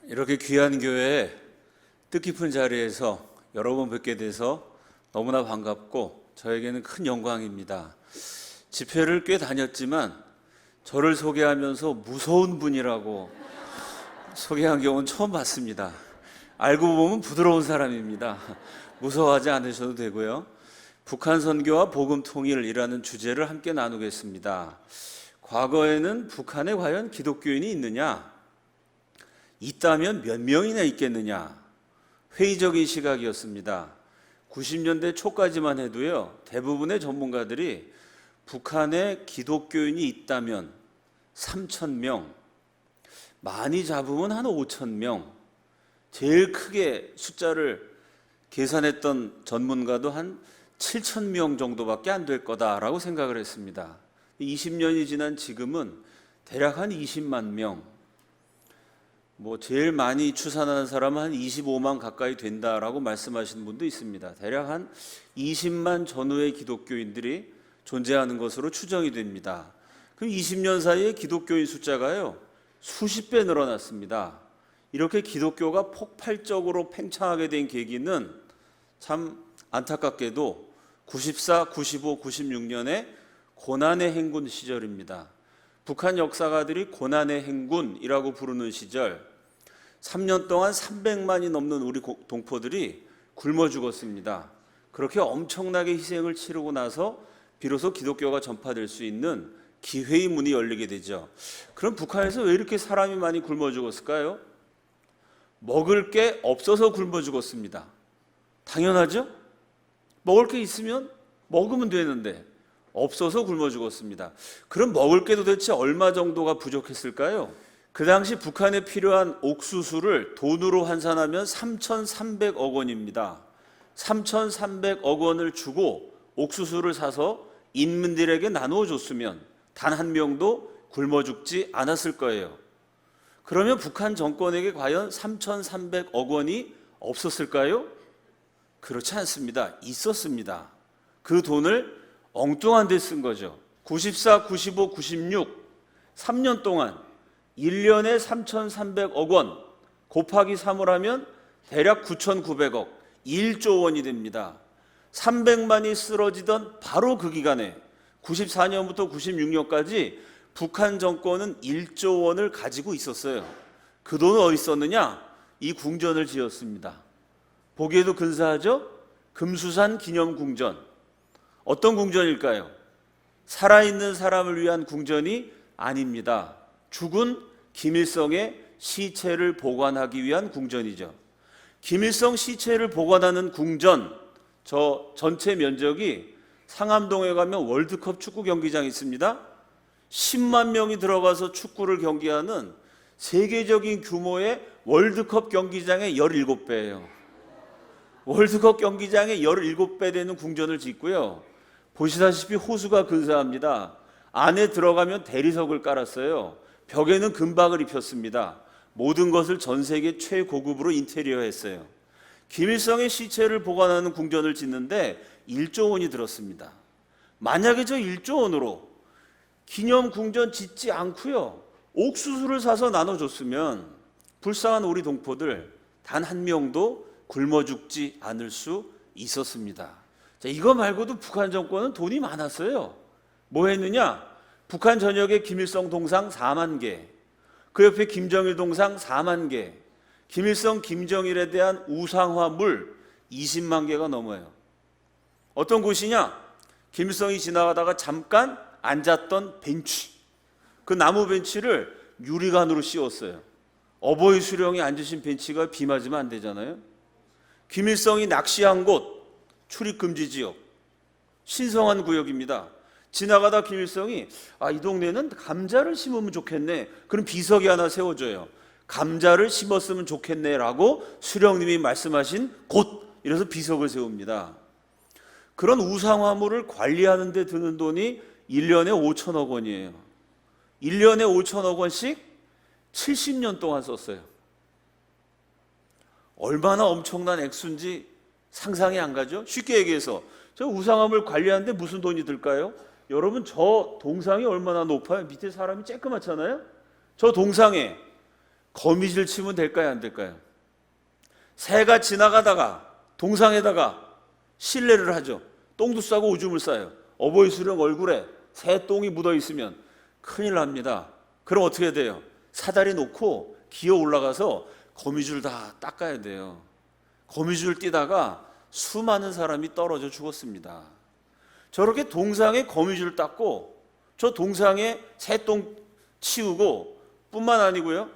이렇게 귀한 교회에 뜻깊은 자리에서 여러 번 뵙게 돼서 너무나 반갑고 저에게는 큰 영광입니다. 집회를 꽤 다녔지만 저를 소개하면서 무서운 분이라고 소개한 경우는 처음 봤습니다. 알고 보면 부드러운 사람입니다. 무서워하지 않으셔도 되고요. 북한 선교와 복음 통일이라는 주제를 함께 나누겠습니다. 과거에는 북한에 과연 기독교인이 있느냐? 있다면 몇 명이나 있겠느냐? 회의적인 시각이었습니다. 90년대 초까지만 해도요, 대부분의 전문가들이 북한에 기독교인이 있다면 3,000명, 많이 잡으면 한 5,000명, 제일 크게 숫자를 계산했던 전문가도 한 7,000명 정도밖에 안 될 거다라고 생각을 했습니다. 20년이 지난 지금은 대략 한 20만 명, 제일 많이 추산하는 사람은 한 25만 가까이 된다라고 말씀하시는 분도 있습니다. 대략 한 20만 전후의 기독교인들이 존재하는 것으로 추정이 됩니다. 그럼 20년 사이에 기독교인 숫자가요, 수십 배 늘어났습니다. 이렇게 기독교가 폭발적으로 팽창하게 된 계기는 참 안타깝게도 94, 95, 96년에 고난의 행군 시절입니다. 북한 역사가들이 고난의 행군이라고 부르는 시절, 3년 동안 300만이 넘는 우리 동포들이 굶어 죽었습니다. 그렇게 엄청나게 희생을 치르고 나서 비로소 기독교가 전파될 수 있는 기회의 문이 열리게 되죠. 그럼 북한에서 왜 이렇게 사람이 많이 굶어 죽었을까요? 먹을 게 없어서 굶어 죽었습니다. 당연하죠? 먹을 게 있으면 먹으면 되는데 없어서 굶어 죽었습니다. 그럼 먹을 게 도대체 얼마 정도가 부족했을까요? 그 당시 북한에 필요한 옥수수를 돈으로 환산하면 3,300억 원입니다. 3,300억 원을 주고 옥수수를 사서 인민들에게 나누어 줬으면 단 한 명도 굶어 죽지 않았을 거예요. 그러면 북한 정권에게 과연 3,300억 원이 없었을까요? 그렇지 않습니다. 있었습니다. 그 돈을 엉뚱한 데 쓴 거죠. 94, 95, 96, 3년 동안 1년에 3,300억 원 곱하기 3을 하면 대략 9,900억, 1조 원이 됩니다. 300만이 쓰러지던 바로 그 기간에 94년부터 96년까지 북한 정권은 1조 원을 가지고 있었어요. 그 돈은 어디 있었느냐? 이 궁전을 지었습니다. 보기에도 근사하죠? 금수산 기념궁전. 어떤 궁전일까요? 살아있는 사람을 위한 궁전이 아닙니다. 죽은 김일성의 시체를 보관하기 위한 궁전이죠. 김일성 시체를 보관하는 궁전, 저 전체 면적이 상암동에 가면 월드컵 축구 경기장이 있습니다. 10만 명이 들어가서 축구를 경기하는 세계적인 규모의 월드컵 경기장의 17배예요. 월드컵 경기장의 17배 되는 궁전을 짓고요. 보시다시피 호수가 근사합니다. 안에 들어가면 대리석을 깔았어요. 벽에는 금박을 입혔습니다. 모든 것을 전 세계 최고급으로 인테리어했어요. 김일성의 시체를 보관하는 궁전을 짓는데 1조 원이 들었습니다. 만약에 저 1조 원으로 기념 궁전 짓지 않고요, 옥수수를 사서 나눠줬으면 불쌍한 우리 동포들 단 한 명도 굶어 죽지 않을 수 있었습니다. 자, 이거 말고도 북한 정권은 돈이 많았어요. 뭐 했느냐? 북한 전역에 김일성 동상 4만 개, 그 옆에 김정일 동상 4만 개, 김일성, 김정일에 대한 우상화물 20만 개가 넘어요. 어떤 곳이냐? 김일성이 지나가다가 잠깐 앉았던 벤치, 그 나무 벤치를 유리관으로 씌웠어요. 어버이 수령이 앉으신 벤치가 비 맞으면 안 되잖아요. 김일성이 낚시한 곳, 출입금지 지역, 신성한 구역입니다. 지나가다 김일성이 이 동네는 감자를 심으면 좋겠네. 그럼 비석이 하나 세워줘요. 감자를 심었으면 좋겠네라고 수령님이 말씀하신 곳, 이래서 비석을 세웁니다. 그런 우상화물을 관리하는 데 드는 돈이 1년에 5천억 원이에요. 1년에 5천억 원씩 70년 동안 썼어요. 얼마나 엄청난 액수인지 상상이 안 가죠? 쉽게 얘기해서 저 우상화물 관리하는데 무슨 돈이 들까요? 여러분, 저 동상이 얼마나 높아요? 밑에 사람이 쬐끄맣잖아요? 저 동상에 거미줄 치면 될까요, 안 될까요? 새가 지나가다가 동상에다가 실례를 하죠. 똥도 싸고 오줌을 싸요. 어버이 수령 얼굴에 새 똥이 묻어 있으면 큰일 납니다. 그럼 어떻게 해야 돼요? 사다리 놓고 기어 올라가서 거미줄 다 닦아야 돼요. 거미줄 뛰다가 수많은 사람이 떨어져 죽었습니다. 저렇게 동상에 거미줄 닦고 저 동상에 새똥 치우고 뿐만 아니고요.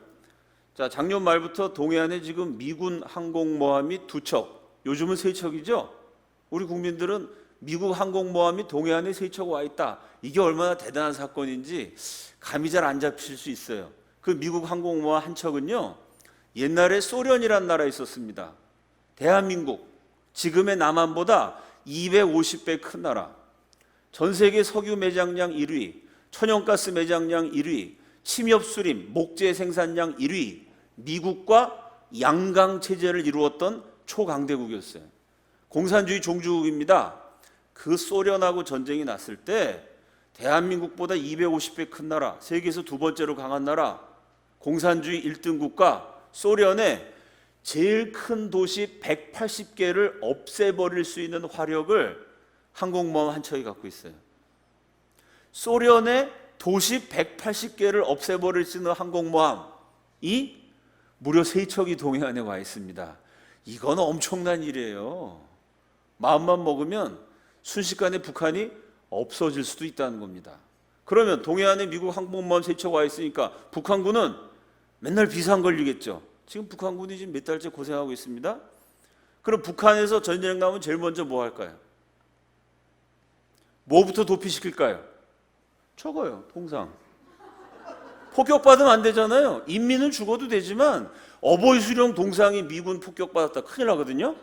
자, 작년 말부터 동해안에 지금 미군 항공모함이 2척, 요즘은 3척이죠. 우리 국민들은 미국 항공모함이 동해안에 3척 와 있다. 이게 얼마나 대단한 사건인지 감이 잘 안 잡힐 수 있어요. 그 미국 항공모함 한 척은요, 옛날에 소련이란 나라에 있었습니다. 대한민국, 지금의 남한보다 250배 큰 나라. 전 세계 석유 매장량 1위, 천연가스 매장량 1위, 침엽수림, 목재 생산량 1위, 미국과 양강 체제를 이루었던 초강대국이었어요. 공산주의 종주국입니다. 그 소련하고 전쟁이 났을 때 대한민국보다 250배 큰 나라, 세계에서 2번째로 강한 나라, 공산주의 1등 국가 소련의 제일 큰 도시 180개를 없애버릴 수 있는 화력을 항공모함 한 척이 갖고 있어요. 소련의 도시 180개를 없애버릴 수 있는 항공모함이 무려 3척이 동해안에 와 있습니다. 이건 엄청난 일이에요. 마음만 먹으면 순식간에 북한이 없어질 수도 있다는 겁니다. 그러면 동해안에 미국 항공모함 3척 와 있으니까 북한군은 맨날 비상 걸리겠죠. 지금 북한군이 지금 몇 달째 고생하고 있습니다. 그럼 북한에서 전쟁 나면 제일 먼저 뭐 할까요? 뭐부터 도피시킬까요? 저거요, 동상. 폭격받으면 안 되잖아요. 인민은 죽어도 되지만 어버이 수령 동상이 미군 폭격받았다 큰일 나거든요.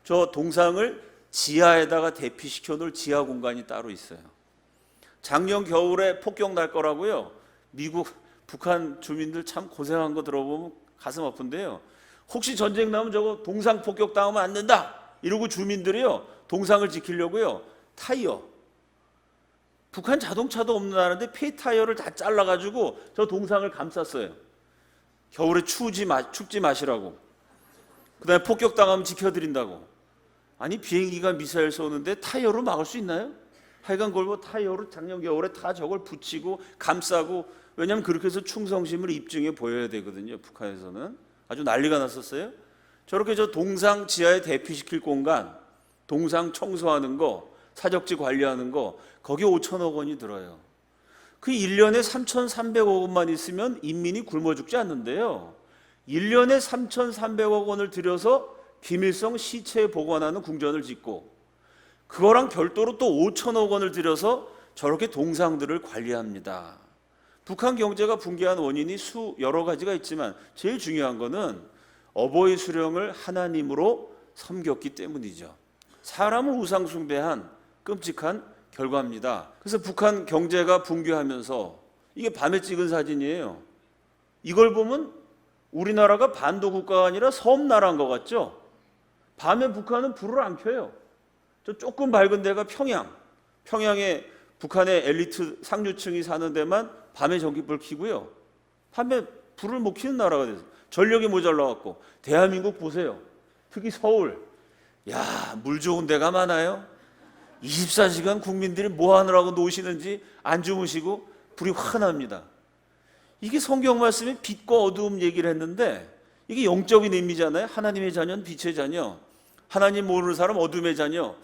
저 동상을 지하에다가 대피시켜 놓을 지하 공간이 따로 있어요. 작년 겨울에 폭격 날 거라고요. 미국, 북한 주민들 참 고생한 거 들어보면 가슴 아픈데요. 혹시 전쟁 나면 저거 동상 폭격 당하면 안 된다 이러고 주민들이요, 동상을 지키려고요, 타이어, 북한 자동차도 없는 나라인데 폐타이어를 다 잘라가지고 저 동상을 감쌌어요. 겨울에 춥지 마시라고. 그 다음에 폭격당하면 지켜드린다고. 아니, 비행기가 미사일 쏘는데 타이어로 막을 수 있나요? 하여간 걸고 타이어로 작년 겨울에 다 저걸 붙이고 감싸고, 왜냐하면 그렇게 해서 충성심을 입증해 보여야 되거든요. 북한에서는 아주 난리가 났었어요. 저렇게 저 동상 지하에 대피시킬 공간, 동상 청소하는 거, 사적지 관리하는 거, 거기 5천억 원이 들어요. 그 1년에 3,300억 원만 있으면 인민이 굶어 죽지 않는데요. 1년에 3,300억 원을 들여서 김일성 시체 복원하는 궁전을 짓고, 그거랑 별도로 또 5천억 원을 들여서 저렇게 동상들을 관리합니다. 북한 경제가 붕괴한 원인이 여러 가지가 있지만 제일 중요한 거는 어버이 수령을 하나님으로 섬겼기 때문이죠. 사람을 우상 숭배한 끔찍한 결과입니다. 그래서 북한 경제가 붕괴하면서, 이게 밤에 찍은 사진이에요. 이걸 보면 우리나라가 반도 국가가 아니라 섬나라인 것 같죠? 밤에 북한은 불을 안 켜요. 저 조금 밝은 데가 평양에 북한의 엘리트 상류층이 사는 데만 밤에 전기불 켜고요. 밤에 불을 못 켜는 나라가 됐어요. 전력이 모자라갖고. 대한민국 보세요. 특히 서울. 야, 물 좋은 데가 많아요. 24시간 국민들이 뭐 하느라고 노시는지 안 주무시고 불이 환합니다. 이게 성경 말씀에 빛과 어두움 얘기를 했는데, 이게 영적인 의미잖아요. 하나님의 자녀는 빛의 자녀, 하나님 모르는 사람 어둠의 자녀.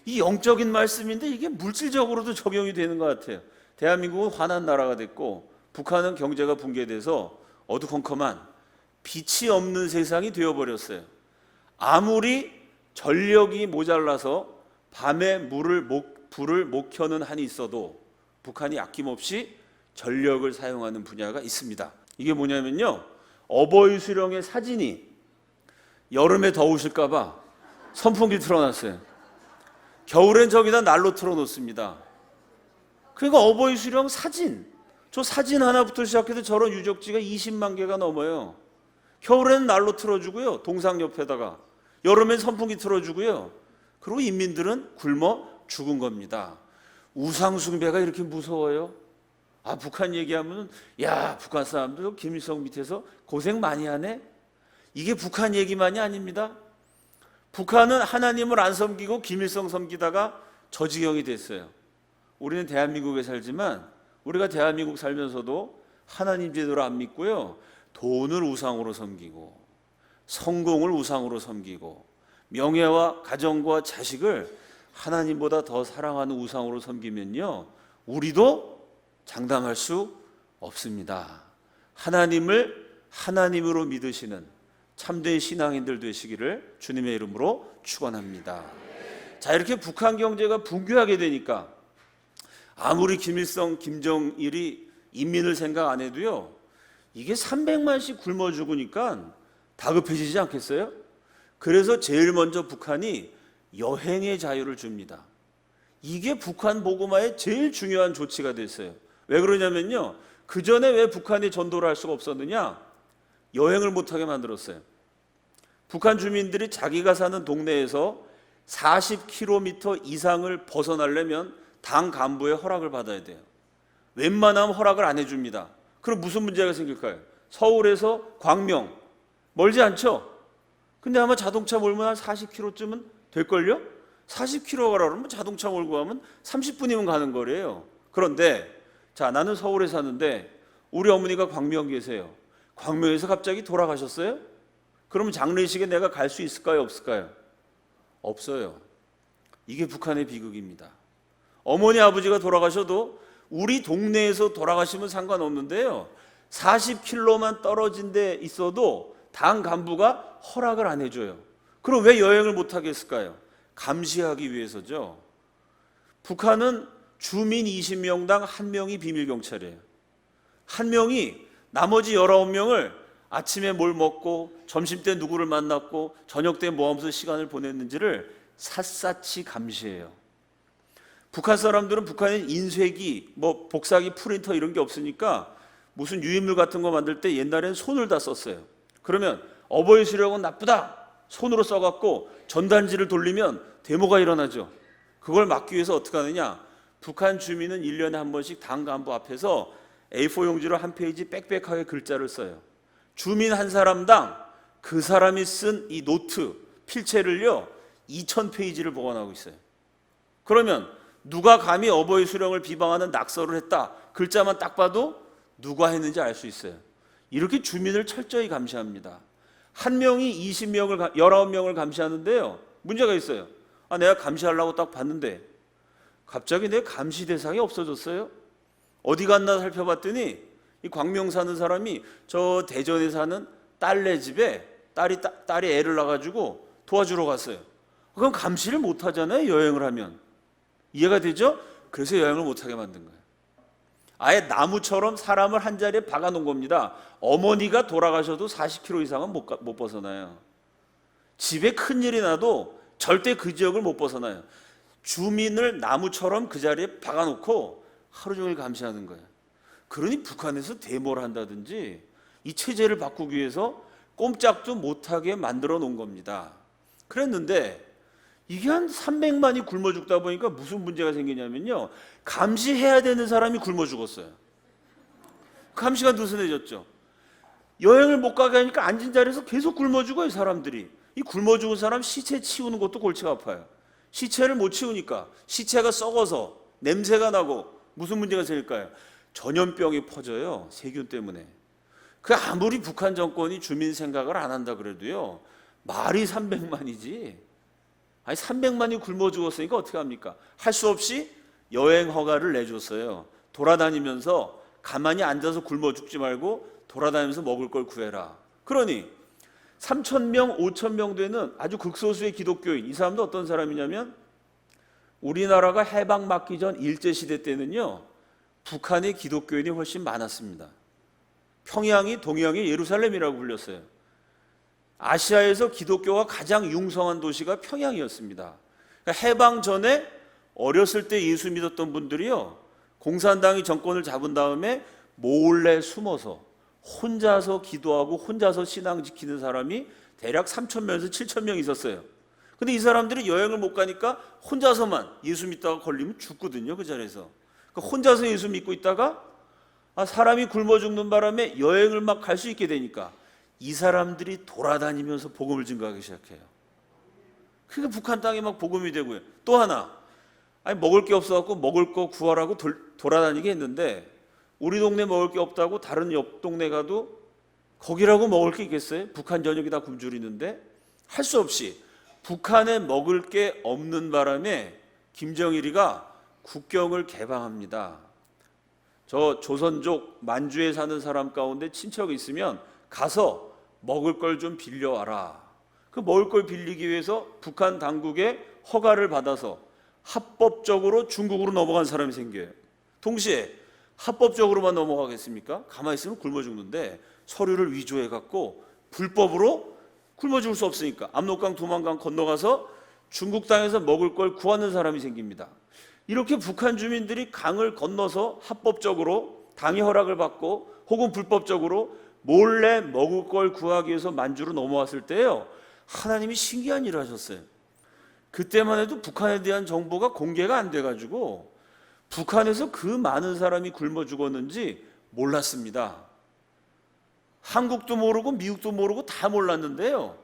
이 영적인 말씀인데 이게 물질적으로도 적용이 되는 것 같아요. 대한민국은 환한 나라가 됐고 북한은 경제가 붕괴돼서 어두컴컴한 빛이 없는 세상이 되어버렸어요. 아무리 전력이 모자라서 밤에 불을 못 켜는 한이 있어도 북한이 아낌없이 전력을 사용하는 분야가 있습니다. 이게 뭐냐면요, 어버이 수령의 사진이 여름에 더우실까 봐 선풍기 틀어놨어요. 겨울엔 저기다 난로 틀어놓습니다. 그러니까 어버이 수령 사진, 저 사진 하나부터 시작해도 저런 유적지가 20만 개가 넘어요. 겨울에는 난로 틀어주고요, 동상 옆에다가. 여름엔 선풍기 틀어주고요. 그리고 인민들은 굶어 죽은 겁니다. 우상 숭배가 이렇게 무서워요? 아, 북한 얘기하면 야, 북한 사람들 김일성 밑에서 고생 많이 하네. 이게 북한 얘기만이 아닙니다. 북한은 하나님을 안 섬기고 김일성 섬기다가 저 지경이 됐어요. 우리는 대한민국에 살지만 우리가 대한민국 살면서도 하나님 제대로 안 믿고요, 돈을 우상으로 섬기고 성공을 우상으로 섬기고 명예와 가정과 자식을 하나님보다 더 사랑하는 우상으로 섬기면요, 우리도 장담할 수 없습니다. 하나님을 하나님으로 믿으시는 참된 신앙인들 되시기를 주님의 이름으로 축원합니다. 자, 이렇게 북한 경제가 붕괴하게 되니까 아무리 김일성, 김정일이 인민을 생각 안 해도요, 이게 300만씩 굶어 죽으니까 다급해지지 않겠어요? 그래서 제일 먼저 북한이 여행의 자유를 줍니다. 이게 북한 복음화의 제일 중요한 조치가 됐어요. 왜 그러냐면요, 그 전에 왜 북한이 전도를 할 수가 없었느냐? 여행을 못하게 만들었어요. 북한 주민들이 자기가 사는 동네에서 40km 이상을 벗어나려면 당 간부의 허락을 받아야 돼요. 웬만하면 허락을 안 해줍니다. 그럼 무슨 문제가 생길까요? 서울에서 광명 멀지 않죠? 근데 아마 자동차 몰면 한 40km쯤은 될걸요? 40km 가라 그러면 자동차 몰고 가면 30분이면 가는 거래요. 그런데 자, 나는 서울에 사는데 우리 어머니가 광명 계세요. 광명에서 갑자기 돌아가셨어요? 그러면 장례식에 내가 갈 수 있을까요? 없을까요? 없어요. 이게 북한의 비극입니다. 어머니 아버지가 돌아가셔도 우리 동네에서 돌아가시면 상관없는데요, 40km만 떨어진 데 있어도 당 간부가 허락을 안 해줘요. 그럼 왜 여행을 못하게 했을까요? 감시하기 위해서죠. 북한은 주민 20명당 1명이 비밀경찰이에요. 1명이 나머지 19명을 아침에 뭘 먹고 점심때 누구를 만났고 저녁때 뭐 하면서 시간을 보냈는지를 샅샅이 감시해요. 북한 사람들은 북한에 인쇄기, 뭐 복사기, 프린터 이런 게 없으니까 무슨 유인물 같은 거 만들 때 옛날엔 손을 다 썼어요. 그러면 어버이 수령은 나쁘다, 손으로 써갖고 전단지를 돌리면 데모가 일어나죠. 그걸 막기 위해서 어떻게 하느냐, 북한 주민은 1년에 한 번씩 당 간부 앞에서 A4 용지로 한 페이지 빽빽하게 글자를 써요. 주민 한 사람당 그 사람이 쓴 이 노트, 필체를요 2000페이지를 보관하고 있어요. 그러면 누가 감히 어버이 수령을 비방하는 낙서를 했다, 글자만 딱 봐도 누가 했는지 알 수 있어요. 이렇게 주민을 철저히 감시합니다. 한 명이 19명을 감시하는데요, 문제가 있어요. 아, 내가 감시하려고 딱 봤는데 갑자기 내 감시 대상이 없어졌어요. 어디 갔나 살펴봤더니 이 광명 사는 사람이 저 대전에 사는 딸네 집에 딸이 애를 낳아가지고 도와주러 갔어요. 그럼 감시를 못 하잖아요, 여행을 하면. 이해가 되죠? 그래서 여행을 못하게 만든 거예요. 아예 나무처럼 사람을 한 자리에 박아놓은 겁니다. 어머니가 돌아가셔도 40km 이상은 못 벗어나요. 집에 큰일이 나도 절대 그 지역을 못 벗어나요. 주민을 나무처럼 그 자리에 박아놓고 하루 종일 감시하는 거예요. 그러니 북한에서 데모를 한다든지 이 체제를 바꾸기 위해서 꼼짝도 못하게 만들어 놓은 겁니다. 그랬는데 이게 한 300만이 굶어 죽다 보니까 무슨 문제가 생기냐면요, 감시해야 되는 사람이 굶어 죽었어요. 감시가 느슨해졌죠. 여행을 못 가게 하니까 앉은 자리에서 계속 굶어 죽어요, 사람들이. 이 굶어 죽은 사람 시체 치우는 것도 골치가 아파요. 시체를 못 치우니까 시체가 썩어서 냄새가 나고 무슨 문제가 생길까요? 전염병이 퍼져요, 세균 때문에. 그 아무리 북한 정권이 주민 생각을 안 한다 그래도요, 말이 300만이지. 아니 300만이 굶어 죽었으니까 어떻게 합니까? 할 수 없이 여행 허가를 내줬어요. 돌아다니면서 가만히 앉아서 굶어 죽지 말고 돌아다니면서 먹을 걸 구해라. 그러니 3,000명, 5,000명 되는 아주 극소수의 기독교인, 이 사람도 어떤 사람이냐면 우리나라가 해방 맞기 전 일제시대 때는요, 북한의 기독교인이 훨씬 많았습니다. 평양이 동양의 예루살렘이라고 불렸어요. 아시아에서 기독교가 가장 융성한 도시가 평양이었습니다. 그러니까 해방 전에 어렸을 때 예수 믿었던 분들이요, 공산당이 정권을 잡은 다음에 몰래 숨어서 혼자서 기도하고 혼자서 신앙 지키는 사람이 대략 3,000명에서 7,000명 있었어요. 근데 이 사람들이 여행을 못 가니까 혼자서만 예수 믿다가 걸리면 죽거든요, 그 자리에서. 그러니까 혼자서 예수 믿고 있다가 사람이 굶어 죽는 바람에 여행을 막 갈 수 있게 되니까 이 사람들이 돌아다니면서 복음을 증거하기 시작해요. 그러니까 북한 땅에 막 복음이 되고요. 또 하나, 먹을 게 없어갖고 먹을 거 구하라고 돌아다니게 했는데 우리 동네 먹을 게 없다고 다른 옆 동네 가도 거기라고 먹을 게 있겠어요? 북한 전역이 다 굶주리는데 할 수 없이 북한에 먹을 게 없는 바람에 김정일이가 국경을 개방합니다. 저 조선족 만주에 사는 사람 가운데 친척이 있으면 가서 먹을 걸 좀 빌려와라. 그 먹을 걸 빌리기 위해서 북한 당국의 허가를 받아서 합법적으로 중국으로 넘어간 사람이 생겨요. 동시에 합법적으로만 넘어가겠습니까? 가만히 있으면 굶어 죽는데 서류를 위조해 갖고 불법으로 굶어 죽을 수 없으니까 압록강 두만강 건너가서 중국 땅에서 먹을 걸 구하는 사람이 생깁니다. 이렇게 북한 주민들이 강을 건너서 합법적으로 당의 허락을 받고 혹은 불법적으로 몰래 먹을 걸 구하기 위해서 만주로 넘어왔을 때요, 하나님이 신기한 일을 하셨어요. 그때만 해도 북한에 대한 정보가 공개가 안 돼가지고 북한에서 그 많은 사람이 굶어 죽었는지 몰랐습니다. 한국도 모르고 미국도 모르고 다 몰랐는데요,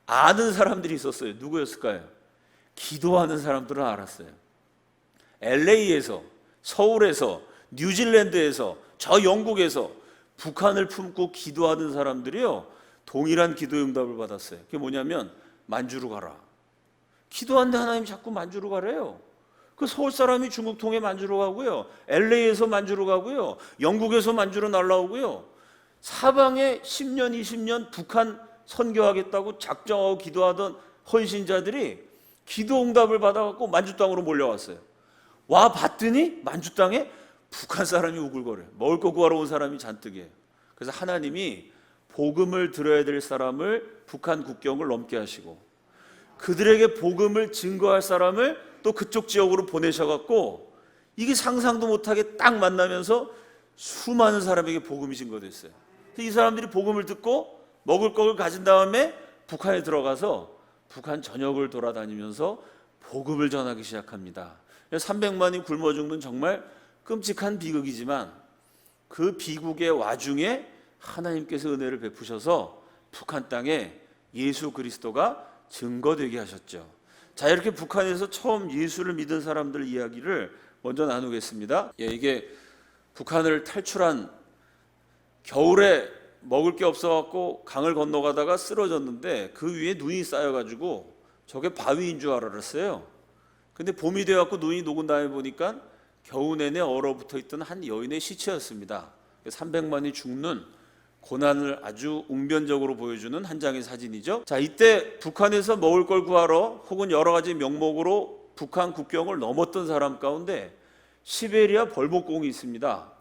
아는 사람들이 있었어요. 누구였을까요? 기도하는 사람들은 알았어요. LA에서, 서울에서, 뉴질랜드에서, 저 영국에서 북한을 품고 기도하는 사람들이요, 동일한 기도 응답을 받았어요. 그게 뭐냐면 만주로 가라. 기도하는데 하나님 자꾸 만주로 가래요. 그 서울 사람이 중국 통해 만주로 가고요, LA에서 만주로 가고요, 영국에서 만주로 날라오고요, 사방에 10년 20년 북한 선교하겠다고 작정하고 기도하던 헌신자들이 기도 응답을 받아갖고 만주 땅으로 몰려왔어요. 와 봤더니 만주 땅에 북한 사람이 우글거려요. 먹을 거 구하러 온 사람이 잔뜩이에요. 그래서 하나님이 복음을 들어야 될 사람을 북한 국경을 넘게 하시고 그들에게 복음을 증거할 사람을 또 그쪽 지역으로 보내셔갖고 이게 상상도 못하게 딱 만나면서 수많은 사람에게 복음이 증거됐어요. 이 사람들이 복음을 듣고 먹을 것을 가진 다음에 북한에 들어가서 북한 전역을 돌아다니면서 복음을 전하기 시작합니다. 300만이 굶어 죽는 정말 끔찍한 비극이지만 그 비극의 와중에 하나님께서 은혜를 베푸셔서 북한 땅에 예수 그리스도가 증거되게 하셨죠. 자, 이렇게 북한에서 처음 예수를 믿은 사람들 이야기를 먼저 나누겠습니다. 이게 북한을 탈출한 겨울에 먹을 게 없어갖고 강을 건너가다가 쓰러졌는데 그 위에 눈이 쌓여가지고 저게 바위인 줄 알았어요. 근데 봄이 돼갖고 눈이 녹은 다음에 보니까 겨우 내내 얼어붙어 있던 한 여인의 시체였습니다. 300만이 죽는 고난을 아주 웅변적으로 보여주는 한 장의 사진이죠. 자, 이때 북한에서 먹을 걸 구하러 혹은 여러 가지 명목으로 북한 국경을 넘었던 사람 가운데 시베리아 벌목공이 있습니다.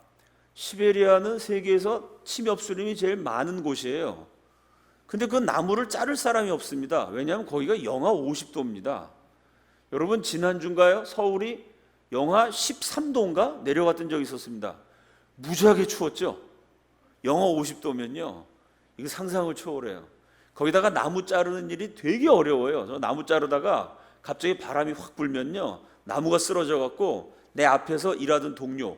시베리아는 세계에서 침엽수림이 제일 많은 곳이에요. 근데 그 나무를 자를 사람이 없습니다. 왜냐하면 거기가 영하 50도입니다. 여러분, 지난주인가요? 서울이 영하 13도인가 내려갔던 적이 있었습니다. 무지하게 추웠죠. 영하 50도면요 이거 상상을 초월해요. 거기다가 나무 자르는 일이 되게 어려워요. 저 나무 자르다가 갑자기 바람이 확 불면요 나무가 쓰러져 갖고 내 앞에서 일하던 동료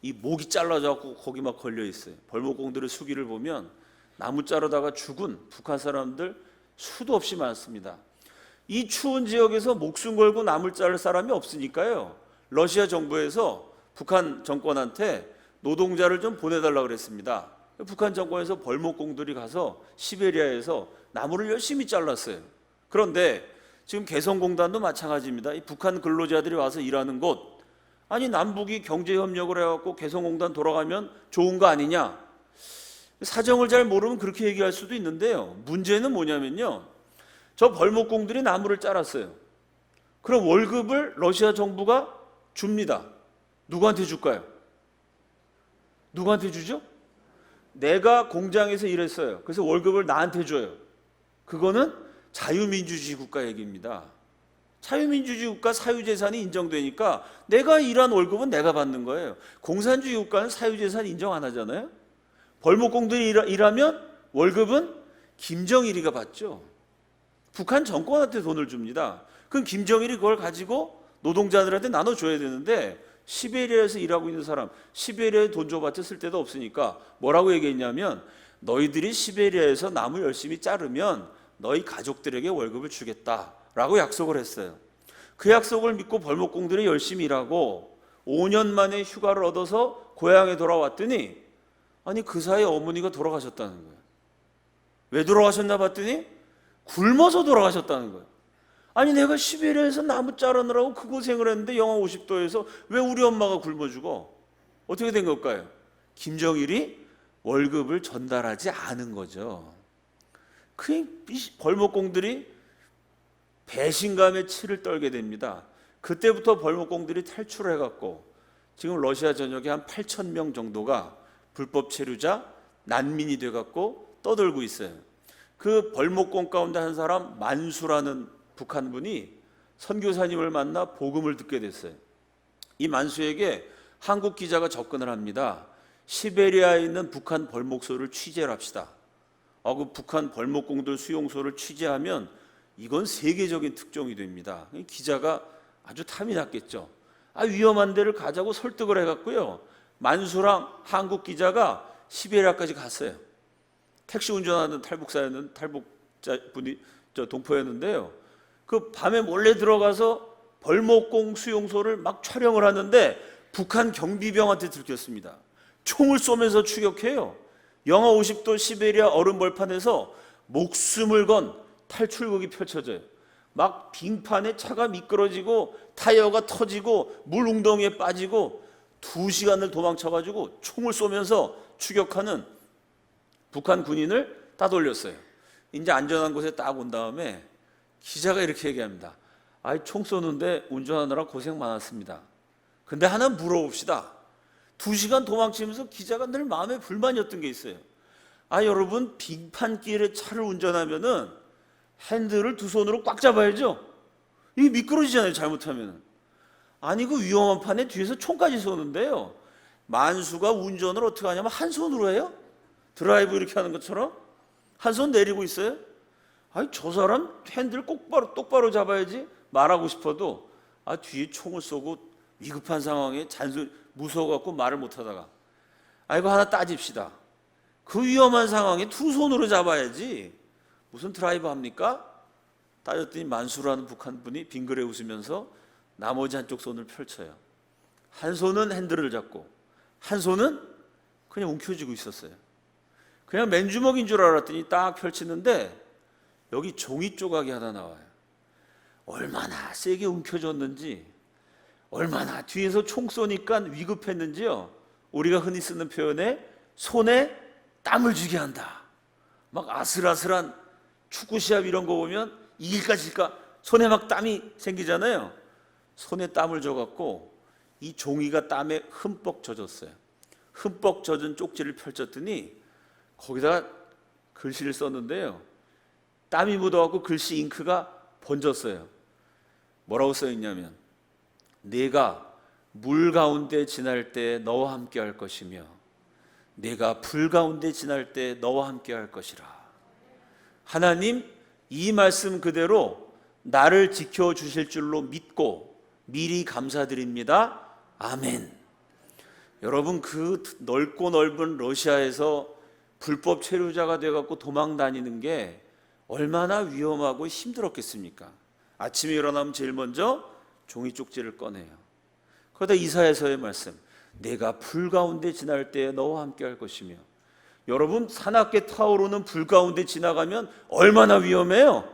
이 목이 잘라져 갖고 거기 막 걸려 있어요. 벌목공들의 수기를 보면 나무 자르다가 죽은 북한 사람들 수도 없이 많습니다. 이 추운 지역에서 목숨 걸고 나무를 자를 사람이 없으니까요, 러시아 정부에서 북한 정권한테 노동자를 좀 보내달라고 그랬습니다. 북한 정권에서 벌목공들이 가서 시베리아에서 나무를 열심히 잘랐어요. 그런데 지금 개성공단도 마찬가지입니다. 이 북한 근로자들이 와서 일하는 곳, 아니 남북이 경제협력을 해갖고 개성공단 돌아가면 좋은 거 아니냐, 사정을 잘 모르면 그렇게 얘기할 수도 있는데요, 문제는 뭐냐면요, 저 벌목공들이 나무를 잘랐어요. 그럼 월급을 러시아 정부가 줍니다. 누구한테 줄까요? 누구한테 주죠? 내가 공장에서 일했어요. 그래서 월급을 나한테 줘요. 그거는 자유민주주의 국가 얘기입니다. 자유민주주의 국가 사유재산이 인정되니까 내가 일한 월급은 내가 받는 거예요. 공산주의 국가는 사유재산 인정 안 하잖아요. 벌목공들이 일하면 월급은 김정일이가 받죠. 북한 정권한테 돈을 줍니다. 그럼 김정일이 그걸 가지고 노동자들한테 나눠줘야 되는데 시베리아에서 일하고 있는 사람, 시베리아에 돈 줘봤자 쓸 데도 없으니까 뭐라고 얘기했냐면, 너희들이 시베리아에서 나무 열심히 자르면 너희 가족들에게 월급을 주겠다라고 약속을 했어요. 그 약속을 믿고 벌목공들이 열심히 일하고 5년 만에 휴가를 얻어서 고향에 돌아왔더니, 아니 그 사이에 어머니가 돌아가셨다는 거예요. 왜 돌아가셨나 봤더니 굶어서 돌아가셨다는 거예요. 아니 내가 시베리아에서 나무 자르느라고 그 고생을 했는데 영하 50도에서 왜 우리 엄마가 굶어 죽어? 어떻게 된 걸까요? 김정일이 월급을 전달하지 않은 거죠. 그 벌목공들이 배신감에 치를 떨게 됩니다. 그때부터 벌목공들이 탈출을 해갖고 지금 러시아 전역에 한 8,000명 정도가 불법 체류자, 난민이 돼갖고 떠들고 있어요. 그 벌목공 가운데 한 사람 만수라는 북한 분이 선교사님을 만나 복음을 듣게 됐어요. 이 만수에게 한국 기자가 접근을 합니다. 시베리아에 있는 북한 벌목소를 취재를 합시다. 그 북한 벌목공들 수용소를 취재하면 이건 세계적인 특종이 됩니다. 기자가 아주 탐이 났겠죠. 위험한 데를 가자고 설득을 해갖고요, 만수랑 한국 기자가 시베리아까지 갔어요. 택시 운전하는 탈북자분이 동포였는데요. 그 밤에 몰래 들어가서 벌목공 수용소를 막 촬영을 하는데 북한 경비병한테 들켰습니다. 총을 쏘면서 추격해요. 영하 50도 시베리아 얼음 벌판에서 목숨을 건 탈출극이 펼쳐져요. 막 빙판에 차가 미끄러지고 타이어가 터지고 물 웅덩이에 빠지고 2시간을 도망쳐가지고 총을 쏘면서 추격하는 북한 군인을 따돌렸어요. 이제 안전한 곳에 딱 온 다음에 기자가 이렇게 얘기합니다. 총 쏘는데 운전하느라 고생 많았습니다. 근데 하나 물어봅시다. 2시간 도망치면서 기자가 늘 마음에 불만이었던 게 있어요. 여러분, 빙판길에 차를 운전하면은 핸들을 두 손으로 꽉 잡아야죠. 이게 미끄러지잖아요, 잘못하면. 아니 그 위험한 판에 뒤에서 총까지 쏘는데요, 만수가 운전을 어떻게 하냐면 한 손으로 해요. 드라이브 이렇게 하는 것처럼 한 손 내리고 있어요. 저 사람 핸들 똑바로 잡아야지. 말하고 싶어도 뒤에 총을 쏘고 위급한 상황에 무서워갖고 말을 못하다가, 이거 하나 따집시다. 그 위험한 상황에 두 손으로 잡아야지 무슨 드라이브 합니까? 따졌더니 만수라는 북한 분이 빙그레 웃으면서 나머지 한쪽 손을 펼쳐요. 한 손은 핸들을 잡고 한 손은 그냥 움켜쥐고 있었어요. 그냥 맨주먹인 줄 알았더니 딱 펼치는데 여기 종이 조각이 하나 나와요. 얼마나 세게 움켜졌는지, 얼마나 뒤에서 총 쏘니까 위급했는지요. 우리가 흔히 쓰는 표현에 손에 땀을 쥐게 한다. 막 아슬아슬한 축구 시합 이런 거 보면 이길까 질까 손에 막 땀이 생기잖아요. 손에 땀을 줘갖고 이 종이가 땀에 흠뻑 젖었어요. 흠뻑 젖은 쪽지를 펼쳤더니 거기다가 글씨를 썼는데요, 땀이 묻어갖고 글씨 잉크가 번졌어요. 뭐라고 써있냐면, 내가 물 가운데 지날 때 너와 함께 할 것이며 내가 불 가운데 지날 때 너와 함께 할 것이라. 하나님, 이 말씀 그대로 나를 지켜주실 줄로 믿고 미리 감사드립니다. 아멘. 여러분, 그 넓고 넓은 러시아에서 불법 체류자가 돼갖고 도망 다니는 게 얼마나 위험하고 힘들었겠습니까? 아침에 일어나면 제일 먼저 종이 쪽지를 꺼내요. 그러다 이사야서의 말씀, 내가 불 가운데 지날 때에 너와 함께 할 것이며. 여러분, 사납게 타오르는 불 가운데 지나가면 얼마나 위험해요?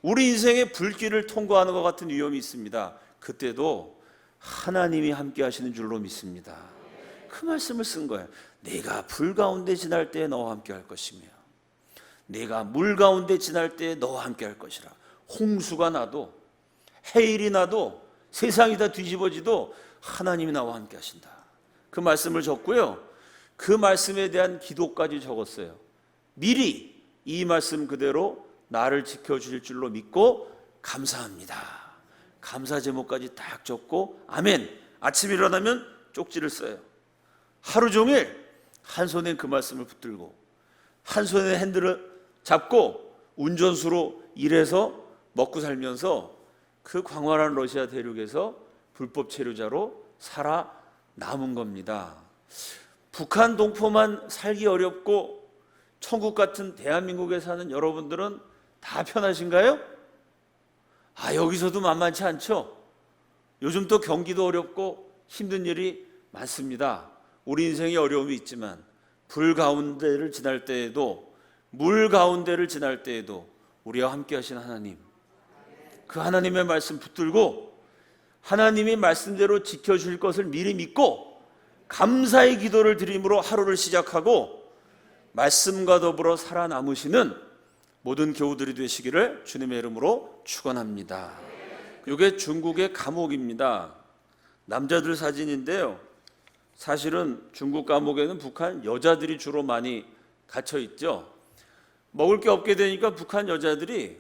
우리 인생의 불길을 통과하는 것 같은 위험이 있습니다. 그때도 하나님이 함께 하시는 줄로 믿습니다. 그 말씀을 쓴 거예요. 내가 불 가운데 지날 때에 너와 함께 할 것이며 내가 물 가운데 지날 때에 너와 함께 할 것이라. 홍수가 나도 해일이 나도 세상이 다 뒤집어지도 하나님이 나와 함께 하신다. 그 말씀을 적고요, 그 말씀에 대한 기도까지 적었어요. 미리 이 말씀 그대로 나를 지켜주실 줄로 믿고 감사합니다. 감사 제목까지 딱 적고 아멘. 아침에 일어나면 쪽지를 써요. 하루 종일 한 손에 그 말씀을 붙들고 한 손에 핸들을 잡고 운전수로 일해서 먹고 살면서 그 광활한 러시아 대륙에서 불법 체류자로 살아남은 겁니다. 북한 동포만 살기 어렵고 천국 같은 대한민국에 사는 여러분들은 다 편하신가요? 여기서도 만만치 않죠. 요즘 또 경기도 어렵고 힘든 일이 많습니다. 우리 인생에 어려움이 있지만 불 가운데를 지날 때에도, 물 가운데를 지날 때에도 우리와 함께 하신 하나님, 그 하나님의 말씀 붙들고 하나님이 말씀대로 지켜줄 것을 미리 믿고 감사의 기도를 드림으로 하루를 시작하고 말씀과 더불어 살아남으시는 모든 교우들이 되시기를 주님의 이름으로 축원합니다. 이게 중국의 감옥입니다. 남자들 사진인데요. 사실은 중국 감옥에는 북한 여자들이 주로 많이 갇혀 있죠. 먹을 게 없게 되니까 북한 여자들이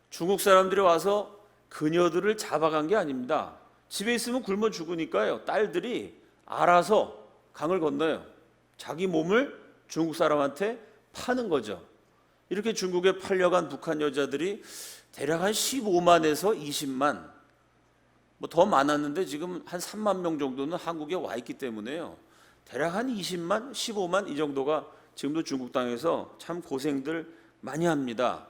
중국 사람들이 와서 그녀들을 잡아간 게 아닙니다. 집에 있으면 굶어 죽으니까요. 딸들이 알아서 강을 건너요. 자기 몸을 중국 사람한테 파는 거죠. 이렇게 중국에 팔려간 북한 여자들이 대략 한 15만에서 20만, 더 많았는데 지금 한 3만 명 정도는 한국에 와 있기 때문에요. 대략 한 20만, 15만 이 정도가 지금도 중국 땅에서 참 고생들 많이 합니다.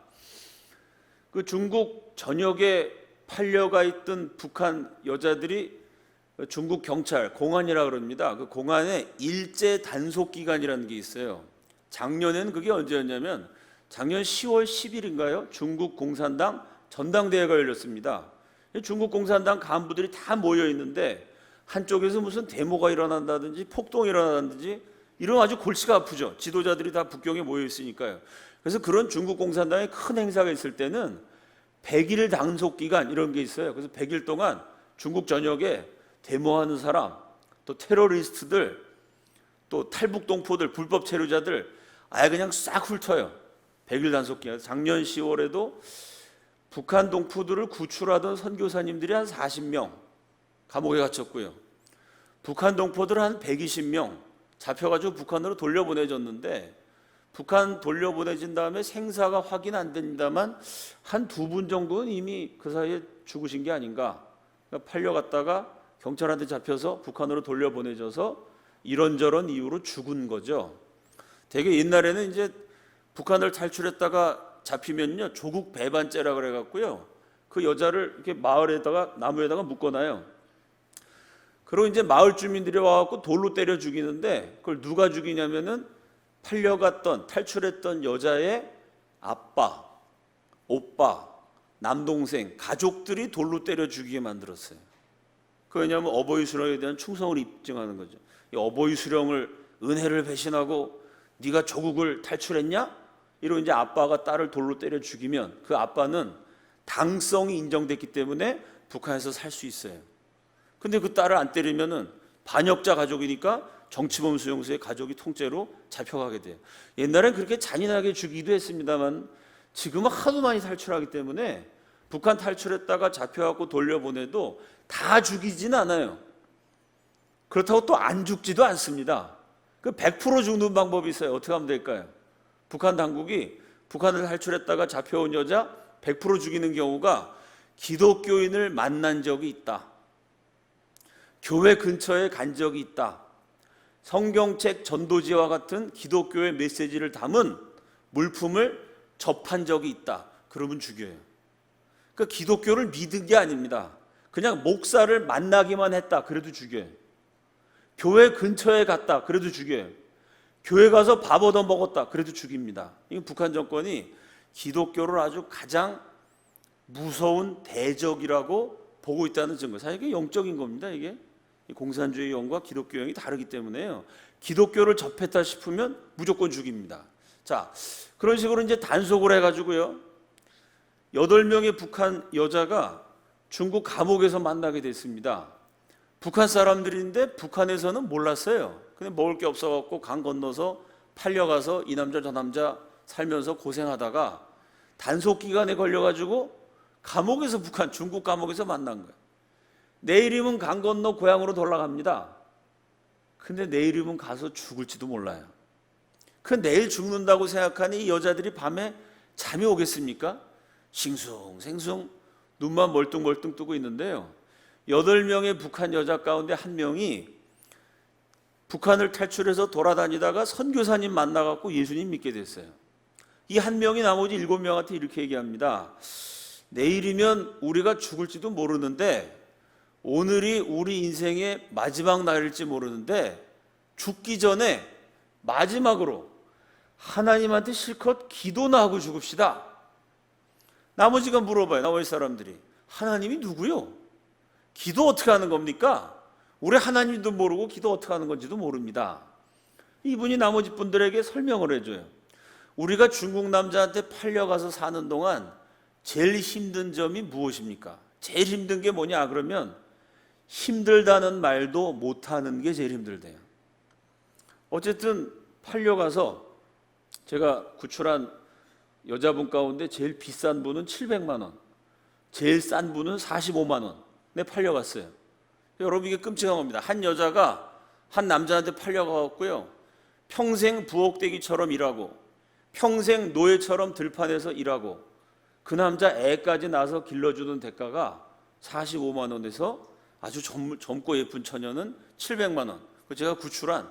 그 중국 전역에 팔려가 있던 북한 여자들이 중국 경찰, 공안이라 그럽니다. 그 공안에 일제 단속 기간이라는 게 있어요. 작년에는 그게 언제였냐면 작년 10월 10일인가요? 중국 공산당 전당대회가 열렸습니다. 중국 공산당 간부들이 다 모여 있는데 한쪽에서 무슨 데모가 일어난다든지 폭동이 일어난다든지 이런 아주 골치가 아프죠. 지도자들이 다 북경에 모여 있으니까요. 그래서 그런 중국 공산당의 큰 행사가 있을 때는 100일 단속 기간 이런 게 있어요. 그래서 100일 동안 중국 전역에 데모하는 사람, 또 테러리스트들, 또 탈북동포들, 불법 체류자들 아예 그냥 싹 훑어요. 100일 단속 기간. 작년 10월에도 북한 동포들을 구출하던 선교사님들이 한 40명 감옥에 갇혔고요. 북한 동포들 한 120명 잡혀가지고 북한으로 돌려보내졌는데 북한 돌려보내진 다음에 생사가 확인 안 됩니다만 한 2분 정도는 이미 그 사이에 죽으신 게 아닌가. 그러니까 팔려갔다가 경찰한테 잡혀서 북한으로 돌려보내져서 이런저런 이유로 죽은 거죠. 되게 옛날에는 이제 북한을 탈출했다가 잡히면요 조국 배반죄라 그래갖고요 그 여자를 이렇게 마을에다가 나무에다가 묶어놔요. 그리고 이제 마을 주민들이 와갖고 돌로 때려 죽이는데 그걸 누가 죽이냐면은 팔려갔던 탈출했던 여자의 아빠, 오빠, 남동생, 가족들이 돌로 때려 죽이게 만들었어요. 그 왜냐하면 어버이 수령에 대한 충성을 입증하는 거죠. 이 어버이 수령을 은혜를 배신하고 네가 조국을 탈출했냐? 이러고 이제 아빠가 딸을 돌로 때려 죽이면 그 아빠는 당성이 인정됐기 때문에 북한에서 살 수 있어요. 근데 그 딸을 안 때리면은 반역자 가족이니까 정치범 수용소에 가족이 통째로 잡혀가게 돼요. 옛날엔 그렇게 잔인하게 죽이기도 했습니다만 지금은 하도 많이 탈출하기 때문에 북한 탈출했다가 잡혀갖고 돌려보내도 다 죽이지는 않아요. 그렇다고 또 안 죽지도 않습니다. 그 100% 죽는 방법이 있어요. 어떻게 하면 될까요? 북한 당국이 북한을 탈출했다가 잡혀온 여자 100% 죽이는 경우가 기독교인을 만난 적이 있다. 교회 근처에 간 적이 있다. 성경책 전도지와 같은 기독교의 메시지를 담은 물품을 접한 적이 있다. 그러면 죽여요. 그러니까 기독교를 믿은 게 아닙니다. 그냥 목사를 만나기만 했다. 그래도 죽여요. 교회 근처에 갔다. 그래도 죽여요. 교회 가서 밥 얻어 먹었다. 그래도 죽입니다. 이건 북한 정권이 기독교를 아주 가장 무서운 대적이라고 보고 있다는 증거. 사실 이게 영적인 겁니다. 이게 공산주의 영과 기독교 영이 다르기 때문에요. 기독교를 접했다 싶으면 무조건 죽입니다. 자, 그런 식으로 이제 단속을 해가지고요. 8명의 북한 여자가 중국 감옥에서 만나게 됐습니다. 북한 사람들인데 북한에서는 몰랐어요. 근데 먹을 게 없어갖고 강 건너서 팔려가서 이 남자 저 남자 살면서 고생하다가 단속 기간에 걸려가지고 감옥에서 북한 중국 감옥에서 만난 거예요. 내일이면 강 건너 고향으로 돌아갑니다. 근데 내일이면 가서 죽을지도 몰라요. 그 내일 죽는다고 생각하니 이 여자들이 밤에 잠이 오겠습니까? 싱숭생숭 눈만 멀뚱멀뚱 뜨고 있는데요. 8명의 북한 여자 가운데 한 명이 북한을 탈출해서 돌아다니다가 선교사님 만나갖고 예수님 믿게 됐어요. 이 한 명이 나머지 7명한테 이렇게 얘기합니다. 내일이면 우리가 죽을지도 모르는데, 오늘이 우리 인생의 마지막 날일지 모르는데, 죽기 전에 마지막으로 하나님한테 실컷 기도나 하고 죽읍시다. 나머지가 물어봐요. 나머지 사람들이 하나님이 누구요? 기도 어떻게 하는 겁니까? 우리 하나님도 모르고 기도 어떻게 하는 건지도 모릅니다. 이분이 나머지 분들에게 설명을 해줘요. 우리가 중국 남자한테 팔려가서 사는 동안 제일 힘든 점이 무엇입니까? 제일 힘든 게 뭐냐 그러면 힘들다는 말도 못하는 게 제일 힘들대요. 어쨌든 팔려가서 제가 구출한 여자분 가운데 제일 비싼 분은 700만 원, 제일 싼 분은 45만 원에 팔려갔어요. 여러분, 이게 끔찍한 겁니다. 한 여자가 한 남자한테 팔려가고요, 평생 부엌대기처럼 일하고 평생 노예처럼 들판에서 일하고 그 남자 애까지 낳아서 길러주는 대가가 45만 원에서 아주 젊고 예쁜 처녀는 700만 원. 제가 구출한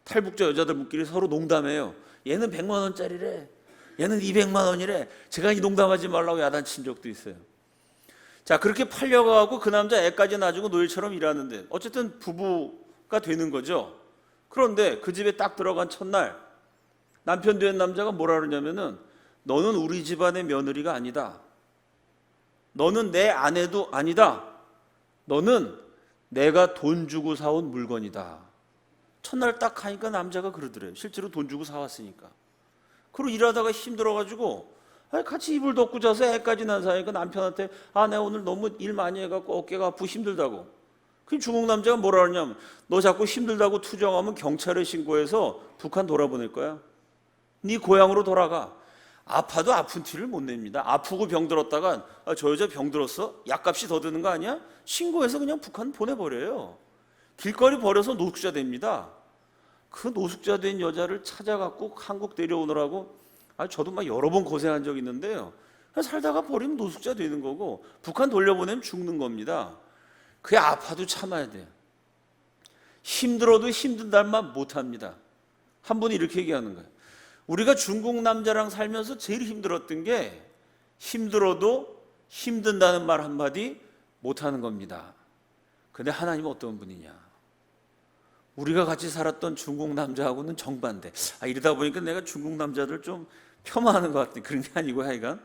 탈북자 여자들끼리 서로 농담해요. 얘는 100만 원짜리래, 얘는 200만 원이래. 제가 이 농담하지 말라고 야단친 적도 있어요. 자, 그렇게 팔려가고 그 남자 애까지 낳아주고 노예처럼 일하는데 어쨌든 부부가 되는 거죠. 그런데 그 집에 딱 들어간 첫날 남편 된 남자가 뭐라 그러냐면은, 너는 우리 집안의 며느리가 아니다, 너는 내 아내도 아니다, 너는 내가 돈 주고 사온 물건이다. 첫날 딱 하니까 남자가 그러더래요. 실제로 돈 주고 사왔으니까. 그리고 일하다가 힘들어가지고 같이 이불 덮고 자서 애까지 난 사이니까 남편한테 내가 오늘 너무 일 많이 해갖고 어깨가 아프고 힘들다고. 그 중국 남자가 뭐라 그러냐면, 너 자꾸 힘들다고 투정하면 경찰에 신고해서 북한 돌아보낼 거야. 네 고향으로 돌아가. 아파도 아픈 티를 못 냅니다. 아프고 병들었다가 저 여자 병들었어? 약값이 더 드는 거 아니야? 신고해서 그냥 북한 보내버려요. 길거리 버려서 노숙자 됩니다. 그 노숙자 된 여자를 찾아갖고 한국 데려오느라고 저도 막 여러 번 고생한 적이 있는데요. 살다가 버리면 노숙자 되는 거고 북한 돌려보내면 죽는 겁니다. 그게 아파도 참아야 돼요. 힘들어도 힘든다는 말 못합니다. 한 분이 이렇게 얘기하는 거예요. 우리가 중국 남자랑 살면서 제일 힘들었던 게 힘들어도 힘든다는 말 한마디 못하는 겁니다. 근데 하나님은 어떤 분이냐? 우리가 같이 살았던 중국 남자하고는 정반대. 이러다 보니까 내가 중국 남자들 좀 폄하하는 것 같은 그런 게 아니고, 하여간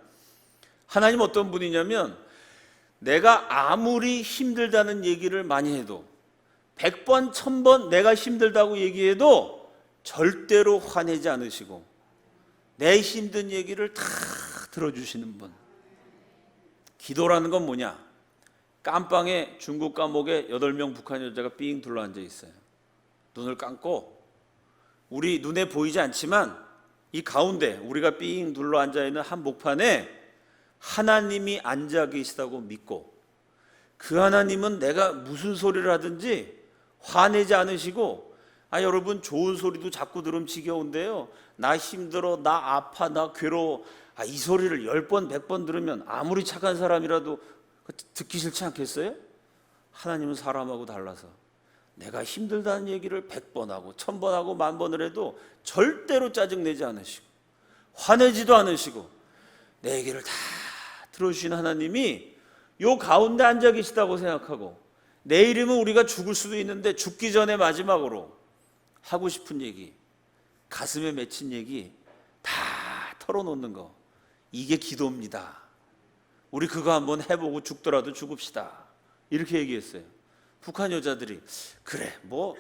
하나님 어떤 분이냐면, 내가 아무리 힘들다는 얘기를 많이 해도 100번 1000번 내가 힘들다고 얘기해도 절대로 화내지 않으시고 내 힘든 얘기를 다 들어주시는 분. 기도라는 건 뭐냐? 깜빵에 중국 감옥에 8명 북한 여자가 삥 둘러앉아 있어요. 눈을 감고 우리 눈에 보이지 않지만 이 가운데 우리가 삥 둘러앉아 있는 한복판에 하나님이 앉아 계시다고 믿고, 그 하나님은 내가 무슨 소리를 하든지 화내지 않으시고, 여러분 좋은 소리도 자꾸 들으면 지겨운데요, 나 힘들어, 나 아파, 나 괴로워, 이 소리를 10번 100번 들으면 아무리 착한 사람이라도 듣기 싫지 않겠어요? 하나님은 사람하고 달라서 내가 힘들다는 얘기를 100번 하고 1000번 하고 10,000번을 해도 절대로 짜증내지 않으시고 화내지도 않으시고 내 얘기를 다 들어주신 하나님이 요 가운데 앉아 계시다고 생각하고, 내일이면 우리가 죽을 수도 있는데 죽기 전에 마지막으로 하고 싶은 얘기, 가슴에 맺힌 얘기 다 털어놓는 거, 이게 기도입니다. 우리 그거 한번 해보고 죽더라도 죽읍시다, 이렇게 얘기했어요. 북한 여자들이 그래 뭐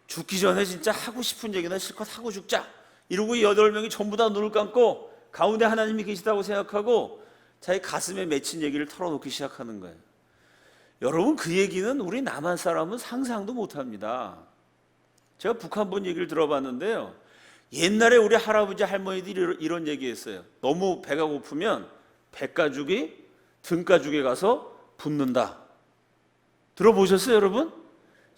죽기 전에 진짜 하고 싶은 얘기나 실컷 하고 죽자 이러고 8명이 전부 다 눈을 감고 가운데 하나님이 계시다고 생각하고 자기 가슴에 맺힌 얘기를 털어놓기 시작하는 거예요. 여러분, 그 얘기는 우리 남한 사람은 상상도 못합니다. 제가 북한 분 얘기를 들어봤는데요, 옛날에 우리 할아버지 할머니들이 이런 얘기했어요. 너무 배가 고프면 백가죽이 등가죽에 가서 붙는다. 들어보셨어요, 여러분?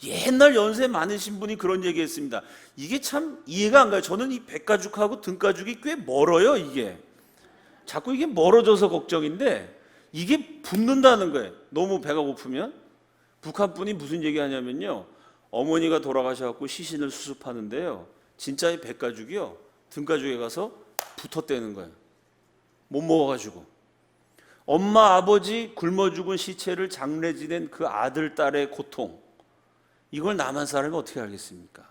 옛날 연세 많으신 분이 그런 얘기했습니다. 이게 참 이해가 안 가요. 저는 이 백가죽하고 등가죽이 꽤 멀어요. 이게 자꾸 이게 멀어져서 걱정인데, 이게 붙는다는 거예요. 너무 배가 고프면. 북한 분이 무슨 얘기하냐면요, 어머니가 돌아가셔갖고 시신을 수습하는데요, 진짜 이 백가죽이요, 등가죽에 가서 붙었다는 거예요. 못 먹어가지고. 엄마 아버지 굶어 죽은 시체를 장례 지낸 그 아들 딸의 고통, 이걸 남한 사람이 어떻게 알겠습니까?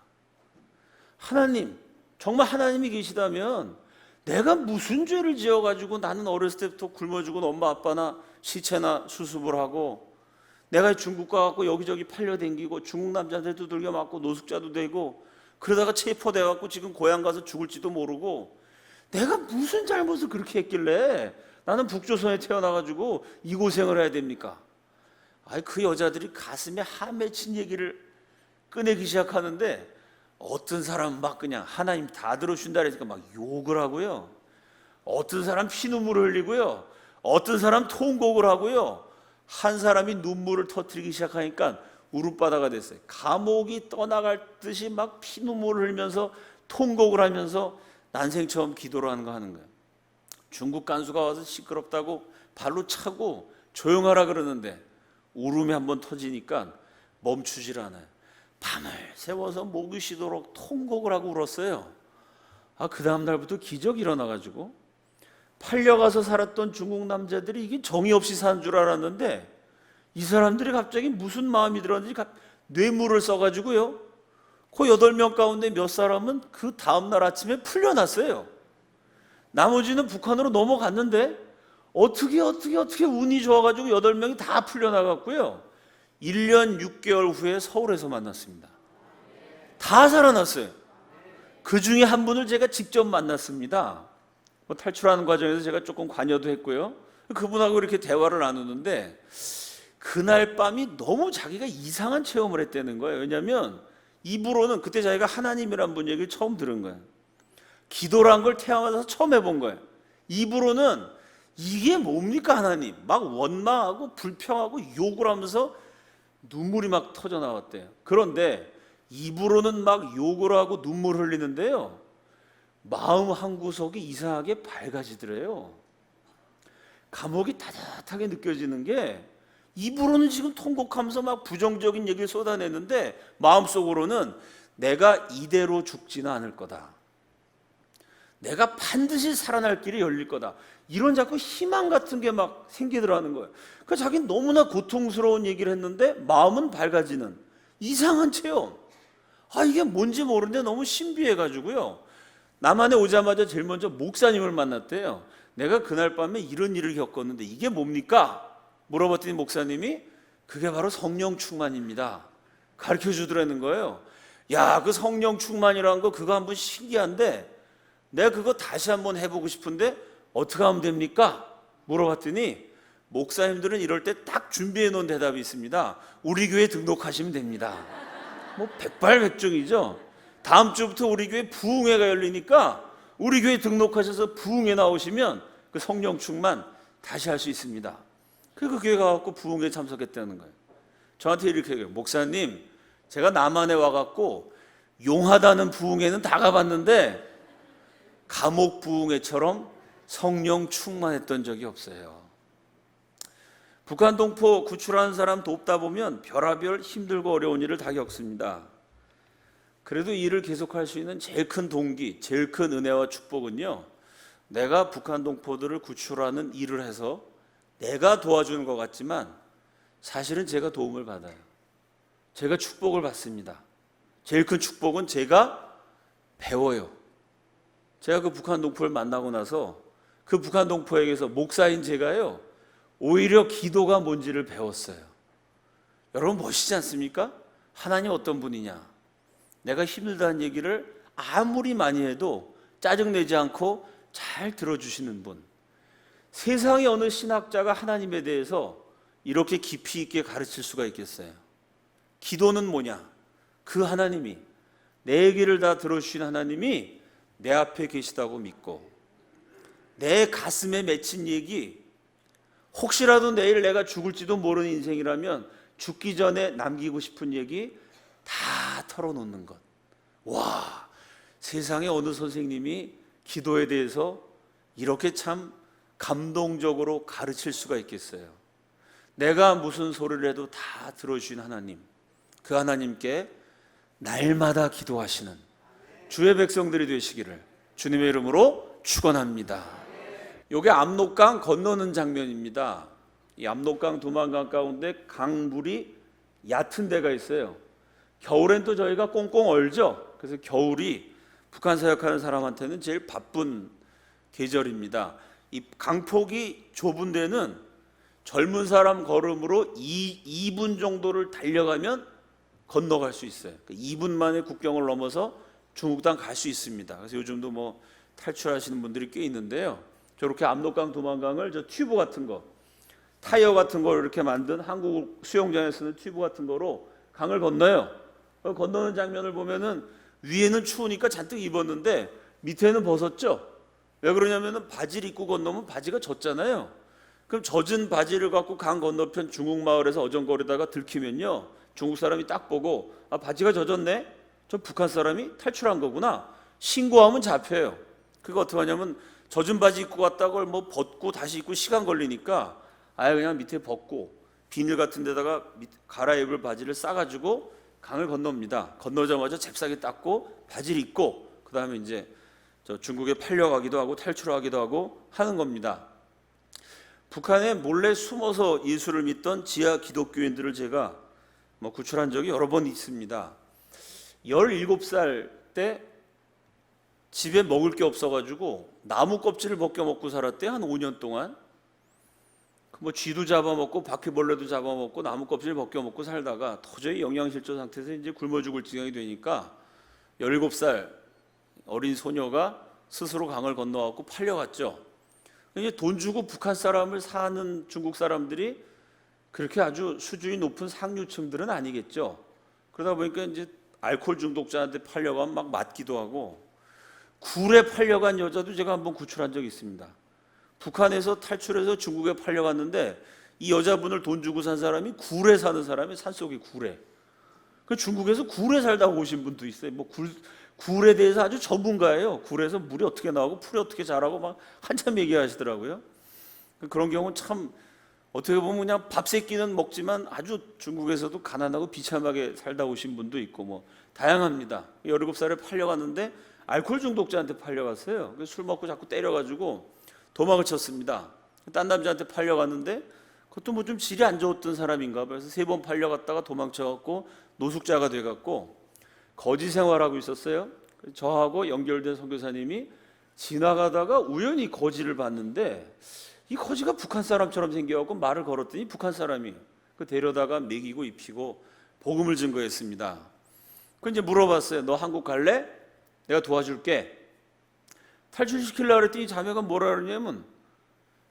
하나님, 정말 하나님이 계시다면 내가 무슨 죄를 지어가지고 나는 어렸을 때부터 굶어 죽은 엄마 아빠나 시체나 수습을 하고, 내가 중국 가갖고 여기저기 팔려댕기고 중국 남자한테 두들겨 맞고 노숙자도 되고 그러다가 체포돼갖고 지금 고향 가서 죽을지도 모르고, 내가 무슨 잘못을 그렇게 했길래 나는 북조선에 태어나가지고 이 고생을 해야 됩니까? 아이, 그 여자들이 가슴에 하 맺힌 얘기를 꺼내기 시작하는데, 어떤 사람은 막 그냥 하나님 다 들어준다 그러니까 막 욕을 하고요, 어떤 사람 피눈물을 흘리고요, 어떤 사람 통곡을 하고요, 한 사람이 눈물을 터뜨리기 시작하니까 울음바다가 됐어요. 감옥이 떠나갈 듯이 막 피눈물을 흘리면서 통곡을 하면서 난생 처음 기도를 하는 거 하는 거예요. 중국 간수가 와서 시끄럽다고 발로 차고 조용하라 그러는데 울음이 한번 터지니까 멈추질 않아요. 밤을 새워서 목이 쉬도록 통곡을 하고 울었어요. 그 다음 날부터 기적이 일어나가지고 팔려가서 살았던 중국 남자들이 이게 정이 없이 사는 줄 알았는데, 이 사람들이 갑자기 무슨 마음이 들었는지 뇌물을 써가지고요, 그 8명 가운데 몇 사람은 그 다음날 아침에 풀려났어요. 나머지는 북한으로 넘어갔는데 어떻게 운이 좋아가지고 8명이 다 풀려나갔고요, 1년 6개월 후에 서울에서 만났습니다. 다 살아났어요. 그 중에 한 분을 제가 직접 만났습니다. 탈출하는 과정에서 제가 조금 관여도 했고요, 그분하고 이렇게 대화를 나누는데 그날 밤이 너무 자기가 이상한 체험을 했다는 거예요. 왜냐하면 입으로는 그때 자기가 하나님이란 분 얘기를 처음 들은 거예요. 기도란 걸 태어나서 처음 해본 거예요. 입으로는 이게 뭡니까 하나님, 막 원망하고 불평하고 욕을 하면서 눈물이 막 터져 나왔대요. 그런데 입으로는 막 욕을 하고 눈물 흘리는데요, 마음 한구석이 이상하게 밝아지더래요. 감옥이 따뜻하게 느껴지는 게, 입으로는 지금 통곡하면서 막 부정적인 얘기를 쏟아내는데 마음속으로는 내가 이대로 죽지는 않을 거다, 내가 반드시 살아날 길이 열릴 거다, 이런 자꾸 희망 같은 게 막 생기더라는 거예요. 그러니까 자기는 너무나 고통스러운 얘기를 했는데 마음은 밝아지는 이상한 체험. 이게 뭔지 모르는데 너무 신비해가지고요, 남한에 오자마자 제일 먼저 목사님을 만났대요. 내가 그날 밤에 이런 일을 겪었는데 이게 뭡니까? 물어봤더니 목사님이 그게 바로 성령 충만입니다, 가르쳐 주더라는 거예요. 야, 그 성령 충만이라는 거 그거 한번 신기한데 내가 그거 다시 한번 해보고 싶은데 어떻게 하면 됩니까? 물어봤더니 목사님들은 이럴 때 딱 준비해 놓은 대답이 있습니다. 우리 교회 등록하시면 됩니다. 뭐 백발백중이죠. 다음 주부터 우리 교회 부흥회가 열리니까 우리 교회 등록하셔서 부흥회 나오시면 그 성령 충만 다시 할 수 있습니다. 그 교회 가갖고 부흥회 참석했다는 거예요. 저한테 이렇게 얘기해요. 목사님, 제가 남한에 와갖고 용하다는 부흥회는 다 가봤는데 감옥 부흥회처럼 성령 충만했던 적이 없어요. 북한 동포 구출하는 사람 돕다 보면 별하별 힘들고 어려운 일을 다 겪습니다. 그래도 이 일을 계속할 수 있는 제일 큰 동기, 제일 큰 은혜와 축복은요, 내가 북한 동포들을 구출하는 일을 해서 내가 도와주는 것 같지만 사실은 제가 도움을 받아요. 제가 축복을 받습니다. 제일 큰 축복은 제가 배워요. 제가 그 북한 동포를 만나고 나서 그 북한 동포에게서 목사인 제가요, 오히려 기도가 뭔지를 배웠어요. 여러분 멋있지 않습니까? 하나님 어떤 분이냐. 내가 힘들다는 얘기를 아무리 많이 해도 짜증내지 않고 잘 들어주시는 분. 세상의 어느 신학자가 하나님에 대해서 이렇게 깊이 있게 가르칠 수가 있겠어요? 기도는 뭐냐? 그 하나님이, 내 얘기를 다 들어주신 하나님이 내 앞에 계시다고 믿고, 내 가슴에 맺힌 얘기, 혹시라도 내일 내가 죽을지도 모르는 인생이라면 죽기 전에 남기고 싶은 얘기 다 털어놓는 것. 세상에 어느 선생님이 기도에 대해서 이렇게 참 감동적으로 가르칠 수가 있겠어요? 내가 무슨 소리를 해도 다 들어주신 하나님, 그 하나님께 날마다 기도하시는 주의 백성들이 되시기를 주님의 이름으로 축원합니다. 요게 압록강 건너는 장면입니다. 이 압록강 두만강 가운데 강물이 얕은 데가 있어요. 겨울엔 또 저희가 꽁꽁 얼죠. 그래서 겨울이 북한 사역하는 사람한테는 제일 바쁜 계절입니다. 이 강폭이 좁은 데는 젊은 사람 걸음으로 2분 정도를 달려가면 건너갈 수 있어요. 2분 만에 국경을 넘어서 중국 땅 갈 수 있습니다. 그래서 요즘도 뭐 탈출하시는 분들이 꽤 있는데요. 저렇게 압록강 두만강을 저 튜브 같은 거, 타이어 같은 걸 이렇게 만든 한국 수영장에 쓰는 튜브 같은 거로 강을 건너요. 건너는 장면을 보면은 위에는 추우니까 잔뜩 입었는데 밑에는 벗었죠. 왜 그러냐면은 바지를 입고 건너면 바지가 젖잖아요. 그럼 젖은 바지를 갖고 강 건너편 중국 마을에서 어정거리다가 들키면요, 중국 사람이 딱 보고 아, 바지가 젖었네? 저 북한 사람이 탈출한 거구나. 신고하면 잡혀요. 그거 어떻게 하냐면 젖은 바지 입고 갔다가 그걸 뭐 벗고 다시 입고 시간 걸리니까 아예 그냥 밑에 벗고 비닐 같은 데다가 갈아입을 바지를 싸가지고 강을 건넙니다. 건너자마자 잽싸게 닦고 바지를 입고 그 다음에 이제 저 중국에 팔려가기도 하고 탈출하기도 하고 하는 겁니다. 북한에 몰래 숨어서 예수를 믿던 지하 기독교인들을 제가 뭐 구출한 적이 여러 번 있습니다. 17살 때 집에 먹을 게 없어가지고 나무 껍질을 벗겨 먹고 살았대. 한 5년 동안. 뭐 쥐도 잡아먹고 바퀴벌레도 잡아먹고 나무 껍질 벗겨 먹고 살다가 도저히 영양실조 상태에서 이제 굶어 죽을 지경이 되니까 17살 어린 소녀가 스스로 강을 건너갖고 팔려갔죠. 이제 돈 주고 북한 사람을 사는 중국 사람들이 그렇게 아주 수준이 높은 상류층들은 아니겠죠. 그러다 보니까 이제 알코올 중독자한테 팔려가면 막 맞기도 하고, 굴에 팔려간 여자도 제가 한번 구출한 적이 있습니다. 북한에서 탈출해서 중국에 팔려갔는데 이 여자분을 돈 주고 산 사람이 굴에 사는 사람이, 산속의 굴에. 그 중국에서 굴에 살다 오신 분도 있어요. 뭐 굴에 대해서 아주 전문가예요. 굴에서 물이 어떻게 나오고 풀이 어떻게 자라고 막 한참 얘기하시더라고요. 그런 경우는 참 어떻게 보면 그냥 밥 세 끼는 먹지만 아주 중국에서도 가난하고 비참하게 살다 오신 분도 있고 뭐 다양합니다. 17살에 팔려갔는데 알코올 중독자한테 팔려갔어요. 술 먹고 자꾸 때려가지고 도망을 쳤습니다. 딴 남자한테 팔려갔는데 그것도 뭐 좀 질이 안 좋았던 사람인가 봐요. 그래서 3번 팔려갔다가 도망쳐갖고 노숙자가 돼갖고 거지 생활하고 있었어요. 저하고 연결된 선교사님이 지나가다가 우연히 거지를 봤는데 이 거지가 북한 사람처럼 생겨갖고 말을 걸었더니 북한 사람이 그 데려다가 먹이고 입히고 복음을 증거했습니다. 그 이제 물어봤어요. 너 한국 갈래? 내가 도와줄게. 탈출시키려고 그랬더니 자매가 뭐라 그러냐면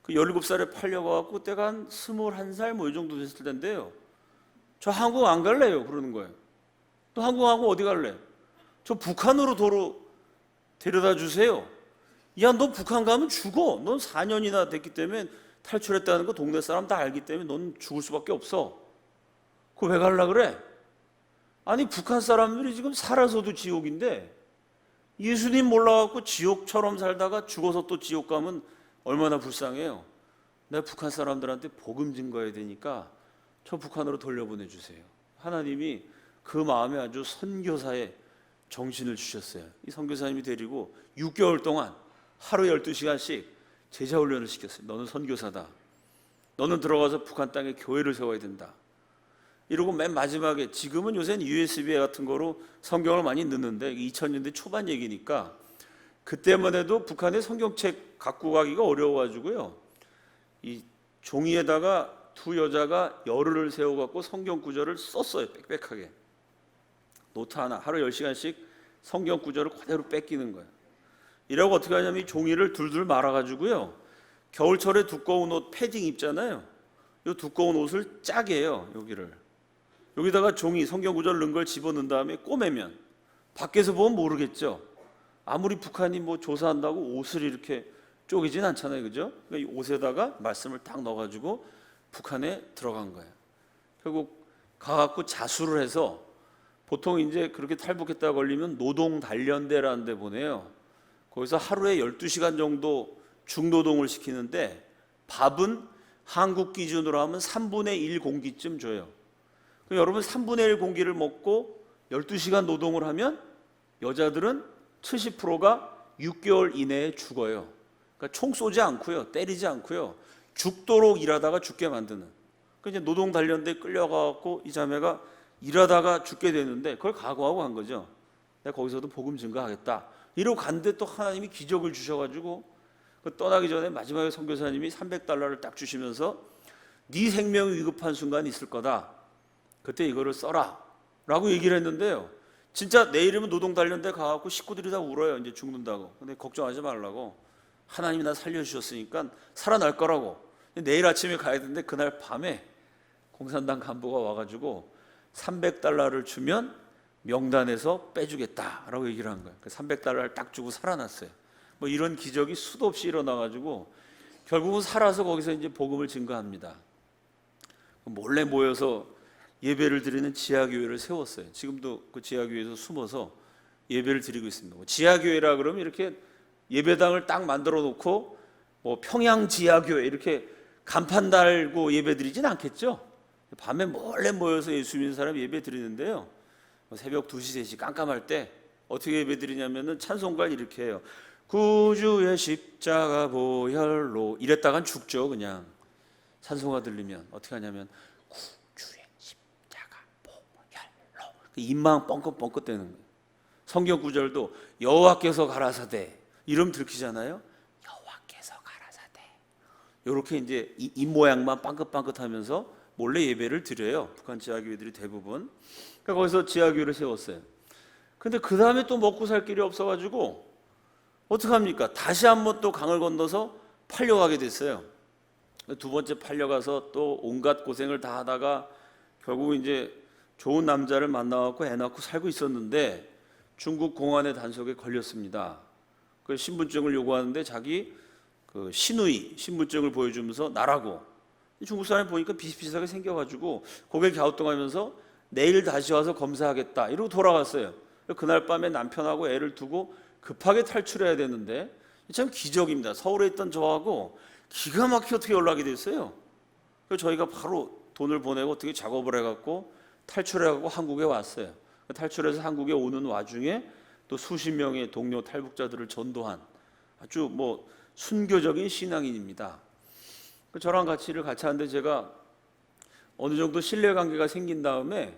그 17살에 팔려가갖고 때가 한 21살 뭐 이 정도 됐을 텐데요. 저 한국 안 갈래요. 그러는 거예요. 또 한국하고 어디 갈래? 저 북한으로 도로 데려다 주세요. 야, 너 북한 가면 죽어. 넌 4년이나 됐기 때문에 탈출했다는 거 동네 사람 다 알기 때문에 넌 죽을 수밖에 없어. 그거 왜 갈라 그래? 아니 북한 사람들이 지금 살아서도 지옥인데 예수님 몰라갖고 지옥처럼 살다가 죽어서 또 지옥 가면 얼마나 불쌍해요. 내가 북한 사람들한테 복음 증거해야 되니까 저 북한으로 돌려보내주세요. 하나님이 그 마음에 아주 선교사의 정신을 주셨어요. 이 선교사님이 데리고 6개월 동안 하루 12시간씩 제자 훈련을 시켰어요. 너는 선교사다. 너는 들어가서 북한 땅에 교회를 세워야 된다. 이러고 맨 마지막에, 지금은 요새는 USB 같은 거로 성경을 많이 넣는데 2000년대 초반 얘기니까 그때만 해도 북한에 성경책 갖고 가기가 어려워가지고요, 이 종이에다가 두 여자가 열흘을 세워갖고 성경 구절을 썼어요. 빽빽하게 노트 하나, 하루 10시간씩 성경 구절을 그대로 뺏기는 거예요. 이러고 어떻게 하냐면 이 종이를 둘둘 말아가지고요, 겨울철에 두꺼운 옷 패딩 입잖아요. 이 두꺼운 옷을 짜게 해요. 여기다가 종이 성경 구절 넣은 걸 집어넣은 다음에 꼬매면 밖에서 보면 모르겠죠. 아무리 북한이 뭐 조사한다고 옷을 이렇게 쪼개진 않잖아요, 그죠? 그러니까 이 옷에다가 말씀을 딱 넣어가지고 북한에 들어간 거예요. 결국 가갖고 자수를 해서, 보통 이제 그렇게 탈북했다 걸리면 노동 단련대라는 데 보내요. 거기서 하루에 12시간 정도 중노동을 시키는데 밥은 한국 기준으로 하면 3분의 1 공기쯤 줘요. 그럼 여러분 3분의 1 공기를 먹고 12시간 노동을 하면 여자들은 70%가 6개월 이내에 죽어요. 그러니까 총 쏘지 않고요, 때리지 않고요, 죽도록 일하다가 죽게 만드는. 그 이제 노동 단련대 끌려가고 이 자매가 일하다가 죽게 되는데 그걸 각오하고 간 거죠. 내가 거기서도 복음 증거하겠다. 이러고 갔는데 또 하나님이 기적을 주셔가지고 그 떠나기 전에 마지막에 선교사님이 $300를 딱 주시면서 네 생명이 위급한 순간이 있을 거다. 그때 이거를 써라. 라고 얘기를 했는데요. 진짜 내일이면 노동 단련대 가갖고 식구들이 다 울어요. 이제 죽는다고. 근데 걱정하지 말라고. 하나님이 나 살려주셨으니까 살아날 거라고. 내일 아침에 가야 되는데 그날 밤에 공산당 간부가 와가지고 $300를 주면 명단에서 빼주겠다라고 얘기를 한 거예요. $300를 딱 주고 살아났어요. 뭐 이런 기적이 수도 없이 일어나가지고 결국은 살아서 거기서 이제 복음을 증거합니다. 몰래 모여서 예배를 드리는 지하교회를 세웠어요. 지금도 그 지하교회에서 숨어서 예배를 드리고 있습니다. 지하교회라 그러면 이렇게 예배당을 딱 만들어 놓고 뭐 평양 지하교회 이렇게 간판 달고 예배 드리진 않겠죠. 밤에 몰래 모여서 예수 믿는 사람 예배 드리는데요. 새벽 2시, 3시 깜깜할 때 어떻게 예배 드리냐면은 찬송가를 이렇게 해요. 구주의 십자가 보혈로 이랬다간 죽죠. 그냥 찬송가 들리면 어떻게 하냐면 구주의 십자가 보혈로 입만 뻥긋뻥긋 대는 거예요. 성경 구절도 여호와께서 가라사대 이름 들키잖아요. 여호와께서 가라사대 이렇게 이제 입 모양만 빵긋빵긋하면서 몰래 예배를 드려요. 북한 지하교회들이 대부분. 그러니까 거기서 지하교회를 세웠어요. 근데 그 다음에 또 먹고 살 길이 없어가지고 어떡합니까? 다시 한번 또 강을 건너서 팔려가게 됐어요. 두 번째 팔려가서 또 온갖 고생을 다 하다가 결국 이제 좋은 남자를 만나갖고 애 낳고 살고 있었는데 중국 공안의 단속에 걸렸습니다. 그 신분증을 요구하는데 자기 그 시누이 신분증을 보여주면서 나라고. 중국 사람이 보니까 비슷비슷하게 생겨가지고 고개 갸우뚱하면서 내일 다시 와서 검사하겠다 이러고 돌아갔어요. 그날 밤에 남편하고 애를 두고 급하게 탈출해야 되는데 참 기적입니다. 서울에 있던 저하고 기가 막히게 어떻게 연락이 됐어요. 그래서 저희가 바로 돈을 보내고 어떻게 작업을 해갖고 탈출해갖고 한국에 왔어요. 탈출해서 한국에 오는 와중에 또 수십 명의 동료 탈북자들을 전도한 아주 뭐 순교적인 신앙인입니다. 저랑 같이 일을 같이 하는데 제가 어느 정도 신뢰관계가 생긴 다음에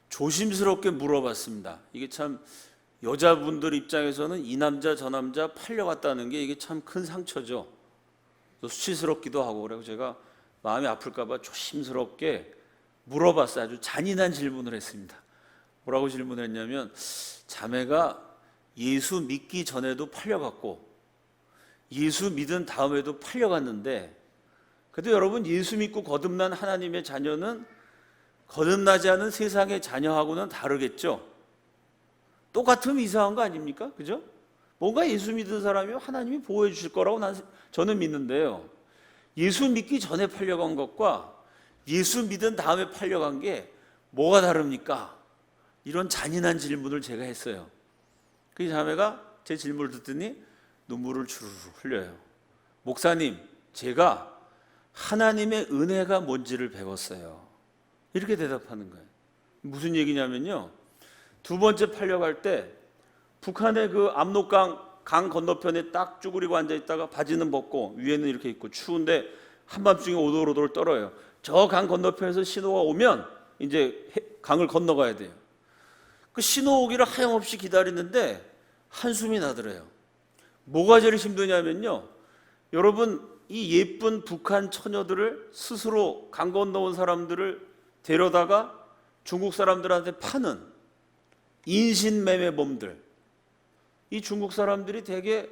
조심스럽게 물어봤습니다. 이게 참 여자분들 입장에서는 이 남자 저 남자 팔려갔다는 게 이게 참 큰 상처죠. 또 수치스럽기도 하고 그래서 제가 마음이 아플까 봐 조심스럽게 물어봤어요. 아주 잔인한 질문을 했습니다. 뭐라고 질문을 했냐면 자매가 예수 믿기 전에도 팔려갔고 예수 믿은 다음에도 팔려갔는데 그래도 여러분 예수 믿고 거듭난 하나님의 자녀는 거듭나지 않은 세상의 자녀하고는 다르겠죠. 똑같으면 이상한 거 아닙니까? 그죠? 뭔가 예수 믿은 사람이 하나님이 보호해 주실 거라고 저는 믿는데요. 예수 믿기 전에 팔려간 것과 예수 믿은 다음에 팔려간 게 뭐가 다릅니까? 이런 잔인한 질문을 제가 했어요. 그 자매가 제 질문을 듣더니 눈물을 주르르 흘려요. 목사님, 제가 하나님의 은혜가 뭔지를 배웠어요. 이렇게 대답하는 거예요. 무슨 얘기냐면요. 두 번째 팔려갈 때 북한의 그 압록강 강 건너편에 딱 쭈그리고 앉아있다가 바지는 벗고 위에는 이렇게 입고 추운데 한밤중에 오돌오돌 떨어요. 저 강 건너편에서 신호가 오면 이제 강을 건너가야 돼요. 그 신호 오기를 하염없이 기다리는데 한숨이 나더래요. 뭐가 제일 힘드냐면요. 여러분 이 예쁜 북한 처녀들을 스스로 강 건너온 사람들을 데려다가 중국 사람들한테 파는 인신매매범들. 이 중국 사람들이 되게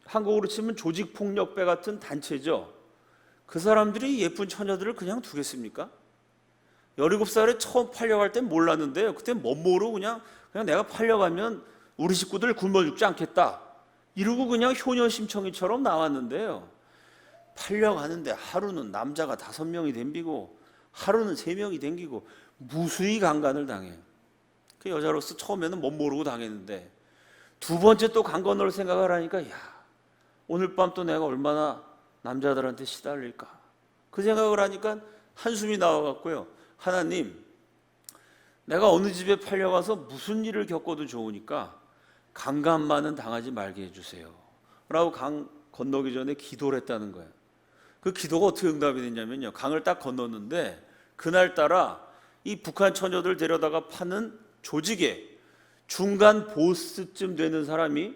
한국으로 치면 조직폭력배 같은 단체죠. 그 사람들이 예쁜 처녀들을 그냥 두겠습니까? 17살에 처음 팔려갈 땐 몰랐는데요. 그때 멋모르고 그냥 내가 팔려가면 우리 식구들 굶어 죽지 않겠다. 이러고 그냥 효녀 심청이처럼 나왔는데요. 팔려가는데 하루는 남자가 5명이 덤비고 하루는 3명이 덤비고 무수히 강간을 당해요. 그 여자로서 처음에는 멋모르고 당했는데 두 번째 또 강 건널 생각을 하니까 야 오늘 밤 또 내가 얼마나 남자들한테 시달릴까? 그 생각을 하니까 한숨이 나와갖고요. 하나님, 내가 어느 집에 팔려가서 무슨 일을 겪어도 좋으니까 강간만은 당하지 말게 해주세요 라고 강 건너기 전에 기도를 했다는 거예요. 그 기도가 어떻게 응답이 됐냐면요, 강을 딱 건넜는데 그날따라 이 북한 처녀들 데려다가 파는 조직에 중간 보스쯤 되는 사람이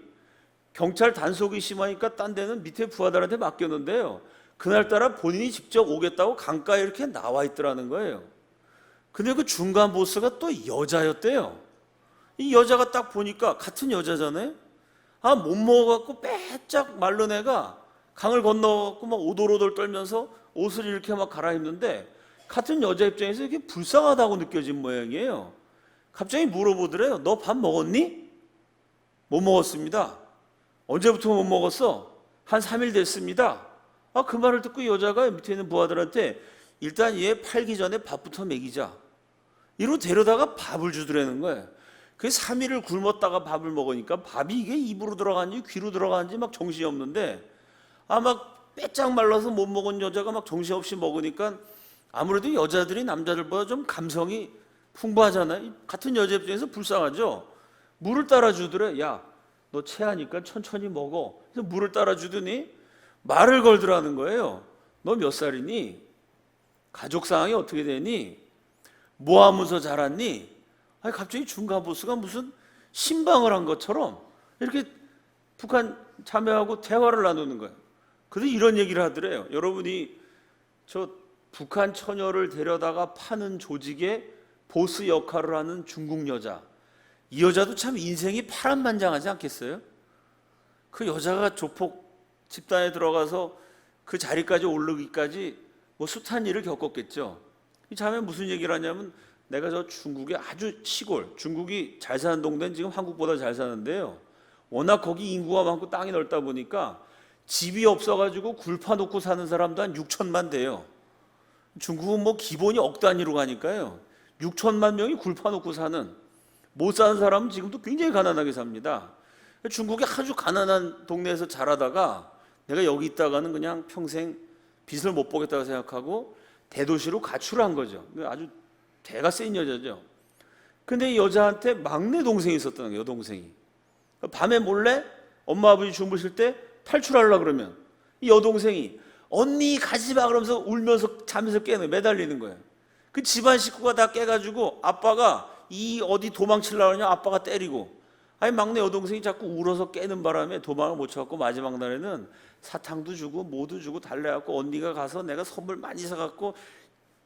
경찰 단속이 심하니까 딴 데는 밑에 부하들한테 맡겼는데요, 그날따라 본인이 직접 오겠다고 강가에 이렇게 나와 있더라는 거예요. 근데 그 중간 보스가 또 여자였대요. 이 여자가 딱 보니까 같은 여자잖아요. 못 먹어갖고 빼짝 마른 애가 강을 건너갖고 막 오돌오돌 떨면서 옷을 이렇게 막 갈아입는데 같은 여자 입장에서 이게 불쌍하다고 느껴진 모양이에요. 갑자기 물어보더래요. 너 밥 먹었니? 못 먹었습니다. 언제부터 못 먹었어? 한 3일 됐습니다. 그 말을 듣고 여자가 밑에 있는 부하들한테 일단 얘 팔기 전에 밥부터 먹이자, 이러고 데려다가 밥을 주더라는 거예요. 그 3일을 굶었다가 밥을 먹으니까 밥이 이게 입으로 들어가는지 귀로 들어가는지 막 정신이 없는데, 막 빼짝 말라서 못 먹은 여자가 막 정신없이 먹으니까 아무래도 여자들이 남자들보다 좀 감성이 풍부하잖아요. 같은 여자 입장에서 불쌍하죠. 물을 따라 주더래. 야, 너 체하니까 천천히 먹어. 그래서 물을 따라 주더니 말을 걸더라는 거예요. 너 몇 살이니? 가족 상황이 어떻게 되니? 뭐 하면서 자랐니? 갑자기 중간 보스가 무슨 신방을 한 것처럼 이렇게 북한 자매하고 대화를 나누는 거예요. 그래서 이런 얘기를 하더래요. 여러분이 저 북한 처녀를 데려다가 파는 조직의 보스 역할을 하는 중국 여자, 이 여자도 참 인생이 파란만장하지 않겠어요? 그 여자가 조폭 집단에 들어가서 그 자리까지 오르기까지 뭐 숱한 일을 겪었겠죠. 이 자매 무슨 얘기를 하냐면, 내가 저 중국의 아주 시골, 중국이 잘 사는 동네는 지금 한국보다 잘 사는데요, 워낙 거기 인구가 많고 땅이 넓다 보니까 집이 없어가지고 굴파 놓고 사는 사람도 한 6천만 돼요. 중국은 뭐 기본이 억 단위로 가니까요, 6천만 명이 굴파 놓고 사는, 못 사는 사람은 지금도 굉장히 가난하게 삽니다. 중국이 아주 가난한 동네에서 자라다가 내가 여기 있다가는 그냥 평생 빛을 못 보겠다고 생각하고 대도시로 가출을 한 거죠. 아주 대가 센 여자죠. 근데 이 여자한테 막내 동생이 있었다는 거예요. 여동생이. 밤에 몰래 엄마 아버지 주무실 때 탈출하려고 그러면 이 여동생이 언니 가지마 그러면서 울면서 잠에서 깨는, 매달리는 거예요. 그 집안 식구가 다 깨가지고 아빠가 이 어디 도망치려고 하냐 아빠가 때리고, 막내 여동생이 자꾸 울어서 깨는 바람에 도망을 못 쳐갖고 마지막 날에는 사탕도 주고 뭐도 주고 달래갖고 언니가 가서 내가 선물 많이 사갖고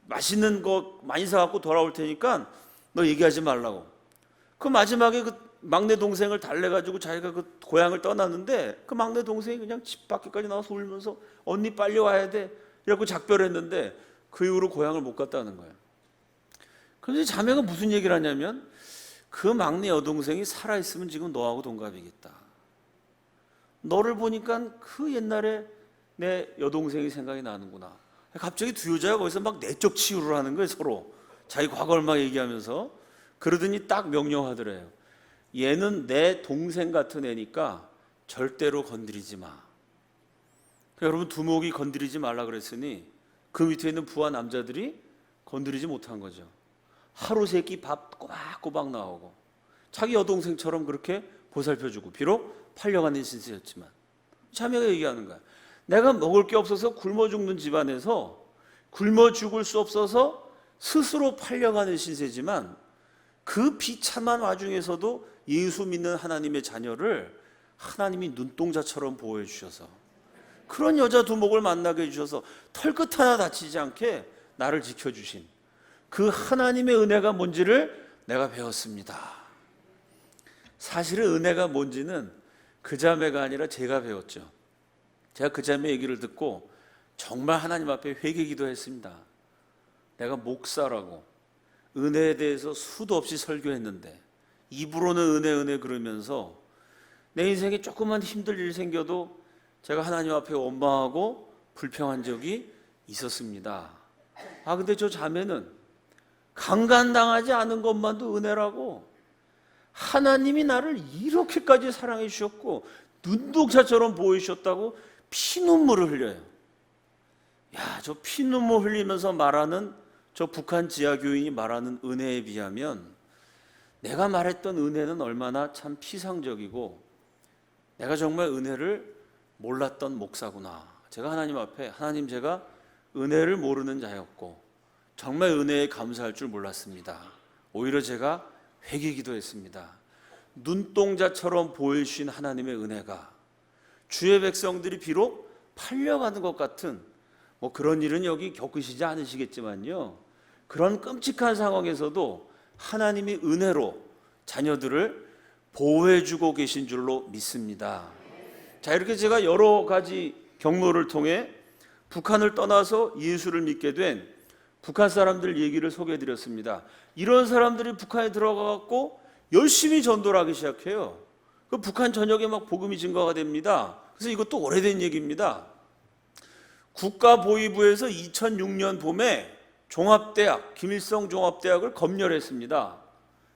맛있는 거 많이 사갖고 돌아올 테니까 너 얘기하지 말라고. 그 마지막에 그 막내 동생을 달래가지고 자기가 그 고향을 떠났는데 그 막내 동생이 그냥 집 밖에까지 나와서 울면서 언니 빨리 와야 돼 이러고 작별했는데 그 이후로 고향을 못 갔다는 거예요. 그래서 자매가 무슨 얘기를 하냐면, 그 막내 여동생이 살아있으면 지금 너하고 동갑이겠다. 너를 보니까 그 옛날에 내 여동생이 생각이 나는구나. 갑자기 두 여자가 거기서 막 내적 치유를 하는 거예요. 서로 자기 과거를 막 얘기하면서. 그러더니 딱 명령하더래요. 얘는 내 동생 같은 애니까 절대로 건드리지 마. 여러분, 두목이 건드리지 말라 그랬으니 그 밑에 있는 부하 남자들이 건드리지 못한 거죠. 하루 세끼 밥 꼬박꼬박 나오고 자기 여동생처럼 그렇게 보살펴주고, 비록 팔려가는 신세였지만. 자매가 얘기하는 거야. 내가 먹을 게 없어서 굶어 죽는 집안에서 굶어 죽을 수 없어서 스스로 팔려가는 신세지만 그 비참한 와중에서도 예수 믿는 하나님의 자녀를 하나님이 눈동자처럼 보호해 주셔서, 그런 여자 두목을 만나게 해주셔서 털끝 하나 다치지 않게 나를 지켜주신 그 하나님의 은혜가 뭔지를 내가 배웠습니다. 사실은 은혜가 뭔지는 그 자매가 아니라 제가 배웠죠. 제가 그 자매 얘기를 듣고 정말 하나님 앞에 회개기도 했습니다. 내가 목사라고 은혜에 대해서 수도 없이 설교했는데 입으로는 은혜 그러면서 내 인생에 조금만 힘들 일 생겨도 제가 하나님 앞에 원망하고 불평한 적이 있었습니다. 근데 저 자매는 강간당하지 않은 것만도 은혜라고, 하나님이 나를 이렇게까지 사랑해 주셨고 눈동자처럼 보이셨다고 피눈물을 흘려요. 야, 저 피눈물 흘리면서 말하는 저 북한 지하교인이 말하는 은혜에 비하면 내가 말했던 은혜는 얼마나 참 피상적이고 내가 정말 은혜를 몰랐던 목사구나. 제가 하나님 앞에 하나님, 제가 은혜를 모르는 자였고 정말 은혜에 감사할 줄 몰랐습니다. 오히려 제가 회개기도 했습니다. 눈동자처럼 보이신 하나님의 은혜가 주의 백성들이 비록 팔려가는 것 같은 뭐 그런 일은 여기 겪으시지 않으시겠지만요, 그런 끔찍한 상황에서도 하나님이 은혜로 자녀들을 보호해주고 계신 줄로 믿습니다. 자, 이렇게 제가 여러 가지 경로를 통해 북한을 떠나서 예수를 믿게 된 북한 사람들 얘기를 소개해드렸습니다. 이런 사람들이 북한에 들어가갖고 열심히 전도를 하기 시작해요. 그 북한 전역에 막 복음이 증거가 됩니다. 그래서 이것도 오래된 얘기입니다. 국가보위부에서 2006년 봄에 종합대학, 김일성 종합대학을 검열했습니다.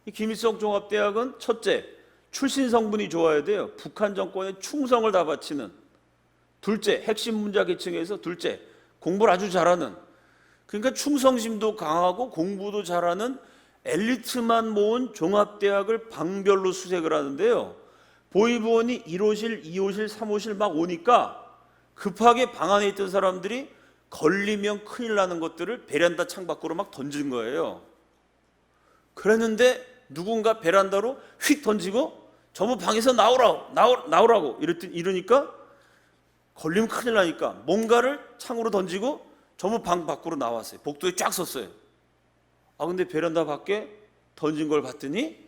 이 김일성 종합대학은 첫째, 출신 성분이 좋아야 돼요. 북한 정권에 충성을 다 바치는. 둘째, 핵심 문자 계층에서 둘째, 공부를 아주 잘하는, 그러니까 충성심도 강하고 공부도 잘하는 엘리트만 모은 종합대학을 방별로 수색을 하는데요, 보위부원이 1호실, 2호실, 3호실 막 오니까 급하게 방 안에 있던 사람들이 걸리면 큰일 나는 것들을 베란다 창밖으로 막 던진 거예요. 그랬는데 누군가 베란다로 휙 던지고 전부 방에서 나오라고 이러니까 걸리면 큰일 나니까 뭔가를 창으로 던지고 전부 방 밖으로 나왔어요. 복도에 쫙 섰어요. 아, 근데 베란다 밖에 던진 걸 봤더니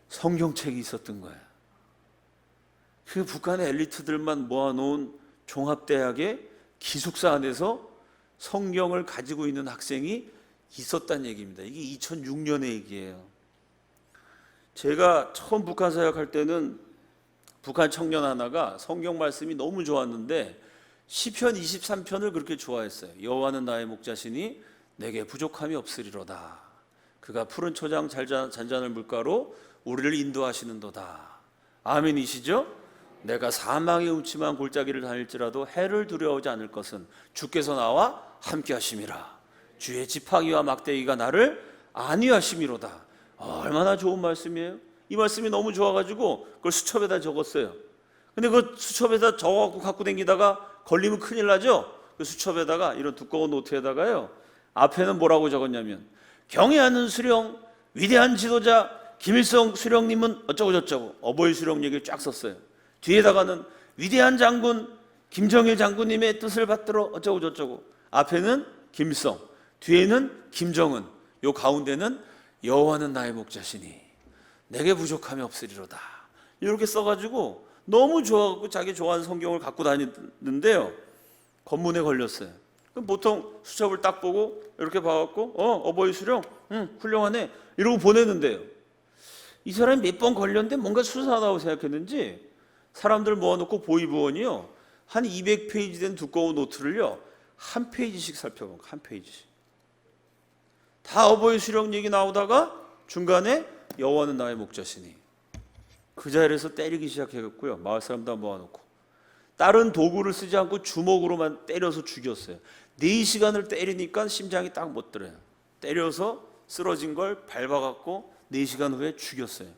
성경책이 있었던 거예요. 그 북한의 엘리트들만 모아놓은 종합대학의 기숙사 안에서 성경을 가지고 있는 학생이 있었다는 얘기입니다. 이게 2006년의 얘기예요. 제가 처음 북한 사역할 때는 북한 청년 하나가 성경 말씀이 너무 좋았는데 시편 23편을 그렇게 좋아했어요. 여호와는 나의 목자시니 내게 부족함이 없으리로다. 그가 푸른 초장 잔잔한 물가로 우리를 인도하시는도다. 아멘이시죠? 내가 사망의 음침한 골짜기를 다닐지라도 해를 두려워하지 않을 것은 주께서 나와 함께 하심이라. 주의 지팡이와 막대기가 나를 안위하심이로다. 얼마나 좋은 말씀이에요. 이 말씀이 너무 좋아가지고 그걸 수첩에다 적었어요. 근데 그 수첩에다 적어갖고 갖고 다니다가 걸리면 큰일 나죠. 그 수첩에다가 이런 두꺼운 노트에다가요, 앞에는 뭐라고 적었냐면 경애하는 수령, 위대한 지도자 김일성 수령님은 어쩌고 저쩌고 어버이 수령 얘기를 쫙 썼어요. 뒤에다가는 위대한 장군 김정일 장군님의 뜻을 받들어 어쩌고 저쩌고. 앞에는 김일성, 뒤에는 김정은, 요 가운데는 여호와는 나의 목자시니 내게 부족함이 없으리로다. 이렇게 써가지고 너무 좋아하고 자기 좋아하는 성경을 갖고 다니는데요, 검문에 걸렸어요. 그럼 보통 수첩을 딱 보고 이렇게 봐갖고 어버이 수령, 훌륭하네 이러고 보내는데요, 이 사람이 몇 번 걸렸는데 뭔가 수사하다고 생각했는지 사람들 모아놓고 보위부원이요, 한 200페이지 된 두꺼운 노트를요 한 페이지씩 살펴본 거예요. 한 페이지씩. 다 어버이 수령 얘기 나오다가 중간에 여호와는 나의 목자시니, 그 자리에서 때리기 시작했고요. 마을 사람 다 모아놓고 다른 도구를 쓰지 않고 주먹으로만 때려서 죽였어요. 4시간을 때리니까 심장이 딱 못 들어요. 때려서 쓰러진 걸 밟아갖고 4시간 후에 죽였어요.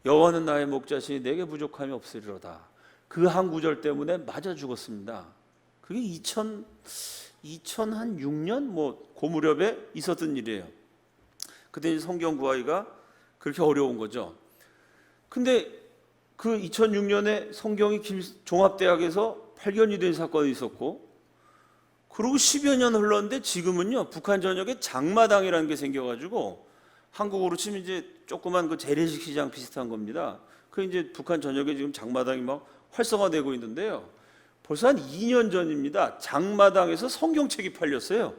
여호와는 나의 목자시니 내게 부족함이 없으리로다. 그 한 구절 때문에 맞아 죽었습니다. 그게 2006년 그 무렵에 있었던 일이에요. 그때 성경 구하기가 그렇게 어려운 거죠. 근데 그 2006년에 성경이 종합대학에서 발견이 된 사건이 있었고, 그리고 10여 년 흘렀는데 지금은요 북한 전역에 장마당이라는 게 생겨가지고 한국으로 치면 이제 조그만 그 재래식 시장 비슷한 겁니다. 그 이제 북한 전역에 지금 장마당이 막 활성화되고 있는데요, 벌써 한 2년 전입니다. 장마당에서 성경책이 팔렸어요.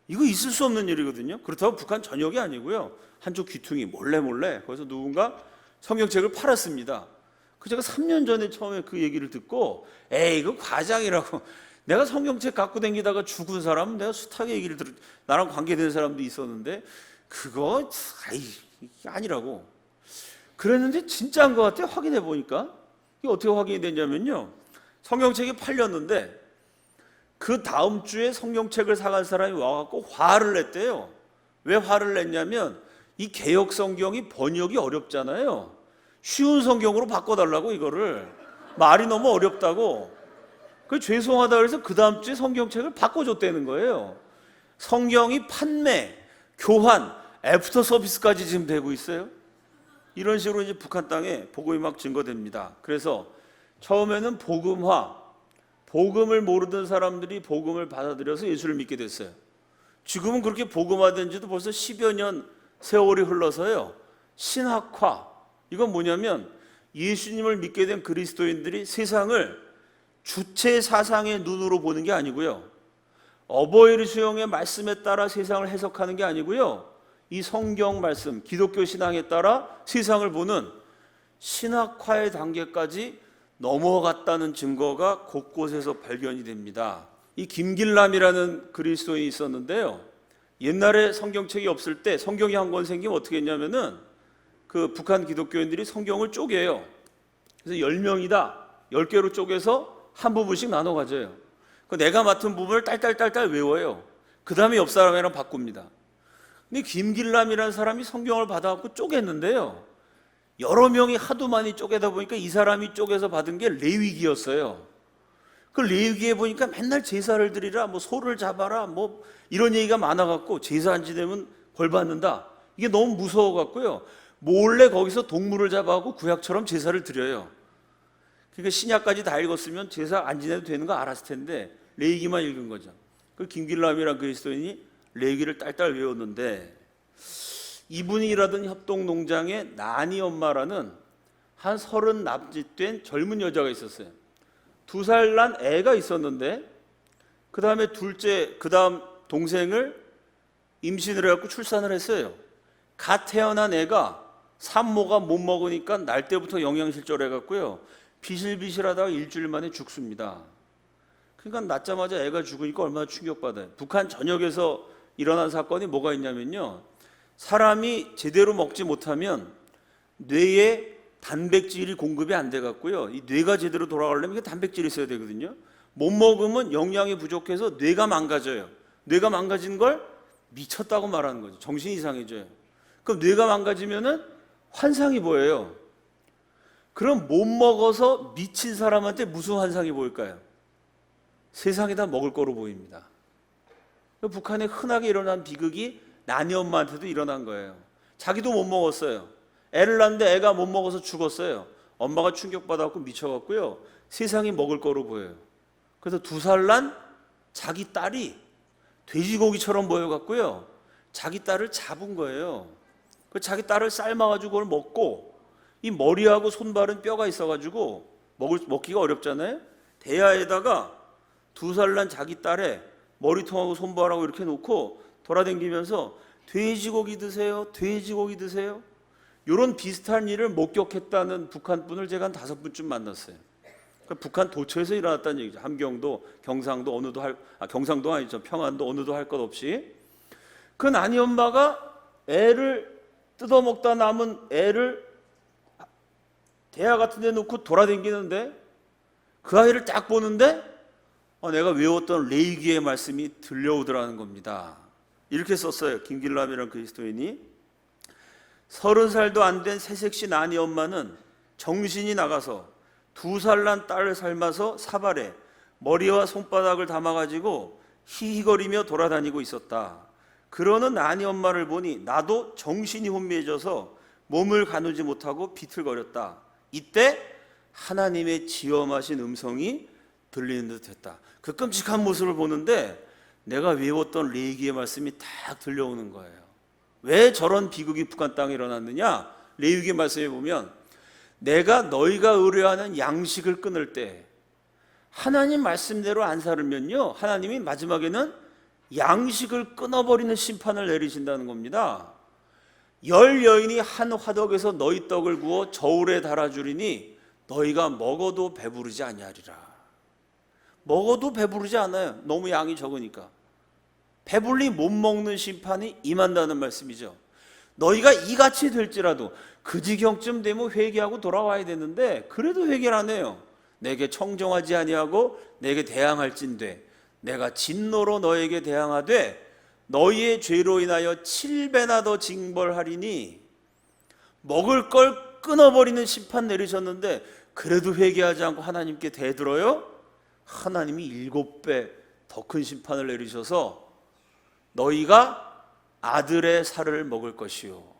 이거 있을 수 없는 일이거든요. 그렇다고 북한 전역이 아니고요, 한쪽 귀퉁이 몰래 거기서 누군가 성경책을 팔았습니다. 그 제가 3년 전에 처음에 그 얘기를 듣고 에이 이거 과장이라고, 내가 성경책 갖고 다니다가 죽은 사람은 내가 숱하게 얘기를 나랑 관계된 사람도 있었는데 그거 이게 아니라고 그랬는데 진짜인 것 같아요. 확인해 보니까 이게 어떻게 확인이 됐냐면요, 성경책이 팔렸는데 그 다음 주에 성경책을 사간 사람이 와갖고 화를 냈대요. 왜 화를 냈냐면 이 개역 성경이 번역이 어렵잖아요. 쉬운 성경으로 바꿔달라고, 이거를. 말이 너무 어렵다고. 그 죄송하다 그래서 그 다음 주에 성경책을 바꿔줬다는 거예요. 성경이 판매, 교환, 애프터 서비스까지 지금 되고 있어요. 이런 식으로 이제 북한 땅에 복음이 막 증거됩니다. 그래서 처음에는 복음화, 복음을 모르던 사람들이 복음을 받아들여서 예수를 믿게 됐어요. 지금은 그렇게 복음화된 지도 벌써 10여 년 세월이 흘러서요, 신학화, 이건 뭐냐면 예수님을 믿게 된 그리스도인들이 세상을 주체 사상의 눈으로 보는 게 아니고요, 어버이 수용의 말씀에 따라 세상을 해석하는 게 아니고요, 이 성경 말씀, 기독교 신앙에 따라 세상을 보는 신학화의 단계까지 넘어갔다는 증거가 곳곳에서 발견이 됩니다. 이 김길남이라는 그리스도인이 있었는데요, 옛날에 성경책이 없을 때 성경이 한 권 생기면 어떻게 했냐면은 그 북한 기독교인들이 성경을 쪼개요. 그래서 10명이다, 10개로 쪼개서 한 부분씩 나눠 가져요. 그 내가 맡은 부분을 딸딸딸딸 외워요. 그 다음에 옆 사람이랑 바꿉니다. 근데 김길남이라는 사람이 성경을 받아갖고 쪼갰는데요, 여러 명이 하도 많이 쪼개다 보니까 이 사람이 쪼개서 받은 게 레위기였어요. 그 레위기에 보니까 맨날 제사를 드리라, 뭐 소를 잡아라, 뭐 이런 얘기가 많아갖고 제사 안 지내면 벌 받는다, 이게 너무 무서워갖고요, 몰래 거기서 동물을 잡아갖고 구약처럼 제사를 드려요. 그러니까 신약까지 다 읽었으면 제사 안 지내도 되는 거 알았을 텐데 레위기만 읽은 거죠. 그 김길남이라는 그리스도인이 레위기를 딸딸 외웠는데, 이분이 일하던 협동농장에 나니 엄마라는 한 30 납짓된 젊은 여자가 있었어요. 2살 난 애가 있었는데 그 다음에 둘째, 그 다음 동생을 임신을 해갖고 출산을 했어요. 갓 태어난 애가 산모가 못 먹으니까 날 때부터 영양실조를 해갖고요, 비실비실하다가 일주일 만에 죽습니다. 그러니까 낳자마자 애가 죽으니까 얼마나 충격받아요. 북한 전역에서 일어난 사건이 뭐가 있냐면요, 사람이 제대로 먹지 못하면 뇌에 단백질이 공급이 안 돼갖고요, 이 뇌가 제대로 돌아가려면 단백질이 있어야 되거든요. 못 먹으면 영양이 부족해서 뇌가 망가져요. 뇌가 망가진 걸 미쳤다고 말하는 거죠. 정신이 이상해져요. 그럼 뇌가 망가지면은 환상이 보여요. 그럼 못 먹어서 미친 사람한테 무슨 환상이 보일까요? 세상에다 먹을 거로 보입니다. 북한에 흔하게 일어난 비극이 나니 엄마한테도 일어난 거예요. 자기도 못 먹었어요. 애를 낳는데 애가 못 먹어서 죽었어요. 엄마가 충격받아갖고 미쳐갖고요, 세상이 먹을 거로 보여요. 그래서 2살 난 자기 딸이 돼지고기처럼 보여갖고요, 자기 딸을 잡은 거예요. 그 자기 딸을 삶아가지고 그걸 먹고, 이 머리하고 손발은 뼈가 있어가지고 먹기가 어렵잖아요. 대야에다가 2살 난 자기 딸의 머리통하고 손발하고 이렇게 놓고 돌아다니면서 돼지고기 드세요, 돼지고기 드세요, 이런 비슷한 일을 목격했다는 북한 분을 제가 한 5분쯤 만났어요. 그러니까 북한 도처에서 일어났다는 얘기죠. 함경도, 경상도, 경상도 아니죠, 평안도 어느도 할 것 없이. 그 나니 엄마가 애를 뜯어먹다 남은 애를 대야 같은 데 놓고 돌아다니는데 그 아이를 딱 보는데 내가 외웠던 레위기의 말씀이 들려오더라는 겁니다. 이렇게 썼어요. 김길남이라는 그리스도인이. 30살도 안 된 새색시 나니 엄마는 정신이 나가서 2살 난 딸을 삶아서 사발에 머리와 손바닥을 담아가지고 히히거리며 돌아다니고 있었다. 그러는 나니 엄마를 보니 나도 정신이 혼미해져서 몸을 가누지 못하고 비틀거렸다. 이때 하나님의 지엄하신 음성이 들리는 듯 했다. 그 끔찍한 모습을 보는데 내가 외웠던 레위기의 말씀이 딱 들려오는 거예요. 왜 저런 비극이 북한 땅에 일어났느냐? 레위기 말씀에 보면 내가 너희가 의뢰하는 양식을 끊을 때 하나님 말씀대로 안 살면요, 하나님이 마지막에는 양식을 끊어버리는 심판을 내리신다는 겁니다. 10 여인이 한 화덕에서 너희 떡을 구워 저울에 달아주리니 너희가 먹어도 배부르지 아니하리라. 먹어도 배부르지 않아요. 너무 양이 적으니까. 배불리 못 먹는 심판이 임한다는 말씀이죠. 너희가 이같이 될지라도 그 지경쯤 되면 회개하고 돌아와야 되는데 그래도 회개를 안 해요. 내게 청정하지 아니하고 내게 대항할진대 내가 진노로 너에게 대항하되 너희의 죄로 인하여 7배나 더 징벌하리니 먹을 걸 끊어버리는 심판 내리셨는데 그래도 회개하지 않고 하나님께 대들어요? 하나님이 7배 더 큰 심판을 내리셔서 너희가 아들의 살을 먹을 것이요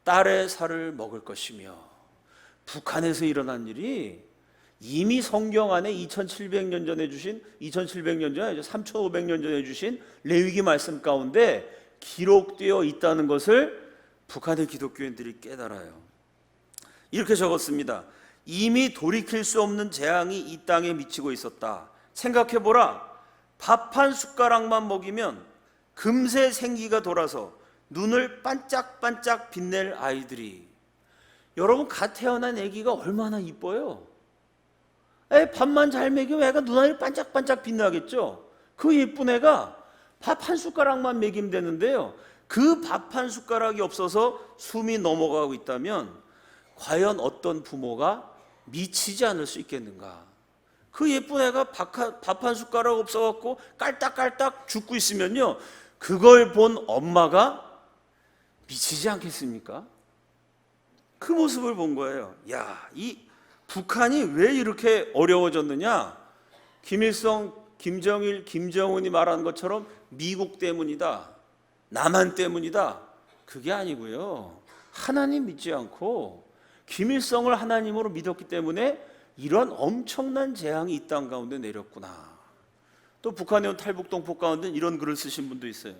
딸의 살을 먹을 것이며 북한에서 일어난 일이 이미 성경 안에 2700년 전에 주신 2700년 전에 3500년 전에 주신 레위기 말씀 가운데 기록되어 있다는 것을 북한의 기독교인들이 깨달아요. 이렇게 적었습니다. 이미 돌이킬 수 없는 재앙이 이 땅에 미치고 있었다. 생각해보라. 밥 한 숟가락만 먹이면 금세 생기가 돌아서 눈을 반짝반짝 빛낼 아이들이, 여러분 갓 태어난 아기가 얼마나 이뻐요. 밥만 잘 먹이면 애가 눈알이 반짝반짝 빛나겠죠. 그 예쁜 애가 밥 한 숟가락만 먹이면 되는데요, 그 밥 한 숟가락이 없어서 숨이 넘어가고 있다면 과연 어떤 부모가 미치지 않을 수 있겠는가. 그 예쁜 애가 밥 한 숟가락 없어갖고 깔딱깔딱 죽고 있으면요, 그걸 본 엄마가 미치지 않겠습니까? 그 모습을 본 거예요. 야, 이 북한이 왜 이렇게 어려워졌느냐? 김일성, 김정일, 김정은이 말하는 것처럼 미국 때문이다, 남한 때문이다, 그게 아니고요, 하나님 믿지 않고 김일성을 하나님으로 믿었기 때문에 이런 엄청난 재앙이 이 땅 가운데 내렸구나. 또 북한에 온 탈북동포 가운데 이런 글을 쓰신 분도 있어요.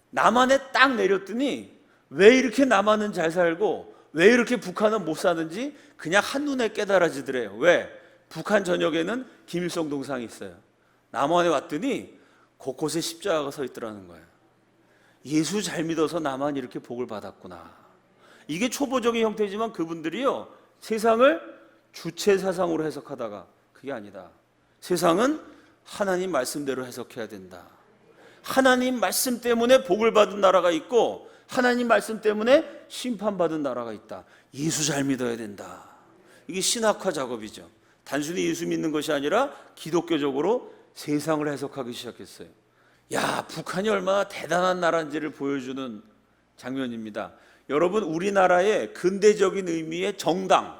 남한에 딱 내렸더니 왜 이렇게 남한은 잘 살고 왜 이렇게 북한은 못 사는지 그냥 한눈에 깨달아지더래요. 왜? 북한 전역에는 김일성 동상이 있어요. 남한에 왔더니 곳곳에 십자가가 서 있더라는 거예요. 예수 잘 믿어서 남한이 이렇게 복을 받았구나. 이게 초보적인 형태지만 그분들이요, 세상을 주체 사상으로 해석하다가 그게 아니다. 세상은 하나님 말씀대로 해석해야 된다. 하나님 말씀 때문에 복을 받은 나라가 있고 하나님 말씀 때문에 심판받은 나라가 있다. 예수 잘 믿어야 된다. 이게 신학화 작업이죠. 단순히 예수 믿는 것이 아니라 기독교적으로 세상을 해석하기 시작했어요. 야, 북한이 얼마나 대단한 나라인지를 보여주는 장면입니다. 여러분, 우리나라의 근대적인 의미의 정당,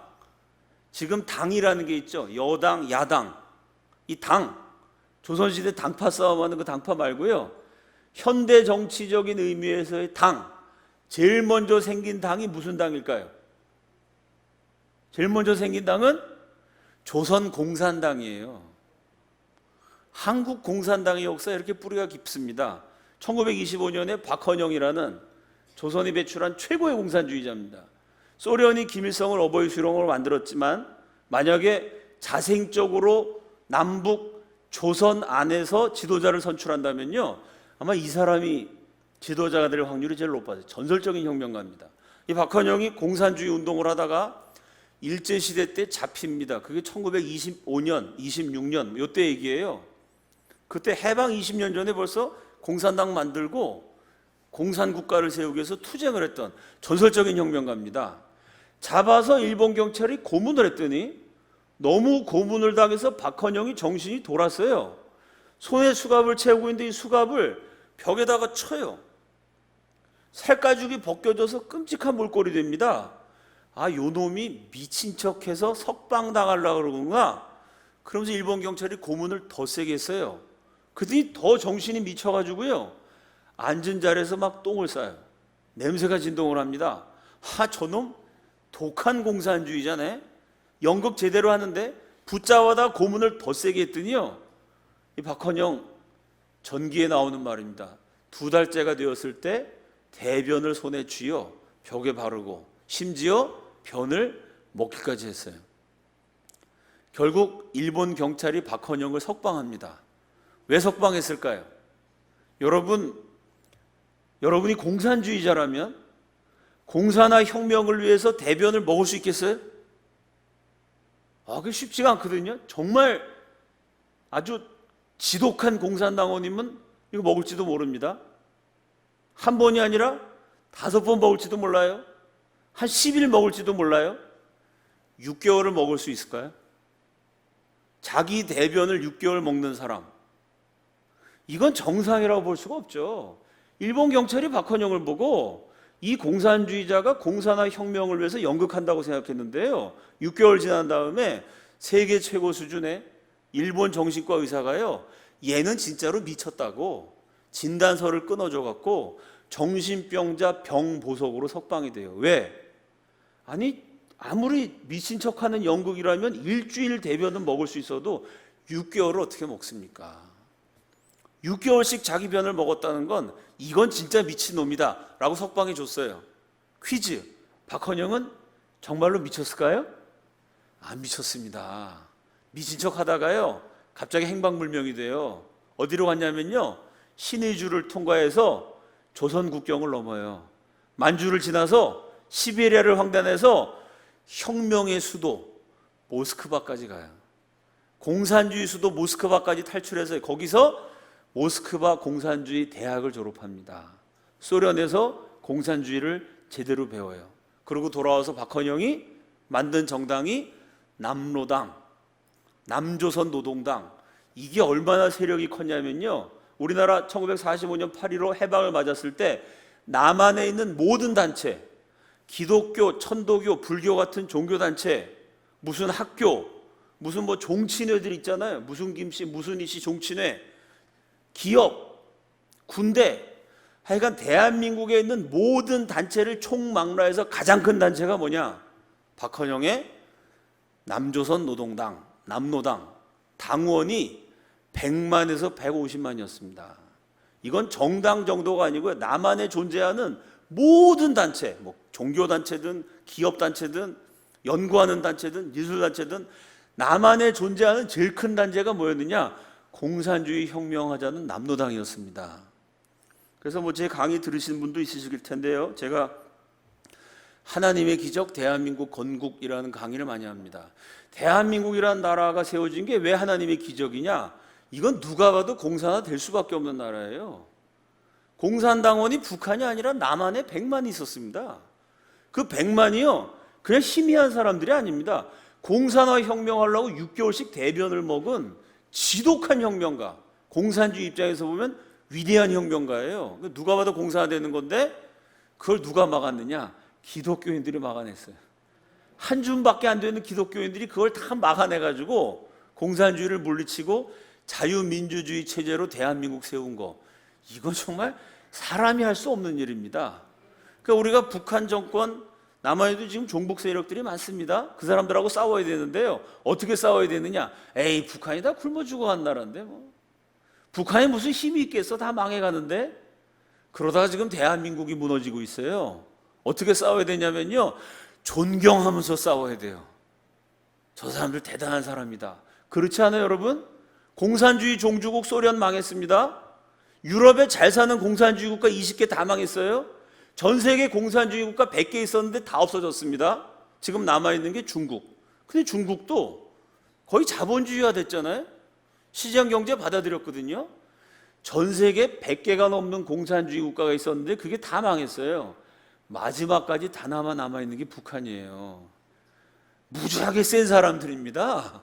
지금 당이라는 게 있죠. 여당, 야당. 이 당, 조선시대 당파 싸움하는 그 당파 말고요, 현대 정치적인 의미에서의 당, 제일 먼저 생긴 당이 무슨 당일까요? 제일 먼저 생긴 당은 조선공산당이에요. 한국공산당의 역사에 이렇게 뿌리가 깊습니다. 1925년에 박헌영이라는 조선이 배출한 최고의 공산주의자입니다. 소련이 김일성을 어버이 수령으로 만들었지만 만약에 자생적으로 남북 조선 안에서 지도자를 선출한다면요, 아마 이 사람이 지도자가 될 확률이 제일 높아요. 전설적인 혁명가입니다. 이 박헌영이 공산주의 운동을 하다가 일제시대 때 잡힙니다. 그게 1925년, 26년 이때 얘기예요. 그때 해방 20년 전에 벌써 공산당 만들고 공산국가를 세우기 위해서 투쟁을 했던 전설적인 혁명가입니다. 잡아서 일본 경찰이 고문을 했더니 너무 고문을 당해서 박헌영이 정신이 돌았어요. 손에 수갑을 채우고 있는데 이 수갑을 벽에다가 쳐요. 살가죽이 벗겨져서 끔찍한 몰골이 됩니다. 아, 요 놈이 미친 척해서 석방당하려고 그러구나. 그러면서 일본 경찰이 고문을 더 세게 했어요. 그랬더니 더 정신이 미쳐가지고요, 앉은 자리에서 막 똥을 싸요. 냄새가 진동을 합니다. 저놈 독한 공산주의자네. 연극 제대로 하는데 붙잡아다 고문을 더 세게 했더니요, 이 박헌영 전기에 나오는 말입니다. 2달째가 되었을 때 대변을 손에 쥐어 벽에 바르고 심지어 변을 먹기까지 했어요. 결국 일본 경찰이 박헌영을 석방합니다. 왜 석방했을까요? 여러분이 공산주의자라면 공산화 혁명을 위해서 대변을 먹을 수 있겠어요? 그게 쉽지가 않거든요. 정말 아주 지독한 공산당원이면 이거 먹을지도 모릅니다. 한 번이 아니라 5번 먹을지도 몰라요. 한 10일 먹을지도 몰라요. 6개월을 먹을 수 있을까요? 자기 대변을 6개월 먹는 사람, 이건 정상이라고 볼 수가 없죠. 일본 경찰이 박헌영을 보고 이 공산주의자가 공산화 혁명을 위해서 연극한다고 생각했는데요, 6개월 지난 다음에 세계 최고 수준의 일본 정신과 의사가요, 얘는 진짜로 미쳤다고 진단서를 끊어줘 갖고 정신병자 병보석으로 석방이 돼요. 왜? 아니, 아무리 미친 척하는 연극이라면 일주일 대변은 먹을 수 있어도 6개월을 어떻게 먹습니까? 6개월씩 자기 변을 먹었다는 건 이건 진짜 미친놈이다 라고 석방해 줬어요. 퀴즈, 박헌영은 정말로 미쳤을까요? 안 미쳤습니다. 미친 척 하다가요, 갑자기 행방불명이 돼요. 어디로 갔냐면요, 신의주를 통과해서 조선 국경을 넘어요. 만주를 지나서 시베리아를 횡단해서 혁명의 수도 모스크바까지 가요. 공산주의 수도 모스크바까지 탈출해서 거기서 모스크바 공산주의 대학을 졸업합니다. 소련에서 공산주의를 제대로 배워요. 그리고 돌아와서 박헌영이 만든 정당이 남노당, 남조선 노동당, 이게 얼마나 세력이 컸냐면요, 우리나라 1945년 8.15 해방을 맞았을 때 남한에 있는 모든 단체, 기독교, 천도교, 불교 같은 종교단체, 무슨 학교, 무슨 뭐 종친회들 있잖아요. 무슨 김씨, 무슨 이씨 종친회, 기업, 군대, 하여간 대한민국에 있는 모든 단체를 총망라해서 가장 큰 단체가 뭐냐? 박헌영의 남조선 노동당, 남노당, 당원이 100만에서 150만이었습니다. 이건 정당 정도가 아니고요, 남한에 존재하는 모든 단체, 뭐 종교단체든 기업단체든 연구하는 단체든 예술단체든 남한에 존재하는 제일 큰 단체가 뭐였느냐? 공산주의 혁명하자는 남노당이었습니다. 그래서 뭐 제 강의 들으시는 분도 있으실 텐데요, 제가 하나님의 기적 대한민국 건국이라는 강의를 많이 합니다. 대한민국이라는 나라가 세워진 게 왜 하나님의 기적이냐? 이건 누가 봐도 공산화 될 수밖에 없는 나라예요. 공산당원이 북한이 아니라 남한에 100만이 있었습니다. 그 100만이요 그냥 희미한 사람들이 아닙니다. 공산화 혁명하려고 6개월씩 대변을 먹은 지독한 혁명가, 공산주의 입장에서 보면 위대한 혁명가예요. 누가 봐도 공산화되는 건데 그걸 누가 막았느냐? 기독교인들이 막아냈어요. 한 줌밖에 안 되는 기독교인들이 그걸 다 막아내가지고 공산주의를 물리치고 자유민주주의 체제로 대한민국 세운 거, 이건 정말 사람이 할 수 없는 일입니다. 그러니까 우리가 북한 정권, 남한에도 지금 종북 세력들이 많습니다. 그 사람들하고 싸워야 되는데요, 어떻게 싸워야 되느냐? 에이, 북한이 다 굶어 죽어간 나라인데 뭐 북한이 무슨 힘이 있겠어? 다 망해가는데. 그러다가 지금 대한민국이 무너지고 있어요. 어떻게 싸워야 되냐면요, 존경하면서 싸워야 돼요. 저 사람들 대단한 사람이다. 그렇지 않아요, 여러분? 공산주의 종주국 소련 망했습니다. 유럽에 잘 사는 공산주의 국가 20개 다 망했어요. 전 세계 공산주의 국가 100개 있었는데 다 없어졌습니다. 지금 남아있는 게 중국. 근데 중국도 거의 자본주의화 됐잖아요. 시장경제 받아들였거든요. 전 세계 100개가 넘는 공산주의 국가가 있었는데 그게 다 망했어요. 마지막까지 다 남아있는 게 북한이에요. 무지하게 센 사람들입니다.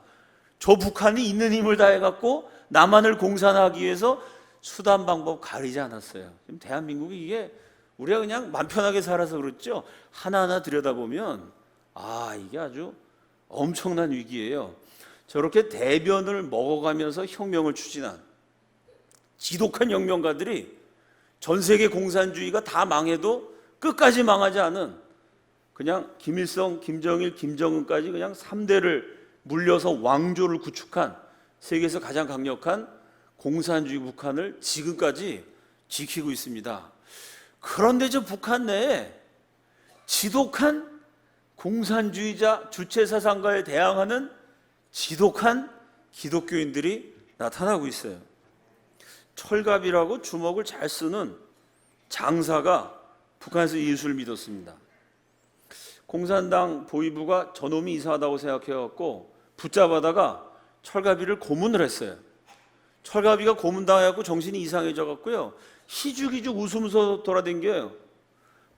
저 북한이 있는 힘을 다해갖고 남한을 공산화하기 위해서 수단 방법 가리지 않았어요. 지금 대한민국이 이게 우리가 그냥 맘 편하게 살아서 그렇죠, 하나하나 들여다보면 이게 아주 엄청난 위기예요. 저렇게 대변을 먹어가면서 혁명을 추진한 지독한 혁명가들이 전 세계 공산주의가 다 망해도 끝까지 망하지 않은, 그냥 김일성, 김정일, 김정은까지 그냥 3대를 물려서 왕조를 구축한 세계에서 가장 강력한 공산주의 북한을 지금까지 지키고 있습니다. 그런데 저 북한 내에 지독한 공산주의자 주체사상가에 대항하는 지독한 기독교인들이 나타나고 있어요. 철갑이라고 주먹을 잘 쓰는 장사가 북한에서 예수를 믿었습니다. 공산당 보위부가 저놈이 이상하다고 생각해갖고 붙잡아다가 철갑이를 고문을 했어요. 철갑이가 고문당해갖고 정신이 이상해져갖고요, 희죽희죽 웃으면서 돌아다녀요.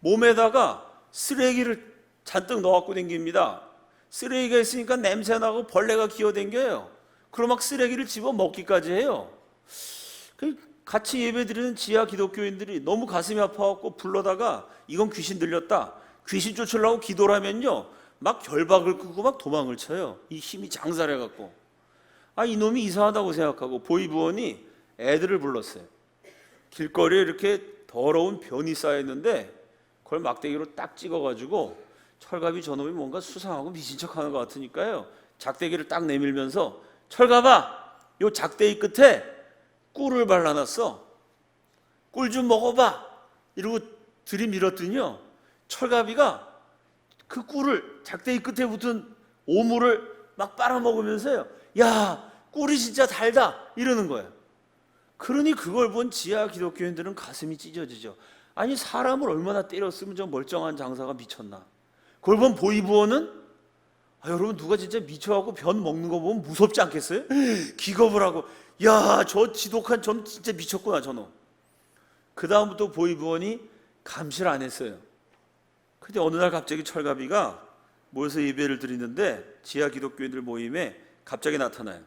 몸에다가 쓰레기를 잔뜩 넣어갖고 댕깁니다. 쓰레기가 있으니까 냄새나고 벌레가 기어댕겨요. 그럼 막 쓰레기를 집어 먹기까지 해요. 같이 예배드리는 지하 기독교인들이 너무 가슴이 아파갖고 불러다가 이건 귀신 들렸다, 귀신 쫓으려고 기도를 하면요, 막 결박을 끄고 막 도망을 쳐요. 이 힘이 장사해갖고. 이놈이 이상하다고 생각하고 보이부원이 애들을 불렀어요. 길거리에 이렇게 더러운 변이 쌓여있는데 그걸 막대기로 딱 찍어가지고, 철갑이 저놈이 뭔가 수상하고 미친 척하는 것 같으니까요, 작대기를 딱 내밀면서 철갑아, 요 작대기 끝에 꿀을 발라놨어, 꿀 좀 먹어봐 이러고 들이밀었더니요, 철갑이가 그 꿀을, 작대기 끝에 붙은 오물을 막 빨아먹으면서요, 야, 꿀이 진짜 달다 이러는 거예요. 그러니 그걸 본 지하 기독교인들은 가슴이 찢어지죠. 아니, 사람을 얼마나 때렸으면 저 멀쩡한 장사가 미쳤나. 그걸 본 보이부원은, 여러분, 누가 진짜 미쳐갖고 변 먹는 거 보면 무섭지 않겠어요? 기겁을 하고, 야, 저 지독한 점 진짜 미쳤구나 저놈. 그 다음부터 보이부원이 감시를 안 했어요. 근데 어느 날 갑자기 철갑이가 모여서 예배를 드리는데 지하 기독교인들 모임에 갑자기 나타나요.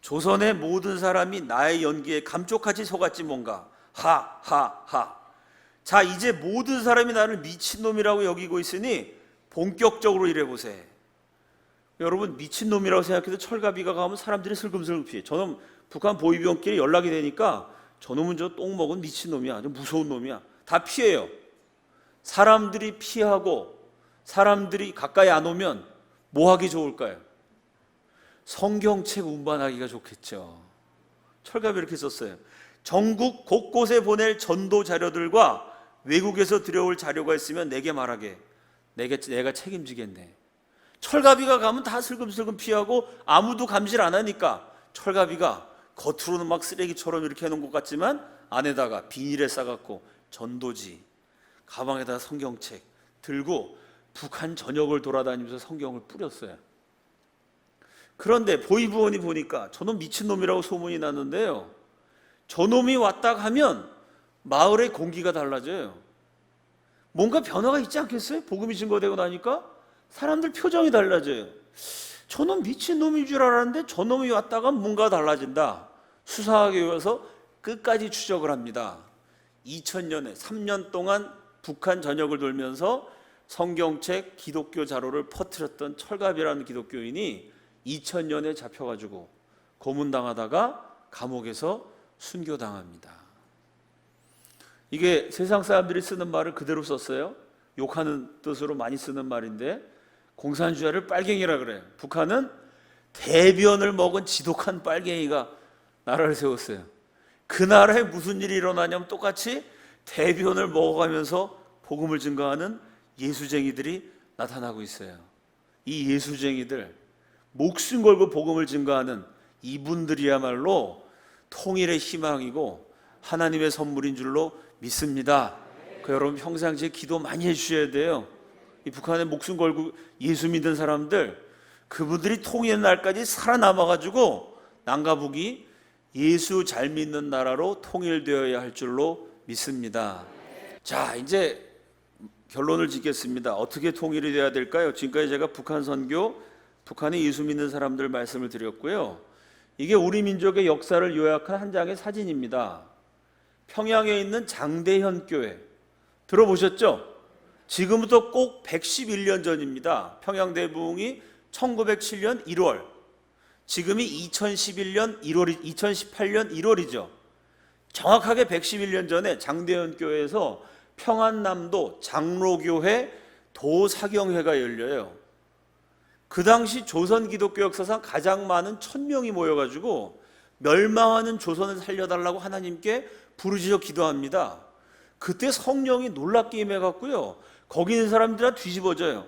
조선의 모든 사람이 나의 연기에 감쪽같이 속았지 뭔가. 하하하. 자, 이제 모든 사람이 나를 미친놈이라고 여기고 있으니 본격적으로 일해보세요. 여러분, 미친놈이라고 생각해도 철갑이가 가면 사람들이 슬금슬금 피해. 저놈 북한 보이병끼리 연락이 되니까 저놈은 저 똥 먹은 미친놈이야, 아주 무서운 놈이야, 다 피해요. 사람들이 피하고 사람들이 가까이 안 오면 뭐 하기 좋을까요? 성경책 운반하기가 좋겠죠. 철갑이 이렇게 썼어요. 전국 곳곳에 보낼 전도 자료들과 외국에서 들여올 자료가 있으면 내게 말하게. 내가 책임지겠네. 철갑이가 가면 다 슬금슬금 피하고 아무도 감시를 안 하니까 철갑이가 겉으로는 막 쓰레기처럼 이렇게 해놓은 것 같지만 안에다가 비닐에 싸갖고 전도지, 가방에다 성경책 들고 북한 전역을 돌아다니면서 성경을 뿌렸어요. 그런데 보이부원이 보니까 저놈 미친놈이라고 소문이 났는데요, 저놈이 왔다 하면 마을의 공기가 달라져요. 뭔가 변화가 있지 않겠어요? 복음이 증거되고 나니까 사람들 표정이 달라져요. 저놈 미친놈인 줄 알았는데 저놈이 왔다가 뭔가 달라진다. 수상하게 여겨서 끝까지 추적을 합니다. 2000년에 3년 동안 북한 전역을 돌면서 성경책, 기독교 자료를 퍼뜨렸던 철갑이라는 기독교인이 2000년에 잡혀가지고 고문당하다가 감옥에서 순교당합니다. 이게 세상 사람들이 쓰는 말을 그대로 썼어요. 욕하는 뜻으로 많이 쓰는 말인데, 공산주의를 빨갱이라 그래요. 북한은 대변을 먹은 지독한 빨갱이가 나라를 세웠어요. 그 나라에 무슨 일이 일어나냐면 똑같이 대변을 먹어가면서 복음을 증거하는 예수쟁이들이 나타나고 있어요. 이 예수쟁이들, 목숨 걸고 복음을 증거하는 이분들이야말로 통일의 희망이고 하나님의 선물인 줄로 믿습니다. 여러분, 평상시에 기도 많이 해주셔야 돼요. 이 북한에 목숨 걸고 예수 믿는 사람들, 그분들이 통일의 날까지 살아남아가지고 남과 북이 예수 잘 믿는 나라로 통일되어야 할 줄로 믿습니다. 자, 이제 결론을 짓겠습니다. 어떻게 통일이 되어야 될까요? 지금까지 제가 북한 선교, 북한에 예수 믿는 사람들 말씀을 드렸고요. 이게 우리 민족의 역사를 요약한 한 장의 사진입니다. 평양에 있는 장대현 교회 들어보셨죠? 지금부터 꼭 111년 전입니다. 평양대부흥이 1907년 1월, 지금이 2018년 1월이죠. 정확하게 111년 전에 장대현 교회에서 평안남도 장로교회 도사경회가 열려요. 그 당시 조선 기독교 역사상 가장 많은 1000명이 모여가지고 멸망하는 조선을 살려달라고 하나님께 부르짖어 기도합니다. 그때 성령이 놀랍게 임해갖고요, 거기 있는 사람들이 다 뒤집어져요.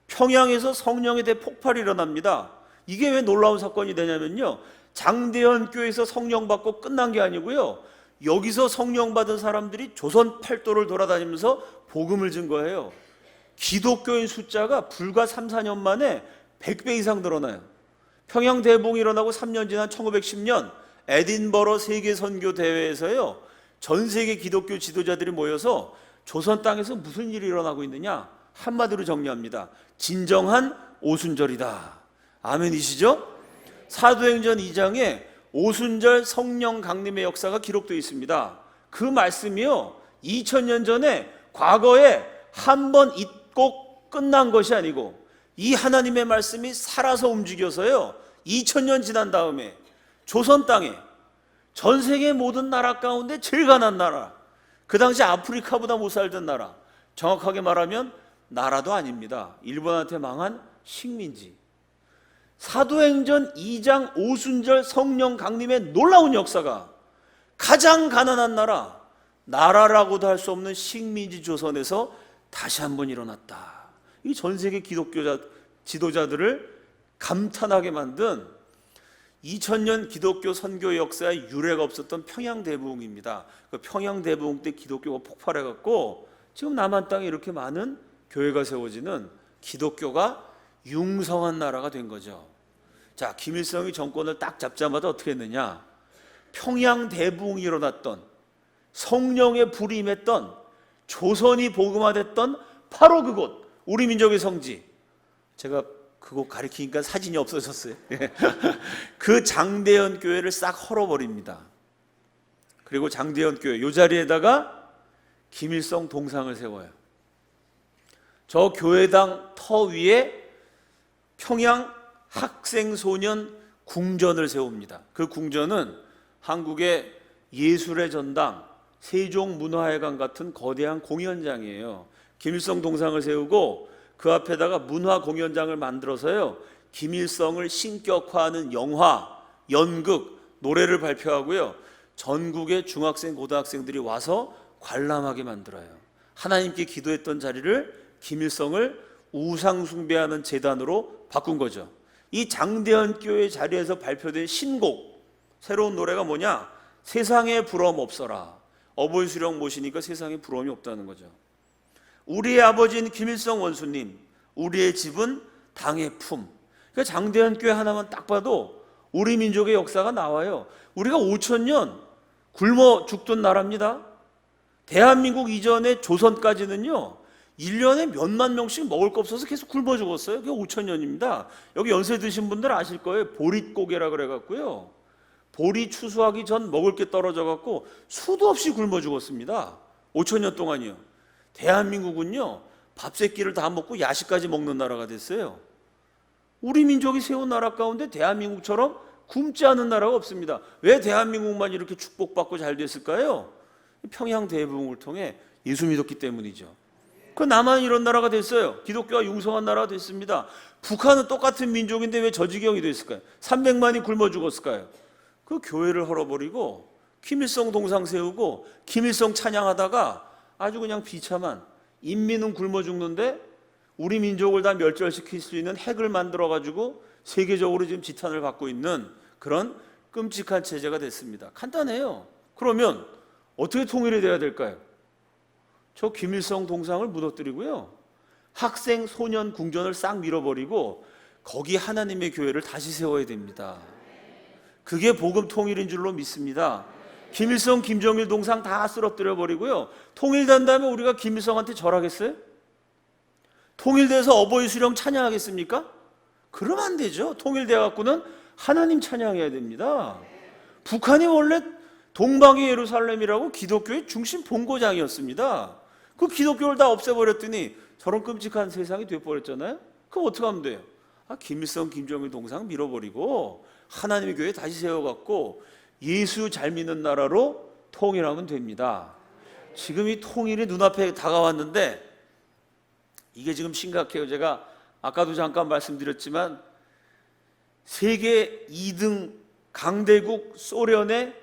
평양에서 성령의 대폭발이 일어납니다. 이게 왜 놀라운 사건이 되냐면요, 장대현 교회에서 성령 받고 끝난 게 아니고요, 여기서 성령 받은 사람들이 조선 팔도를 돌아다니면서 복음을 증거해요. 기독교인 숫자가 불과 3, 4년 만에 100배 이상 늘어나요. 평양 대봉이 일어나고 3년 지난 1910년 에딘버러 세계 선교 대회에서요, 전 세계 기독교 지도자들이 모여서 조선 땅에서 무슨 일이 일어나고 있느냐, 한마디로 정리합니다. 진정한 오순절이다. 아멘이시죠? 사도행전 2장에 오순절 성령 강림의 역사가 기록되어 있습니다. 그 말씀이요, 2000년 전에 과거에 한 번 잊고 끝난 것이 아니고 이 하나님의 말씀이 살아서 움직여서요, 2000년 지난 다음에 조선 땅에 전 세계 모든 나라 가운데 제일 가난한 나라, 그 당시 아프리카보다 못 살던 나라, 정확하게 말하면 나라도 아닙니다. 일본한테 망한 식민지. 사도행전 2장 오순절 성령 강림의 놀라운 역사가 가장 가난한 나라, 나라라고도 할 수 없는 식민지 조선에서 다시 한번 일어났다. 이 전 세계 기독교 지도자들을 감탄하게 만든 2000년 기독교 선교 역사의 유례가 없었던 평양대부흥입니다. 그 평양대부흥 때 기독교가 폭발해갖고 지금 남한 땅에 이렇게 많은 교회가 세워지는, 기독교가 융성한 나라가 된 거죠. 자, 김일성이 정권을 딱 잡자마자 어떻게 했느냐? 평양대부흥이 일어났던, 성령의 불이 임했던, 조선이 복음화됐던 바로 그곳, 우리 민족의 성지. 제가 그곳 가리키니까 사진이 없어졌어요. 그 장대현 교회를 싹 헐어버립니다. 그리고 장대현 교회 이 자리에다가 김일성 동상을 세워요. 저 교회당 터 위에 평양 학생소년 궁전을 세웁니다. 그 궁전은 한국의 예술의 전당, 세종문화회관 같은 거대한 공연장이에요. 김일성 동상을 세우고 그 앞에다가 문화공연장을 만들어서요, 김일성을 신격화하는 영화, 연극, 노래를 발표하고요, 전국의 중학생, 고등학생들이 와서 관람하게 만들어요. 하나님께 기도했던 자리를 김일성을 우상 숭배하는 재단으로 바꾼 거죠. 이 장대현 교회 자리에서 발표된 신곡, 새로운 노래가 뭐냐? 세상에 부러움 없어라. 어버이 수령 모시니까 세상에 부러움이 없다는 거죠. 우리의 아버지인 김일성 원수님, 우리의 집은 당의 품. 그러니까 장대현 교회 하나만 딱 봐도 우리 민족의 역사가 나와요. 우리가 5000년 굶어 죽던 나라입니다. 대한민국 이전에 조선까지는요, 1년에 몇만 명씩 먹을 거 없어서 계속 굶어 죽었어요. 그게 5000년입니다. 여기 연세 드신 분들 아실 거예요. 보릿고개라 그래갖고요, 보리 추수하기 전 먹을 게 떨어져갖고 수도 없이 굶어 죽었습니다. 5000년 동안이요. 대한민국은요, 밥 세 끼를 다 먹고 야식까지 먹는 나라가 됐어요. 우리 민족이 세운 나라 가운데 대한민국처럼 굶지 않은 나라가 없습니다. 왜 대한민국만 이렇게 축복받고 잘 됐을까요? 평양대부흥을 통해 예수 믿었기 때문이죠. 그 남한은 이런 나라가 됐어요. 기독교가 융성한 나라가 됐습니다. 북한은 똑같은 민족인데 왜 저 지경이 됐을까요? 300만이 굶어 죽었을까요? 그 교회를 헐어버리고 김일성 동상 세우고 김일성 찬양하다가 아주 그냥 비참한, 인민은 굶어 죽는데 우리 민족을 다 멸절시킬 수 있는 핵을 만들어가지고 세계적으로 지금 지탄을 받고 있는 그런 끔찍한 체제가 됐습니다. 간단해요. 그러면 어떻게 통일이 돼야 될까요? 저 김일성 동상을 무너뜨리고요, 학생 소년 궁전을 싹 밀어버리고 거기 하나님의 교회를 다시 세워야 됩니다. 그게 복음 통일인 줄로 믿습니다. 김일성, 김정일 동상 다 쓰러뜨려 버리고요, 통일된 다음에 우리가 김일성한테 절하겠어요? 통일돼서 어버이 수령 찬양하겠습니까? 그러면 안 되죠. 통일돼 갖고는 하나님 찬양해야 됩니다. 북한이 원래 동방의 예루살렘이라고 기독교의 중심 본고장이었습니다. 그 기독교를 다 없애버렸더니 저런 끔찍한 세상이 돼버렸잖아요. 그럼 어떻게 하면 돼요? 김일성, 김정일 동상 밀어버리고 하나님의 교회 다시 세워갖고 예수 잘 믿는 나라로 통일하면 됩니다. 지금 이 통일이 눈앞에 다가왔는데 이게 지금 심각해요. 제가 아까도 잠깐 말씀드렸지만 세계 2등 강대국 소련의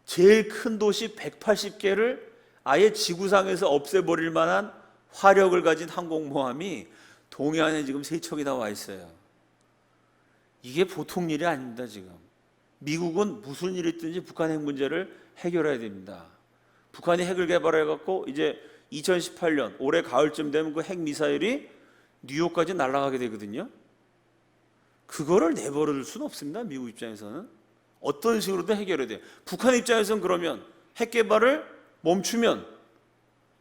제일 큰 도시 180개를 아예 지구상에서 없애버릴 만한 화력을 가진 항공모함이 동해안에 지금 3척이나 와 있어요. 이게 보통 일이 아닙니다. 지금 미국은 무슨 일이 있든지 북한 핵 문제를 해결해야 됩니다. 북한이 핵을 개발해갖고 이제 2018년 올해 가을쯤 되면 그 핵 미사일이 뉴욕까지 날아가게 되거든요. 그거를 내버려둘 수는 없습니다. 미국 입장에서는 어떤 식으로든 해결해야 돼요. 북한 입장에서는 그러면 핵 개발을 멈추면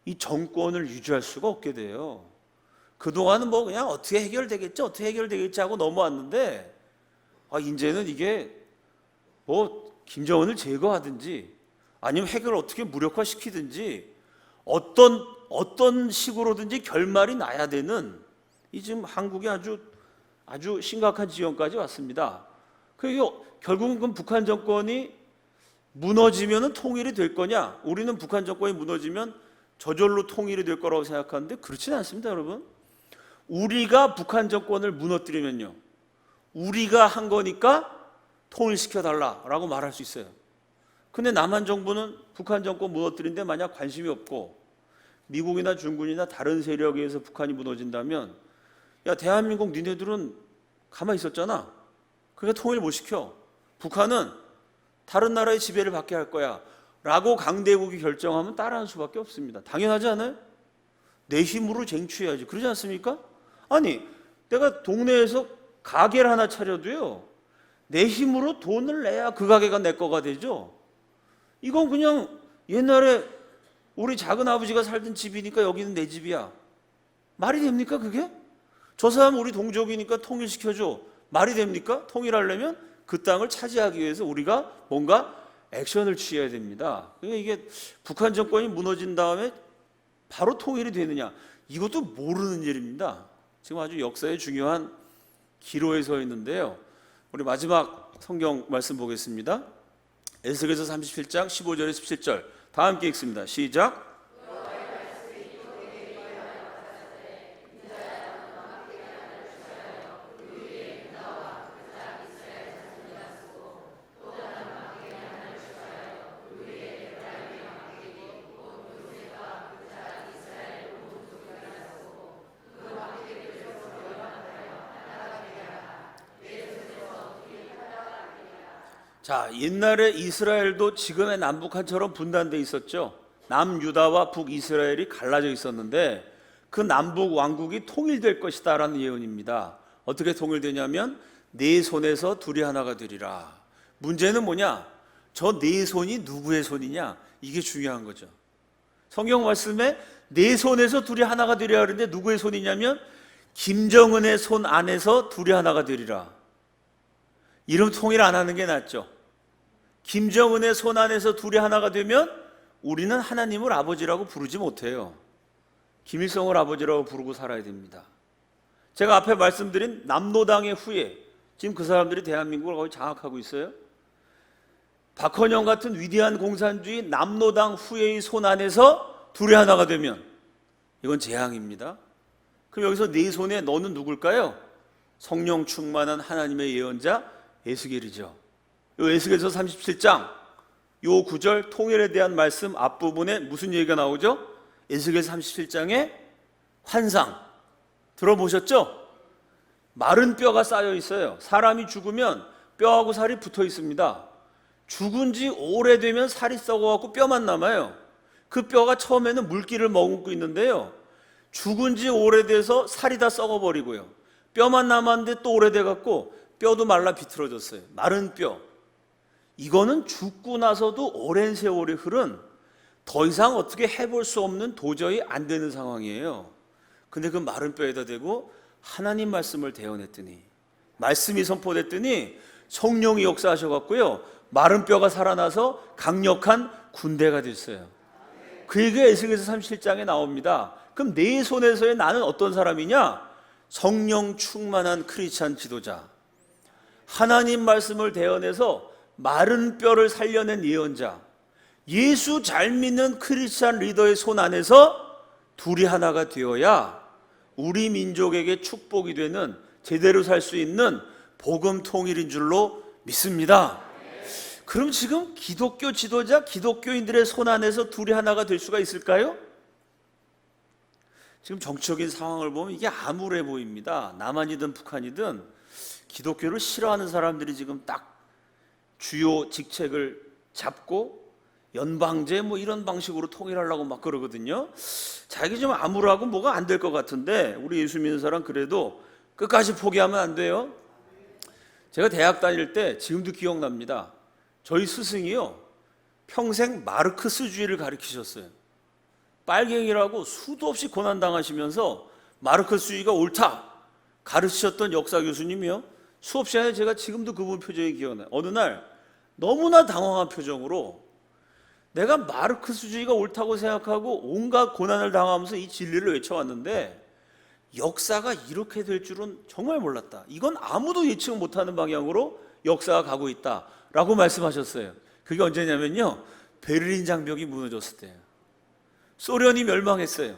이 정권을 유지할 수가 없게 돼요. 그동안은 뭐 그냥 어떻게 해결되겠지 하고 넘어왔는데, 이제는 이게 뭐 김정은을 제거하든지 아니면 핵을 어떻게 무력화시키든지 어떤 식으로든지 결말이 나야 되는, 이 지금 한국이 아주 심각한 지경까지 왔습니다. 그리고 결국은 그럼 북한 정권이 무너지면 통일이 될 거냐? 우리는 북한 정권이 무너지면 저절로 통일이 될 거라고 생각하는데 그렇지는 않습니다, 여러분. 우리가 북한 정권을 무너뜨리면요, 우리가 한 거니까 통일시켜달라라고 말할 수 있어요. 근데 남한 정부는 북한 정권 무너뜨리는데 만약 관심이 없고 미국이나 중국이나 다른 세력에 의해서 북한이 무너진다면, 야, 대한민국 니네들은 가만히 있었잖아. 그러니까 통일 못 시켜. 북한은 다른 나라의 지배를 받게 할 거야 라고 강대국이 결정하면 따라하는 수밖에 없습니다. 당연하지 않아요? 내 힘으로 쟁취해야지. 그러지 않습니까? 아니, 내가 동네에서 가게를 하나 차려도요, 내 힘으로 돈을 내야 그 가게가 내 거가 되죠. 이건 그냥 옛날에 우리 작은 아버지가 살던 집이니까 여기는 내 집이야. 말이 됩니까 그게? 저 사람 우리 동족이니까 통일시켜줘. 말이 됩니까? 통일하려면 그 땅을 차지하기 위해서 우리가 뭔가 액션을 취해야 됩니다. 그러니까 이게 북한 정권이 무너진 다음에 바로 통일이 되느냐, 이것도 모르는 일입니다. 지금 아주 역사의 중요한 기로에 서 있는데요. 우리 마지막 성경 말씀 보겠습니다. 에스겔서 37장 15절에 17절 다 함께 읽습니다. 시작. 자, 옛날에 이스라엘도 지금의 남북한처럼 분단되어 있었죠. 남유다와 북이스라엘이 갈라져 있었는데 그 남북 왕국이 통일될 것이다 라는 예언입니다. 어떻게 통일되냐면 네 손에서 둘이 하나가 되리라. 문제는 뭐냐? 저 네 손이 누구의 손이냐? 이게 중요한 거죠. 성경 말씀에 네 손에서 둘이 하나가 되리라 그러는데 누구의 손이냐면 김정은의 손 안에서 둘이 하나가 되리라. 이름 통일 안 하는 게 낫죠. 김정은의 손 안에서 둘이 하나가 되면 우리는 하나님을 아버지라고 부르지 못해요. 김일성을 아버지라고 부르고 살아야 됩니다. 제가 앞에 말씀드린 남로당의 후예, 지금 그 사람들이 대한민국을 거의 장악하고 있어요. 박헌영 같은 위대한 공산주의 남로당 후예의 손 안에서 둘이 하나가 되면 이건 재앙입니다. 그럼 여기서 네 손에 너는 누굴까요? 성령 충만한 하나님의 예언자 에스겔이죠. 요 에스겔서 37장 요 9절 통일에 대한 말씀 앞부분에 무슨 얘기가 나오죠? 에스겔 37장에 환상 들어보셨죠? 마른 뼈가 쌓여 있어요. 사람이 죽으면 뼈하고 살이 붙어 있습니다. 죽은 지 오래되면 살이 썩어갖고 뼈만 남아요. 그 뼈가 처음에는 물기를 머금고 있는데요, 죽은 지 오래돼서 살이 다 썩어버리고요, 뼈만 남았는데 또 오래돼갖고 뼈도 말라 비틀어졌어요. 마른 뼈. 이거는 죽고 나서도 오랜 세월이 흐른 더 이상 어떻게 해볼 수 없는, 도저히 안 되는 상황이에요. 근데 그 마른 뼈에다 대고 하나님 말씀을 대언했더니, 말씀이 선포됐더니 성령이 역사하셔갖고요, 마른 뼈가 살아나서 강력한 군대가 됐어요. 그 얘기가 에스겔서 37장에 나옵니다. 그럼 내 손에서의 나는 어떤 사람이냐? 성령 충만한 크리스찬 지도자, 하나님 말씀을 대언해서 마른 뼈를 살려낸 예언자, 예수 잘 믿는 크리스찬 리더의 손 안에서 둘이 하나가 되어야 우리 민족에게 축복이 되는, 제대로 살 수 있는 복음 통일인 줄로 믿습니다. 그럼 지금 기독교 지도자, 기독교인들의 손 안에서 둘이 하나가 될 수가 있을까요? 지금 정치적인 상황을 보면 이게 암울해 보입니다. 남한이든 북한이든 기독교를 싫어하는 사람들이 지금 딱 주요 직책을 잡고 연방제 뭐 이런 방식으로 통일하려고 막 그러거든요. 자, 이게 좀 암울하고 뭐가 안 될 것 같은데 우리 예수 믿는 사람 그래도 끝까지 포기하면 안 돼요. 제가 대학 다닐 때 지금도 기억납니다. 저희 스승이요, 평생 마르크스주의를 가르치셨어요. 빨갱이라고 수도 없이 고난당하시면서 마르크스주의가 옳다 가르치셨던 역사 교수님이요. 수업 시간에 제가 지금도 그분 표정이 기억나요. 어느 날 너무나 당황한 표정으로 내가 마르크스주의가 옳다고 생각하고 온갖 고난을 당하면서 이 진리를 외쳐왔는데 역사가 이렇게 될 줄은 정말 몰랐다. 이건 아무도 예측 못하는 방향으로 역사가 가고 있다라고 말씀하셨어요. 그게 언제냐면요, 베를린 장벽이 무너졌을 때예요. 소련이 멸망했어요.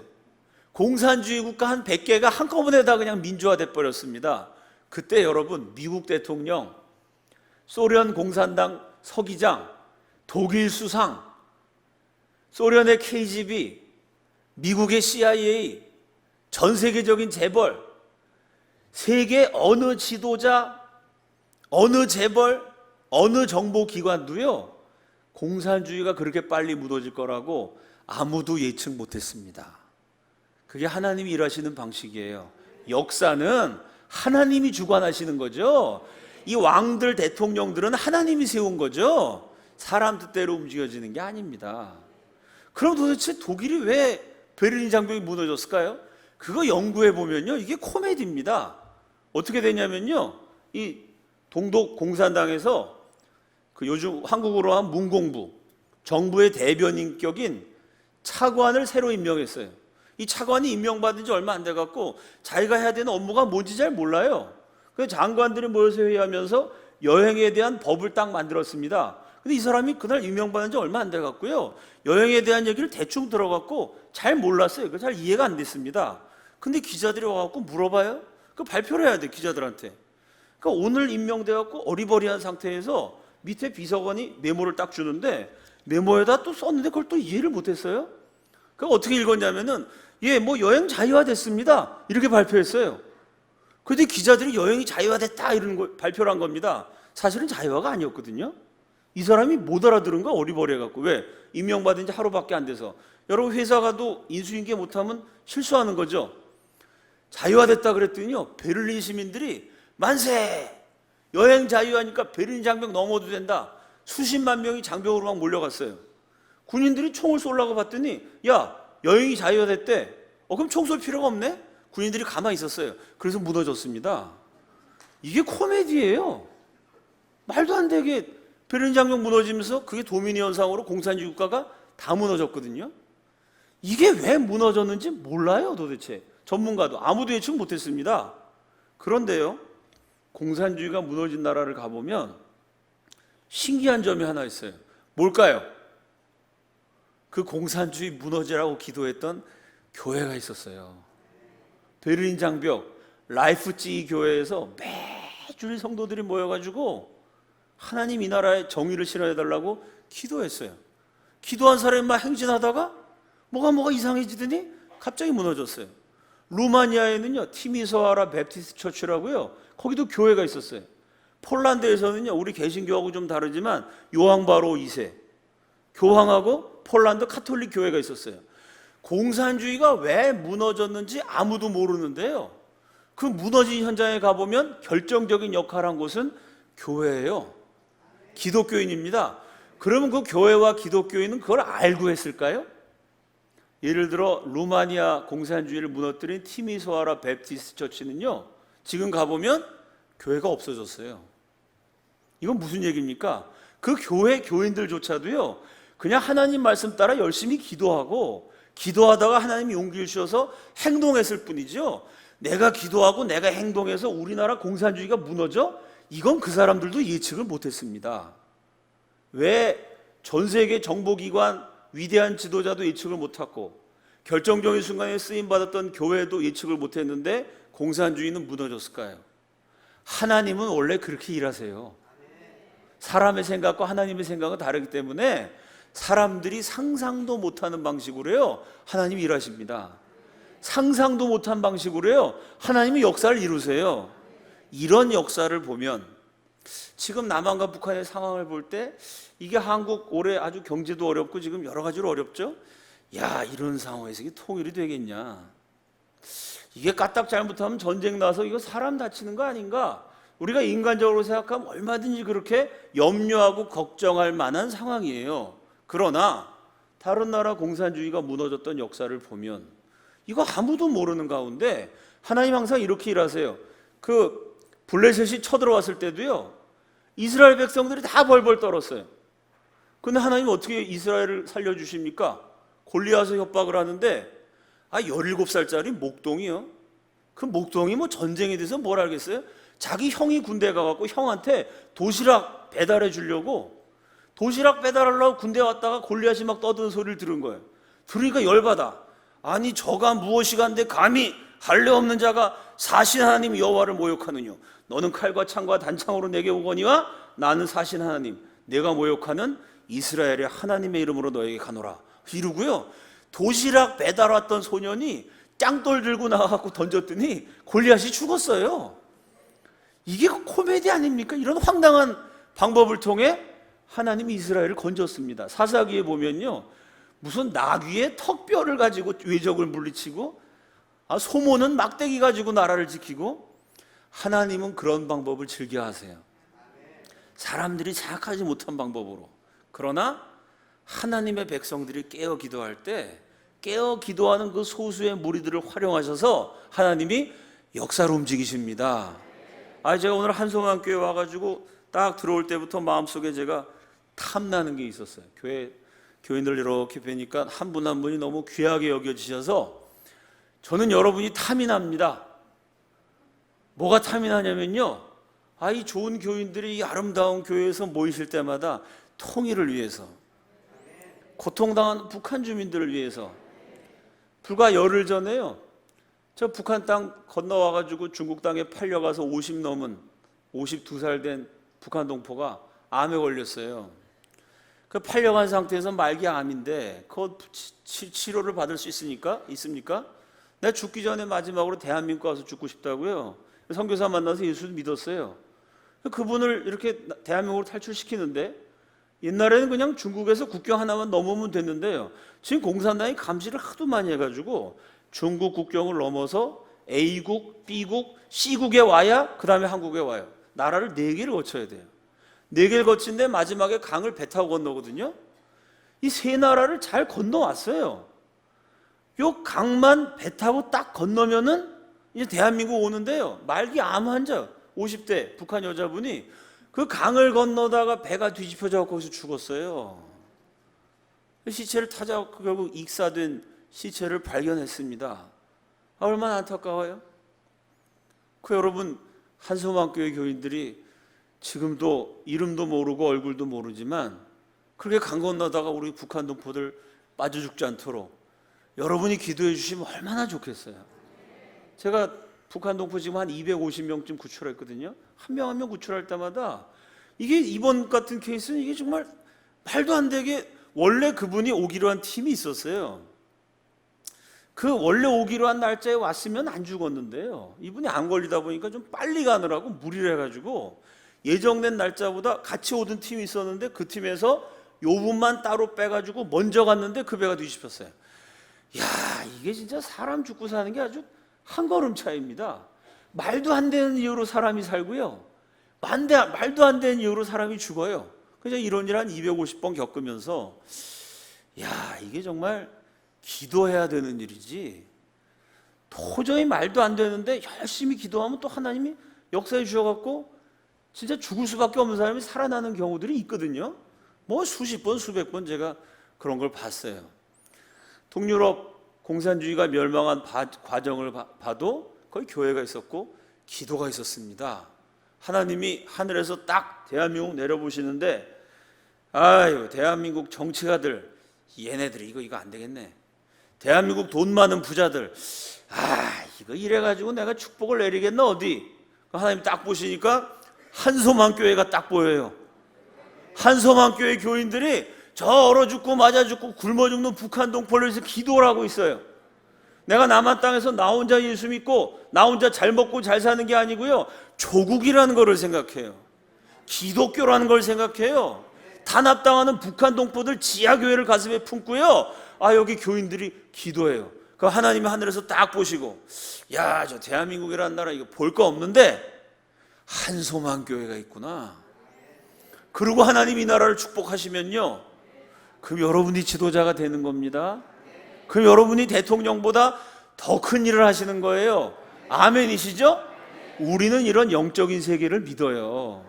공산주의 국가 한 100개가 한꺼번에 다 그냥 민주화돼 버렸습니다. 그때 여러분, 미국 대통령, 소련 공산당 서기장, 독일 수상, 소련의 KGB, 미국의 CIA, 전 세계적인 재벌, 세계 어느 지도자, 어느 재벌, 어느 정보기관도요, 공산주의가 그렇게 빨리 무너질 거라고 아무도 예측 못했습니다. 그게 하나님이 일하시는 방식이에요. 역사는 하나님이 주관하시는 거죠. 이 왕들, 대통령들은 하나님이 세운 거죠. 사람 뜻대로 움직여지는 게 아닙니다. 그럼 도대체 독일이 왜 베를린 장벽이 무너졌을까요? 그거 연구해 보면요, 이게 코미디입니다. 어떻게 되냐면요, 이 동독 공산당에서 그 요즘 한국으로 한 문공부, 정부의 대변인격인 차관을 새로 임명했어요. 이 차관이 임명받은 지 얼마 안 돼 갖고 자기가 해야 되는 업무가 뭔지 잘 몰라요. 그래서 장관들이 모여서 회의하면서 여행에 대한 법을 딱 만들었습니다. 근데 이 사람이 그날 임명받은 지 얼마 안 돼 갖고요, 여행에 대한 얘기를 대충 들어갖고 잘 몰랐어요. 잘 이해가 안 됐습니다. 근데 기자들이 와갖고 물어봐요. 그 발표를 해야 돼, 기자들한테. 그러니까 오늘 임명돼 갖고 어리버리한 상태에서 밑에 비서관이 메모를 딱 주는데 메모에다 또 썼는데 그걸 또 이해를 못했어요. 그러니까 어떻게 읽었냐면은, 예, 뭐 여행 자유화됐습니다, 이렇게 발표했어요. 그런데 기자들이 여행이 자유화됐다 이런 거 발표를 한 겁니다. 사실은 자유화가 아니었거든요. 이 사람이 못 알아들은 거 어리버리해갖고. 왜? 임명받은 지 하루밖에 안 돼서. 여러분, 회사 가도 인수인계 못하면 실수하는 거죠. 자유화됐다 그랬더니요, 베를린 시민들이 만세! 여행 자유화니까 베를린 장벽 넘어도 된다. 수십만 명이 장벽으로 막 몰려갔어요. 군인들이 총을 쏘려고 봤더니, 야, 여행이 자유화됐대. 그럼 총 쏠 필요가 없네? 군인들이 가만히 있었어요. 그래서 무너졌습니다. 이게 코미디예요. 말도 안 되게 베를린 장벽 무너지면서 그게 도미니 현상으로 공산주의 국가가 다 무너졌거든요. 이게 왜 무너졌는지 몰라요, 도대체. 전문가도 아무도 예측 못했습니다. 그런데요, 공산주의가 무너진 나라를 가보면 신기한 점이 하나 있어요. 뭘까요? 그 공산주의 무너지라고 기도했던 교회가 있었어요. 베를린 장벽 라이프찌히 교회에서 매주일 성도들이 모여가지고 하나님 이 나라에 정의를 실현해달라고 기도했어요. 기도한 사람이 막 행진하다가 뭐가 이상해지더니 갑자기 무너졌어요. 루마니아에는요, 티미소아라 베프티스트 처치라고요, 거기도 교회가 있었어요. 폴란드에서는요, 우리 개신교하고 좀 다르지만 요한 바로 2세 교황하고 폴란드 카톨릭 교회가 있었어요. 공산주의가 왜 무너졌는지 아무도 모르는데요, 그 무너진 현장에 가보면 결정적인 역할을 한 곳은 교회예요. 기독교인입니다. 그러면 그 교회와 기독교인은 그걸 알고 했을까요? 예를 들어 루마니아 공산주의를 무너뜨린 티미소아라 베프티스트 처치는요, 지금 가보면 교회가 없어졌어요. 이건 무슨 얘기입니까? 그 교회 교인들조차도요, 그냥 하나님 말씀 따라 열심히 기도하고 기도하다가 하나님이 용기를 주셔서 행동했을 뿐이죠, 내가 기도하고 내가 행동해서 우리나라 공산주의가 무너져? 이건 그 사람들도 예측을 못했습니다. 왜 전 세계 정보기관 위대한 지도자도 예측을 못했고 결정적인 순간에 쓰임받았던 교회도 예측을 못했는데 공산주의는 무너졌을까요? 하나님은 원래 그렇게 일하세요. 사람의 생각과 하나님의 생각은 다르기 때문에 사람들이 상상도 못하는 방식으로요, 하나님이 일하십니다. 상상도 못한 방식으로요, 하나님이 역사를 이루세요. 이런 역사를 보면 지금 남한과 북한의 상황을 볼 때 이게 한국 올해 아주 경제도 어렵고 지금 여러 가지로 어렵죠. 야, 이런 상황에서 이게 통일이 되겠냐? 이게 까딱 잘못하면 전쟁 나서 이거 사람 다치는 거 아닌가? 우리가 인간적으로 생각하면 얼마든지 그렇게 염려하고 걱정할 만한 상황이에요. 그러나 다른 나라 공산주의가 무너졌던 역사를 보면 이거 아무도 모르는 가운데 하나님 항상 이렇게 일하세요. 그 블레셋이 쳐들어왔을 때도요, 이스라엘 백성들이 다 벌벌 떨었어요. 근데 하나님 어떻게 이스라엘을 살려주십니까? 골리앗에 협박을 하는데 17살짜리 목동이요. 그 목동이 뭐 전쟁에 대해서 뭘 알겠어요? 자기 형이 군대 가갖고 형한테 도시락 배달해 주려고, 도시락 배달하려고 군대 왔다가 골리앗이 막 떠드는 소리를 들은 거예요. 들으니까 열받아. 아니 저가 무엇이간데 감히 할례 없는 자가 사신 하나님 여호와를 모욕하느냐. 너는 칼과 창과 단창으로 내게 오거니와 나는 사신 하나님 내가 모욕하는 이스라엘의 하나님의 이름으로 너에게 가노라 이러고요, 도시락 배달 왔던 소년이 짱돌 들고 나가고 던졌더니 골리앗이 죽었어요. 이게 코미디 아닙니까? 이런 황당한 방법을 통해 하나님이 이스라엘을 건졌습니다. 사사기에 보면요, 무슨 나귀의 턱뼈를 가지고 외적을 물리치고, 소모는 막대기 가지고 나라를 지키고, 하나님은 그런 방법을 즐겨하세요. 사람들이 생각하지 못한 방법으로. 그러나 하나님의 백성들이 깨어 기도할 때 깨어 기도하는 그 소수의 무리들을 활용하셔서 하나님이 역사를 움직이십니다. 제가 오늘 한송환교회 와가지고 딱 들어올 때부터 마음속에 제가 탐나는 게 있었어요. 교인들 이렇게 뵈니까 한 분 한 분이 너무 귀하게 여겨지셔서 저는 여러분이 탐이 납니다. 뭐가 탐이 나냐면요, 이 좋은 교인들이 이 아름다운 교회에서 모이실 때마다 통일을 위해서, 고통당한 북한 주민들을 위해서. 불과 열흘 전에요, 저 북한 땅 건너와가지고 중국 땅에 팔려가서 52살 된 북한 동포가 암에 걸렸어요. 그 팔려간 상태에서 말기 암인데 그 치료를 받을 수 있습니까? 내가 죽기 전에 마지막으로 대한민국 와서 죽고 싶다고요. 선교사 만나서 예수를 믿었어요. 그분을 이렇게 대한민국으로 탈출시키는데, 옛날에는 그냥 중국에서 국경 하나만 넘으면 됐는데요, 지금 공산당이 감시를 하도 많이 해가지고 중국 국경을 넘어서 A국, B국, C국에 와야 그 다음에 한국에 와요. 나라를 4개를 거쳐야 돼요. 4개를 거친데 마지막에 강을 배 타고 건너거든요. 이 3나라를 잘 건너왔어요. 요 강만 배 타고 딱 건너면은 이제 대한민국 오는데요, 말기 암 환자 50대 북한 여자분이 그 강을 건너다가 배가 뒤집혀져 거기서 죽었어요. 시체를 찾아 결국 익사된 시체를 발견했습니다. 얼마나 안타까워요. 여러분, 한송환교회 교인들이 지금도 이름도 모르고 얼굴도 모르지만 그렇게 강 건너다가 우리 북한 동포들 빠져 죽지 않도록 여러분이 기도해 주시면 얼마나 좋겠어요. 제가 북한 동포 지금 한 250명쯤 구출했거든요. 한 명 한 명 구출할 때마다 이게 이번 같은 케이스는 이게 정말 말도 안 되게, 원래 그분이 오기로 한 팀이 있었어요. 그 원래 오기로 한 날짜에 왔으면 안 죽었는데요, 이분이 안 걸리다 보니까 좀 빨리 가느라고 무리를 해가지고 예정된 날짜보다 같이 오던 팀이 있었는데 그 팀에서 요 분만 따로 빼가지고 먼저 갔는데 그 배가 뒤집혔어요. 이게 진짜 사람 죽고 사는 게 아주 한 걸음 차이입니다. 말도 안 되는 이유로 사람이 살고요, 말도 안 되는 이유로 사람이 죽어요. 그래서 이런 일 한 250번 겪으면서 이게 정말 기도해야 되는 일이지, 도저히 말도 안 되는데 열심히 기도하면 또 하나님이 역사해 주셔갖고 진짜 죽을 수밖에 없는 사람이 살아나는 경우들이 있거든요. 뭐 수십 번 수백 번 제가 그런 걸 봤어요. 동유럽 공산주의가 멸망한 과정을 봐도 거기 교회가 있었고 기도가 있었습니다. 하나님이 하늘에서 딱 대한민국 내려보시는데, 대한민국 정치가들, 얘네들이 이거 안 되겠네. 대한민국 돈 많은 부자들, 이거 이래가지고 내가 축복을 내리겠나 어디. 하나님 딱 보시니까 한송환교회가 딱 보여요. 한송환교회 교인들이 저 얼어 죽고 맞아 죽고 굶어 죽는 북한 동포를 위해서 기도를 하고 있어요. 내가 남한 땅에서 나 혼자 예수 믿고 나 혼자 잘 먹고 잘 사는 게 아니고요, 조국이라는 거를 생각해요. 기독교라는 걸 생각해요. 탄압당하는 북한 동포들 지하교회를 가슴에 품고요, 여기 교인들이 기도해요. 그 하나님이 하늘에서 딱 보시고, 저 대한민국이라는 나라 이거 볼 거 없는데 한송환교회가 있구나. 그리고 하나님이 이 나라를 축복하시면요, 그럼 여러분이 지도자가 되는 겁니다. 그럼 여러분이 대통령보다 더 큰 일을 하시는 거예요. 아멘이시죠? 우리는 이런 영적인 세계를 믿어요.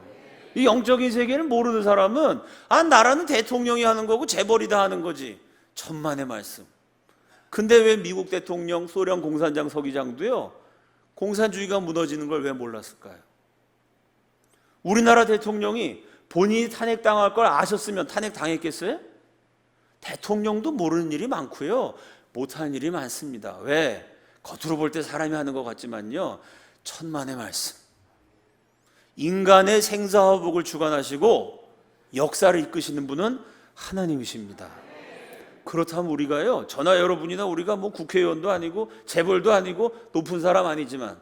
이 영적인 세계를 모르는 사람은 나라는 대통령이 하는 거고 재벌이 다 하는 거지. 천만의 말씀. 근데 왜 미국 대통령, 소련 공산당 서기장도요, 공산주의가 무너지는 걸 왜 몰랐을까요? 우리나라 대통령이 본인이 탄핵당할 걸 아셨으면 탄핵당했겠어요? 대통령도 모르는 일이 많고요, 못하는 일이 많습니다. 왜? 겉으로 볼 때 사람이 하는 것 같지만요, 천만의 말씀. 인간의 생사화복을 주관하시고 역사를 이끄시는 분은 하나님이십니다. 그렇다면 우리가요, 저나 여러분이나 우리가 뭐 국회의원도 아니고 재벌도 아니고 높은 사람 아니지만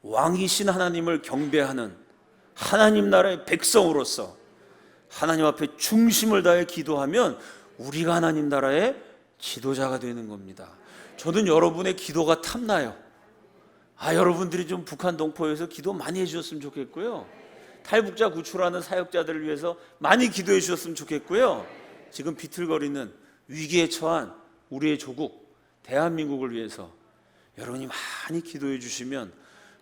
왕이신 하나님을 경배하는 하나님 나라의 백성으로서 하나님 앞에 중심을 다해 기도하면 우리가 하나님 나라의 지도자가 되는 겁니다. 저는 여러분의 기도가 탐나요. 여러분들이 좀 북한 동포에서 기도 많이 해주셨으면 좋겠고요, 탈북자 구출하는 사역자들을 위해서 많이 기도해 주셨으면 좋겠고요, 지금 비틀거리는 위기에 처한 우리의 조국 대한민국을 위해서 여러분이 많이 기도해 주시면,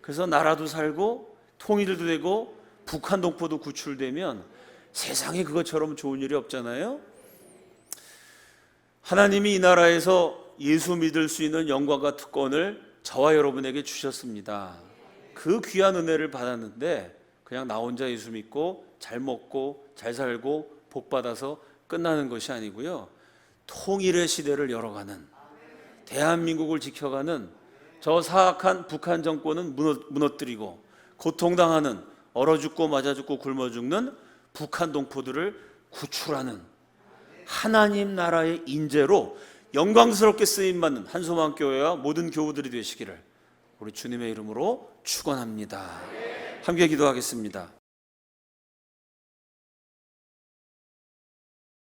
그래서 나라도 살고 통일도 되고 북한 동포도 구출되면 세상에 그것처럼 좋은 일이 없잖아요. 하나님이 이 나라에서 예수 믿을 수 있는 영광과 특권을 저와 여러분에게 주셨습니다. 그 귀한 은혜를 받았는데 그냥 나 혼자 예수 믿고 잘 먹고 잘 살고 복 받아서 끝나는 것이 아니고요, 통일의 시대를 열어가는, 대한민국을 지켜가는, 저 사악한 북한 정권은 무너뜨리고 고통당하는, 얼어 죽고 맞아 죽고 굶어 죽는 북한 동포들을 구출하는 하나님 나라의 인재로 영광스럽게 쓰임받는 한소망교회와 모든 교우들이 되시기를 우리 주님의 이름으로 축원합니다. 함께 기도하겠습니다.